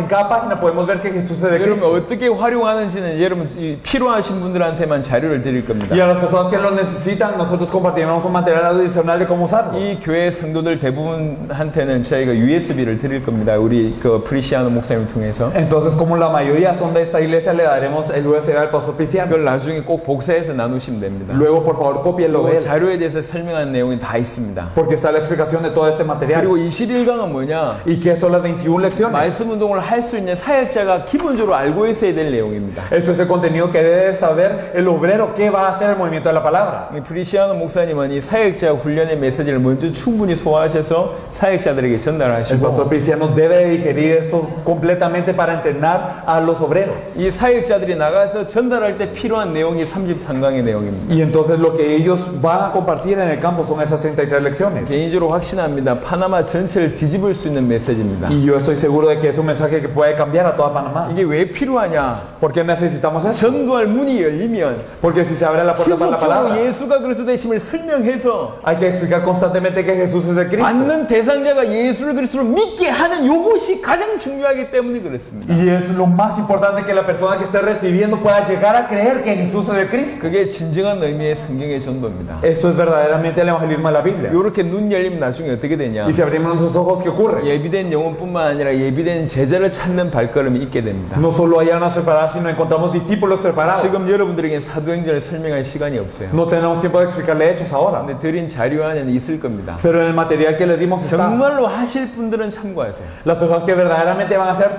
cada página podemos ver que Jesús es el 여러분 Cristo. 어떻게 활용하는지는 여러분 필요하신 분들한테만 자료를 드릴 겁니다. Y a las personas que lo necesitan, nosotros compartiremos un material adicional de cómo usarlo. 이 교회 성도들 대부분한테는 저희가 USB를 드릴 겁니다. 우리 그 프리시아노 목사님을 통해서. Entonces, como la mayoría son de esta iglesia, le daremos el USB al pastor Cristiano. 그걸 나중에 꼭 복사해서 나누시면 됩니다. Luego, por favor, cópienlo de 그 él, 자료에 대해서 설명하는 내용이 다 있습니다. porque está la explicación de todo este material. 그리고 21강은 뭐냐? ¿Y qué son las 21 lecciones? 말씀 운동을 할 수 있는 사역자가 기본적으로 알고 있어야 될 내용입니다. Esto es el contenido que debe saber el obrero que va a hacer el movimiento de la palabra. 프리시아노 목사님은 이 사역자 훈련의 메시지를 먼저 충분히 소화하셔서 사역자들에게 El 전달하시고 pastor Cristiano debe digerir esto completamente para entrenar a los obreros. 이 사역자들이 나가서 전달할 때 필요한 내용이 33강의 내용입니다. Y entonces lo que ellos van a compartir en el campo son esas 33 lecciones. 개인적으로 확신합니다. 파나마 전체를 뒤집을 수 있는 메시지입니다. Y yo estoy seguro de que es un mensaje que puede cambiar a toda Panamá. 이게 왜 필요하냐? ¿Por qué necesitamos eso? 전도할 문이 열리면 Porque si se abre la puerta para la 지속적으로 palabra, 예수가 그리스도 되심을 설명해서 hay que explicar constantemente que Jesús es el Cristo. 받는 대상자가 예수를 그리스도로 믿게 하는 요것이 가장 중요하기 때문에 그렇습니다. Y es lo más importante que la persona que esté recibiendo pueda llegar a creer que Jesús es el Cristo. 그게 진정한 의미의 성경의 전도입니다. Esto es verdaderamente el evangelismo de la Biblia. 이렇게 눈 열리면 나중에 어떻게 되냐? Y si abrimos nuestros ojos, ¿qué ocurre? 예비된 영혼뿐만 아니라 예비된 제자를 찾는 발걸음이 있게 됩니다. No solo hay almas preparadas, sino encontramos discípulos preparados. 지금 여러분들에게 사도행전을 설명할 시간이 없어요. No tenemos tiempo de explicarle hechos ahora. 근데 드린 자료 안에는 있을 겁니다. Pero en el material que les dimos está. 정말로 하실 분들은 참고하세요. Las personas que verdaderamente van a hacer,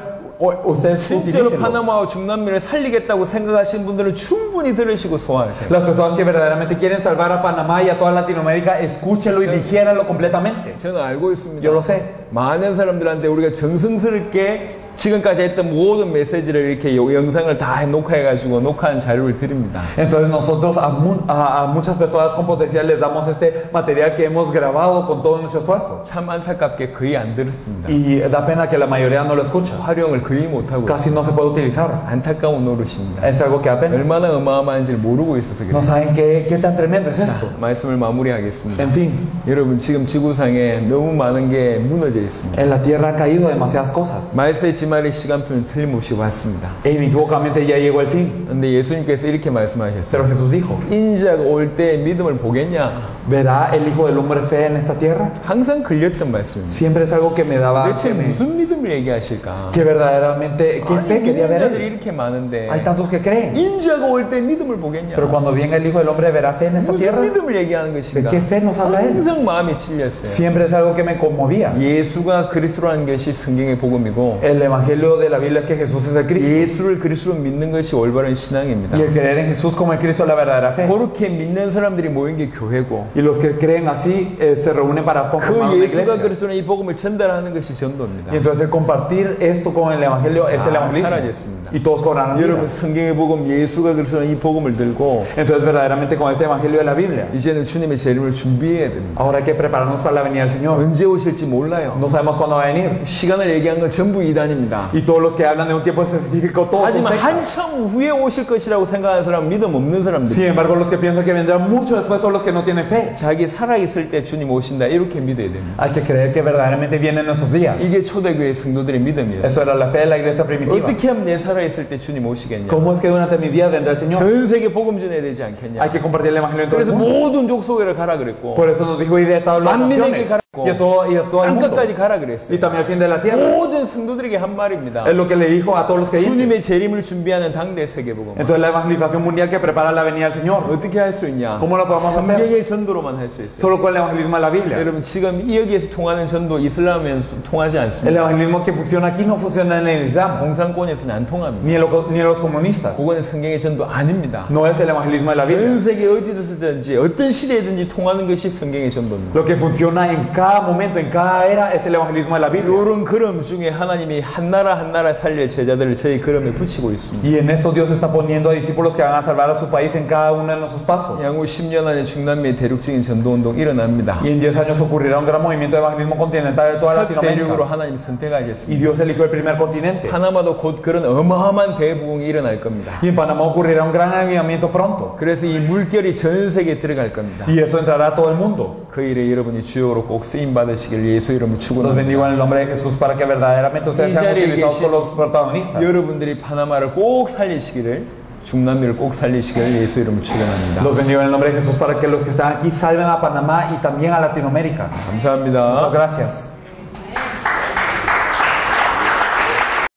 ustedes 실제로 utilícenlo. 파나마와 중남미를 살리겠다고 생각하시는 분들은 충분히 들으시고 소화하세요. Las personas que verdaderamente quieren salvar a Panamá y a toda Latinoamérica, escúchenlo y digiéranlo completamente. 저는 알고 있습니다. Yo lo sé. 많은 사람들한테 우리가 정성스럽게 지금까지 했던 모든 메시지를 이렇게 영상을 다 녹화해가지고 녹화한 자료를 드립니다. Entonces nosotros a muchas personas con potencial les damos este material que hemos grabado con todo nuestro esfuerzo. 참 안타깝게 거의 안 들었습니다. Y da pena que la mayoría no lo escucha. 활용을 거의 못하고 Casi no se puede utilizar. 안타까운 노릇입니다. Es algo que da pena. 얼마나 어마어마한지를 모르고 있어서 No 그래요. saben qué tan tremendo es esto. 말씀을 마무리하겠습니다. En fin, 여러분 지금 지구상에 너무 많은 게 무너져 있습니다. en la tierra ha caído demasiadas cosas. 말세의 지말의 시간표는 틀림없이 왔습니다. E inequívocamente ya llegó el fin. 그런데 예수님께서 이렇게 말씀하셨어요. Pero Jesús dijo, 인자가 올 때 믿음을 보겠냐? ¿verá el Hijo del Hombre fe en esta tierra? 항상 걸렸던 말씀입니다. Siempre es algo que me daba 도대체 que me- 무슨 믿음을 믿음을 얘기하실까? Que verdaderamente, ¿qué fe quería ver 믿는 자들이 él? 이렇게 많은데 Hay tantos que creen. 인자가 올 때 믿음을 보겠냐? Pero cuando venga el Hijo del Hombre, ¿verá fe en esta 무슨 tierra? 믿음을 얘기하는 ¿De 것인가? qué fe nos habla él? 항상 마음이 찔렸어요. Siempre es algo que me conmovía. 예수가 그리스도라는 것이 성경의 복음이고 El evangelio de la Biblia es que Jesús es el Cristo. 예수를 그리스도로 믿는 것이 올바른 신앙입니다. Y el creer en Jesús como el Cristo es la verdadera fe. 그렇게 믿는 사람들이 모인 게 교회고 Y los que creen así se reúnen para conformar 그 una 예수가 iglesia. 그리스도는 이 복음을 전달하는 것이 전도입니다. Y entonces el compartir esto con el evangelio es el evangelismo. 사라졌습니다. Y todos cobrarán vida. 여러분 성경의 복음 예수가 그리스도는 이 복음을 들고 Entonces verdaderamente con este evangelio de la Biblia, 이제는 주님의 재림을 준비해야 됩니다. ahora hay que prepararnos para la venida del Señor. 언제 오실지 몰라요. No sabemos cuándo va a venir. 시간을 얘기한 건 전부 이단입니다. Y todos los que hablan de un tiempo específico, todos son 하지만 sectas. 한참 후에 오실 것이라고 생각하는 사람은 믿음 없는 사람들. Sin embargo, los que piensan que vendrá mucho después son los que no tienen fe. 자기 살아있을 때 주님 오신다 이렇게 믿어야 됩니다. Hay que creer que verdaderamente vienen esos días. 이게 초대교회 성도들의 믿음이에요. Eso era la fe de la iglesia primitiva. 어떻게 하면 내 살아있을 때 주님 오시겠냐? ¿Cómo es que durante mis días vendrá el Señor? 전 세계 복음 전해야 되지 않겠냐? Hay que compartir el evangelio en todo el 그래서 mundo. 모든 족속에를 가라 그랬고 Por eso nos dijo ir de todas las 만민에게 naciones 가라고 y a todo el mundo. 땅끝까지 가라 Y 그랬어요. también al fin de la tierra. 모든 성도들에게 한 말입니다. Es lo que le dijo a todos los creyentes. 주님의 재림을 준비하는 당대 세계복음. Entonces la evangelización mundial que prepara la venida del Señor. 어떻게 할 수 있냐? ¿Cómo lo podemos hacer? 성경의 전도로만 할 수 있어요. Solo con el evangelismo de la Biblia. 여러분 지금 이 여기에서 통하는 전도 이슬람은 통하지 El 않습니다. evangelismo que funciona aquí no funciona en el Islam, 공산권에서는 안 통합니다. ni en los comunistas. 그거는 성경의 전도 아닙니다. No es el evangelismo de la 전 Biblia. 세계 어디든지 어떤 시대든지 통하는 것이 성경의 전도입니다. Lo que funciona en cada momento, en cada era, es el evangelismo de la Biblia. 이런 걸음 중에 하나님이 한 나라 살릴 제자들을 저희 걸음에 붙이고 있습니다. Y en estos Dios está poniendo a discípulos que van a salvar a su país en cada uno de nuestros pasos. 향후 10년 안에 중남미의 대륙적인 전도운동 일어납니다. Y en 10 años ocurrirá un gran movimiento de evangelismo continental de toda 첫 대륙으로 Latinoamérica. 하나님 선택하겠습니다. Y Dios eligió el primer continente. 파나마도 곧 그런 어마어마한 대부흥이 일어날 겁니다. Y en Panamá ocurrirá un gran avivamiento pronto. 그래서 이 물결이 전 세계에 들어갈 겁니다. Y eso entrará a todo el mundo. 그 일에 여러분이 주역으로 꼭 쓰임 받으시길 예수 이름으로 Los bendigo en 축원합니다. el nombre de Jesús para que verdaderamente ustedes sean utilizados por los protagonistas. 여러분들이 파나마를 꼭 살리시기를 중남미를 꼭 살리시기를 예수 이름으로 축원합니다. Los bendigo en el nombre de Jesús para que los que están aquí salven a Panamá y también a Latinoamérica. 감사합니다. Muchas gracias.